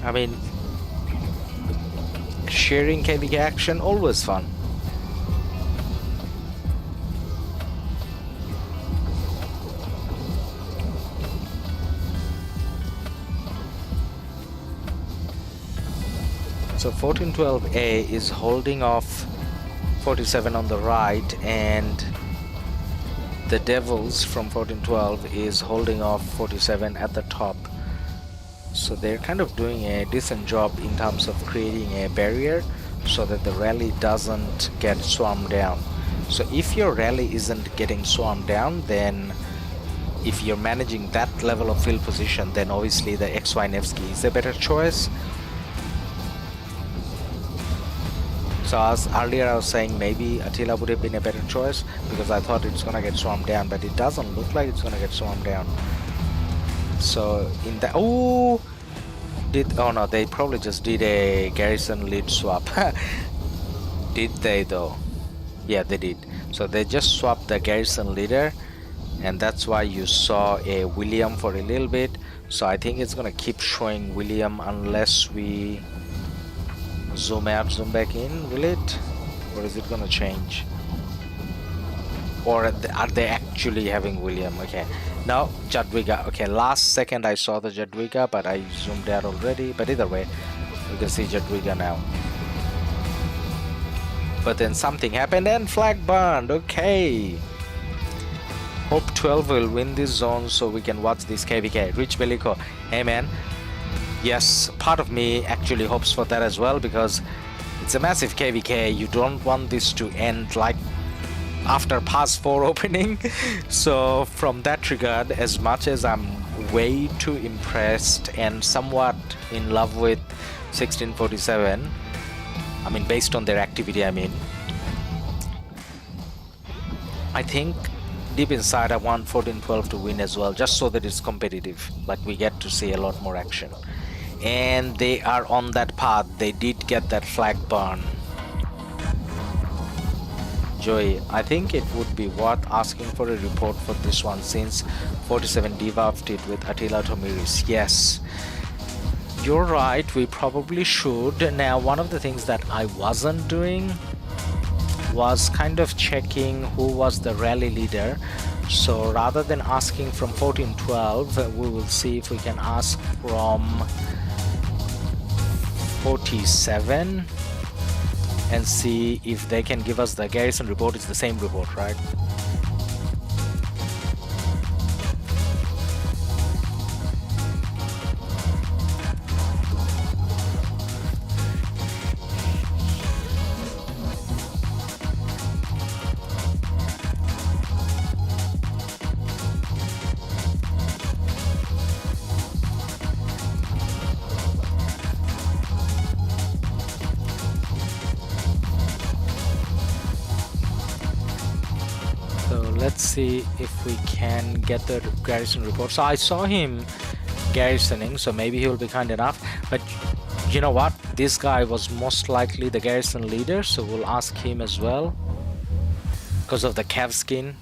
I mean, sharing KvK Action, always fun. So 1412A is holding off 47 on the right, and the Devils from 1412 is holding off 47 at the top. So they're kind of doing a decent job in terms of creating a barrier so that the rally doesn't get swarmed down. So if your rally isn't getting swarmed down, then if you're managing that level of field position, then obviously the XY Nevsky is a better choice. So as earlier I was saying maybe Attila would have been a better choice because I thought it's gonna get swarmed down, but it doesn't look like it's gonna get swarmed down. So in the oh no, they probably just did a garrison lead swap. Did they though? Yeah, they did. So they just swapped the garrison leader, and that's why you saw a William for a little bit. So I think it's gonna keep showing William unless we zoom out, zoom back in. Will it? Or is it gonna change? Or are they actually having William? Okay. No, Jadwiga. Okay, last second I saw the Jadwiga, but I zoomed out already. But either way, we can see Jadwiga now. But then something happened and flag burned. Okay. Hope 12 will win this zone so we can watch this KvK. Rich Belico. Hey man. Yes, part of me actually hopes for that as well because it's a massive KvK. You don't want this to end like after pass 4 opening. So from that regard, as much as I'm way too impressed and somewhat in love with 1647, I mean based on their activity, I think deep inside I want 1412 to win as well, just so that it's competitive, like we get to see a lot more action. And they are on that path. They did get that flag burn. Joey, I think it would be worth asking for a report for this one since 47 debuffed it with Attila Tomiris. Yes, you're right, we probably should. Now, one of the things that I wasn't doing was kind of checking who was the rally leader. So rather than asking from 1412, we will see if we can ask from 47 and see if they can give us the garrison report. It's the same report, right? Let's see if we can get the garrison report. So I saw him garrisoning, so maybe he will be kind enough. But you know what? This guy was most likely the garrison leader, so we'll ask him as well because of the cav skin.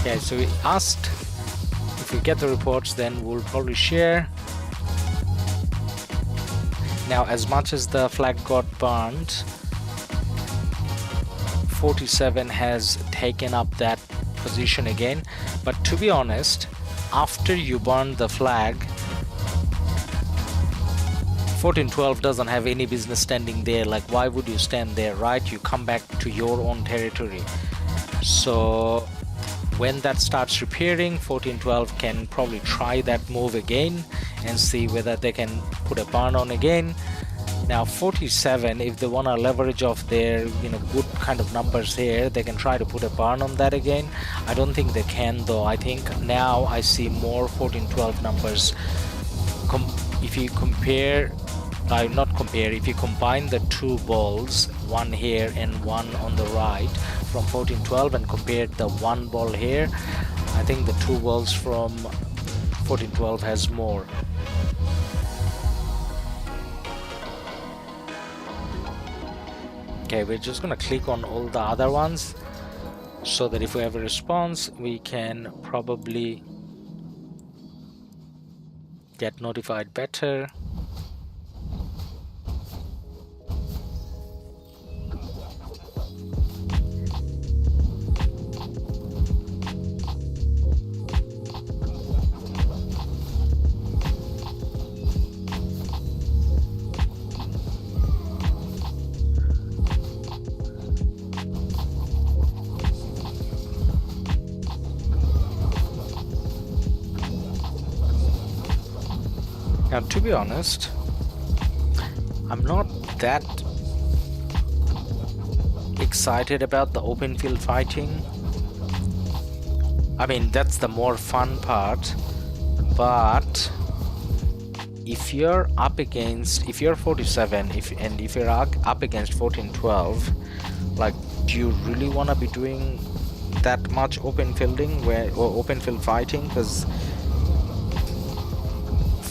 Okay, so we asked if we get the reports, then we'll probably share. Now, as much as the flag got burned, 47 has taken up that position again. But to be honest, after you burn the flag, 1412 doesn't have any business standing there. Like, why would you stand there, right? You come back to your own territory. So when that starts repairing, 1412 can probably try that move again and see whether they can put a burn on again. Now 47, if they want to leverage off their good kind of numbers here, they can try to put a burn on that again. I don't think they can though. I think now I see more 1412 numbers. If you compare, if you combine the two balls, one here and one on the right from 1412, and compare the one ball here, I think the two balls from 1412 has more. Okay, we're just gonna click on all the other ones so that if we have a response, we can probably get notified better. Now, to be honest, I'm not that excited about the open field fighting. I mean, that's the more fun part, but if you're up against, if you're 47, if you're up against 14-12, like, do you really want to be doing that much open fielding or open field fighting? Because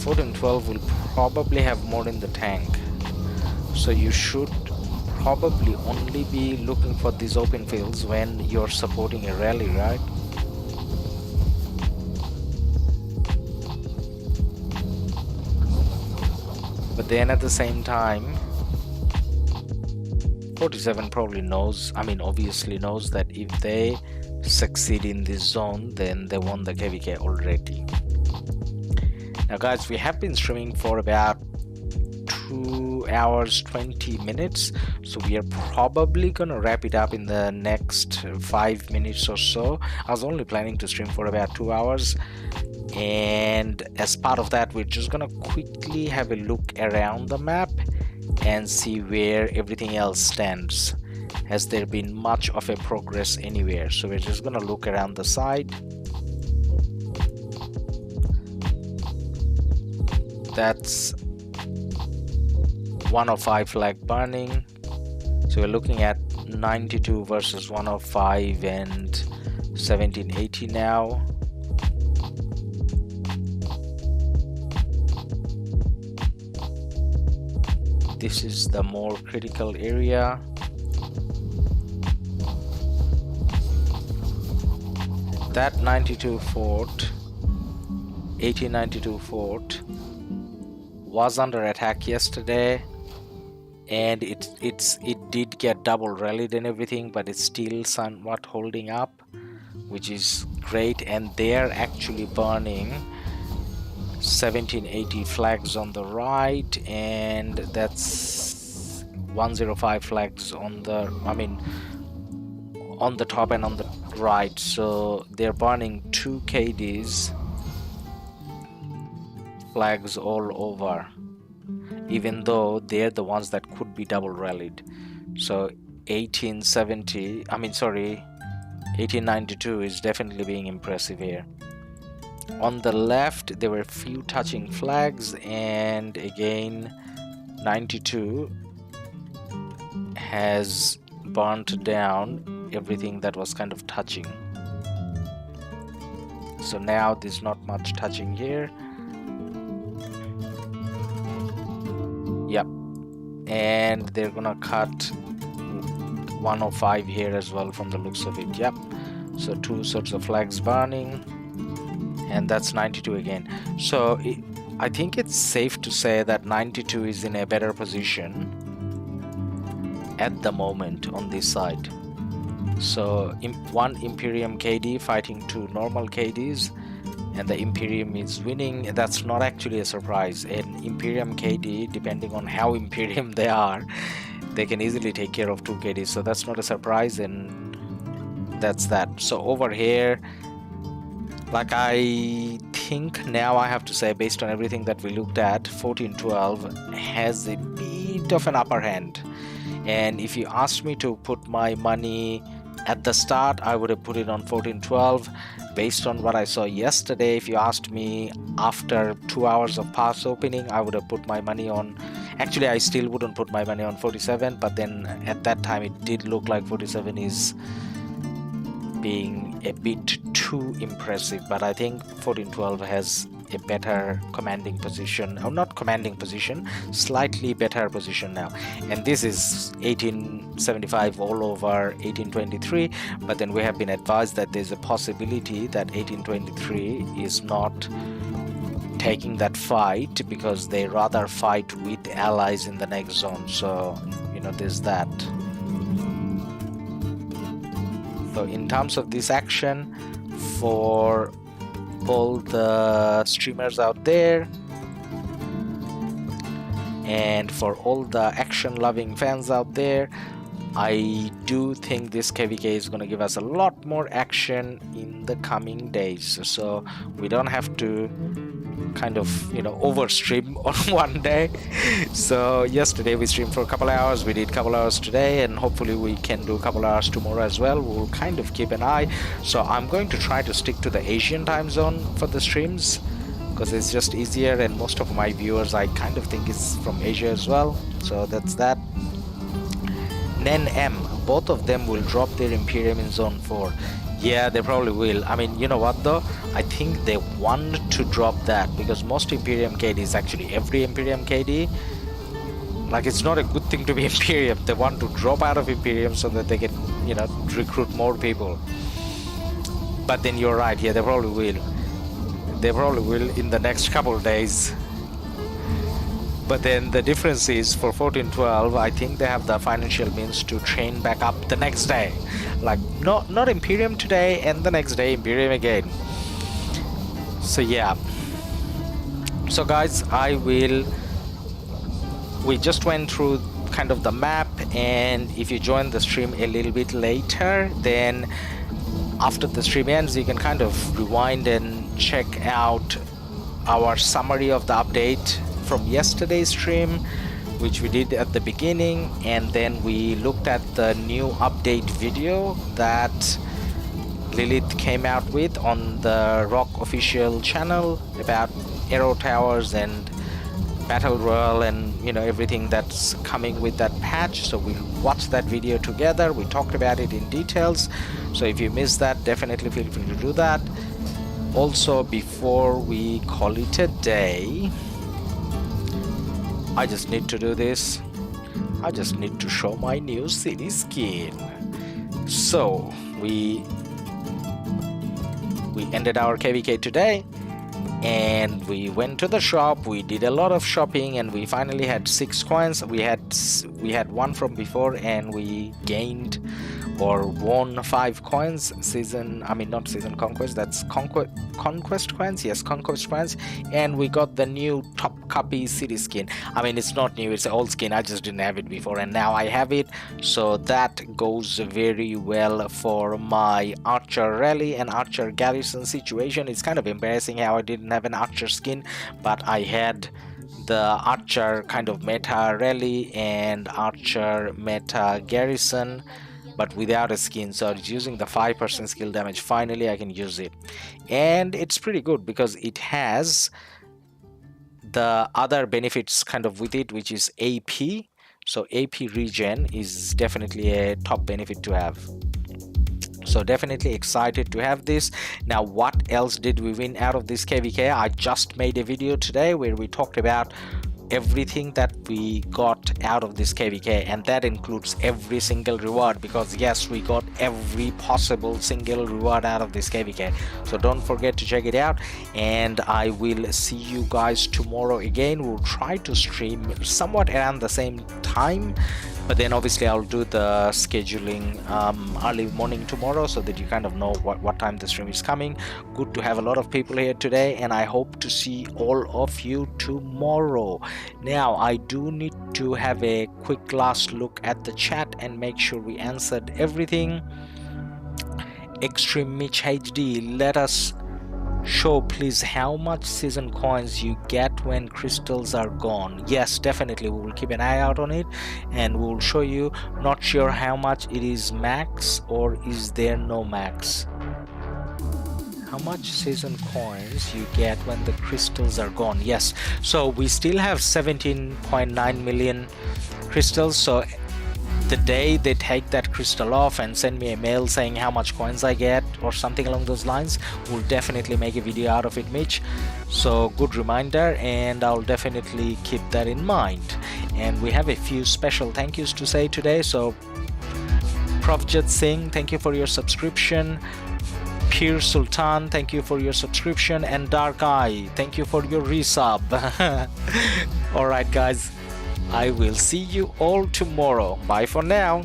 14-12 will probably have more in the tank, so you should probably only be looking for these open fields when you're supporting a rally, right? But then at the same time, 47 probably knows, I mean obviously knows, that if they succeed in this zone, then they won the KvK already. Now guys, we have been streaming for about 2 hours 20 minutes, so we are probably gonna wrap it up in the next 5 minutes or so. I was only planning to stream for about 2 hours, and as part of that, we're just gonna quickly have a look around the map and see where everything else stands. Has there been much of a progress anywhere? So we're just gonna look around the side. That's 105 flag burning, so we're looking at 92 versus 105 and 1780 now. This is the more critical area. That 92 fort, 1892 fort, was under attack yesterday, and it did get double rallied and everything, but it's still somewhat holding up, which is great. And they're actually burning 1780 flags on the right, and that's 105 flags on the, I mean, on the top and on the right. So they're burning 2 KDs flags all over, even though they're the ones that could be double rallied. So 1892 is definitely being impressive here. On the left there were few touching flags, and again 92 has burnt down everything that was kind of touching. So now there's not much touching here. Yep, and they're gonna cut 105 here as well from the looks of it. Yep, so 2 sorts of flags burning, and that's 92 again. So I think it's safe to say that 92 is in a better position at the moment on this side. So one Imperium KD fighting 2 normal KDs, and the Imperium is winning. That's not actually a surprise. An Imperium KD, depending on how Imperium they are, they can easily take care of 2 KDs, so that's not a surprise, and that's that. So over here, like, I think now I have to say, based on everything that we looked at, 14-12 has a bit of an upper hand. And if you asked me to put my money at the start, I would have put it on 14-12. Based on what I saw yesterday, if you asked me after 2 hours of pass opening, I would have put my money on, actually I still wouldn't put my money on 47, but then at that time it did look like 47 is being a bit too impressive. But I think 14-12 has a better commanding position, or not commanding position, slightly better position now. And this is 1875 all over 1823, but then we have been advised that there's a possibility that 1823 is not taking that fight because they rather fight with allies in the next zone. So there's that. So in terms of this action, for all the streamers out there and for all the action loving fans out there, I do think this KvK is going to give us a lot more action in the coming days, so we don't have to kind of overstream on one day. So yesterday we streamed for a couple hours, we did a couple hours today, and hopefully we can do a couple hours tomorrow as well. We'll kind of keep an eye. So I'm going to try to stick to the Asian time zone for the streams because it's just easier, and most of my viewers I kind of think is from Asia as well. So that's that. Nen M, both of them will drop their Imperium in zone 4. Yeah, they probably will. I mean, you know what though? I think they want to drop that because most Imperium KD is actually every Imperium KD. Like, it's not a good thing to be Imperium. They want to drop out of Imperium so that they can, recruit more people. But then you're right, yeah, they probably will. They probably will in the next couple of days. But then the difference is for 14-12, I think they have the financial means to train back up the next day. Like, not Imperium today and the next day Imperium again. So yeah. So guys, we just went through kind of the map, and if you join the stream a little bit later, then after the stream ends you can kind of rewind and check out our summary of the update from yesterday's stream, which we did at the beginning, and then we looked at the new update video that Lilith came out with on the RoK official channel about arrow towers and battle royale and everything that's coming with that patch. So we watched that video together, we talked about it in details. So if you missed that, definitely feel free to do that. Also, before we call it a day, I just need to do this. I just need to show my new city skin. So we ended our KvK today, and we went to the shop. We did a lot of shopping, and we finally had 6 coins. We had 1 from before, and we gained or won 5 coins. Not season conquest, that's conquest coins. Yes, conquest coins. And we got the new top copy city skin. I mean, it's not new, it's an old skin. I just didn't have it before, and now I have it. So that goes very well for my archer rally and archer garrison situation. It's kind of embarrassing how I didn't have an archer skin, but I had the archer kind of meta rally and archer meta garrison, but without a skin. So it's using the 5% skill damage. Finally I can use it, and it's pretty good because it has the other benefits kind of with it, which is AP. So AP regen is definitely a top benefit to have. So definitely excited to have this. Now, what else did we win out of this KvK? I just made a video today where we talked about everything that we got out of this KvK, and that includes every single reward, because yes, we got every possible single reward out of this KvK. So don't forget to check it out, and I will see you guys tomorrow again. We'll try to stream somewhat around the same time, but then obviously I'll do the scheduling early morning tomorrow so that you kind of know what time the stream is coming. Good to have a lot of people here today, and I hope to see all of you tomorrow. Now, I do need to have a quick last look at the chat and make sure we answered everything. Extreme Mitch HD, let us show please how much season coins you get when crystals are gone. Yes, definitely, we will keep an eye out on it and we will show you. Not sure how much it is max, or is there no max? How much season coins you get when the crystals are gone? Yes, so we still have 17.9 million crystals. So the day they take that crystal off and send me a mail saying how much coins I get or something along those lines, we'll definitely make a video out of it, Mitch. So good reminder, and I'll definitely keep that in mind. And we have a few special thank yous to say today. So Pravjit Singh, thank you for your subscription. Pir Sultan, thank you for your subscription, and Dark Eye, thank you for your resub. Alright guys, I will see you all tomorrow. Bye for now.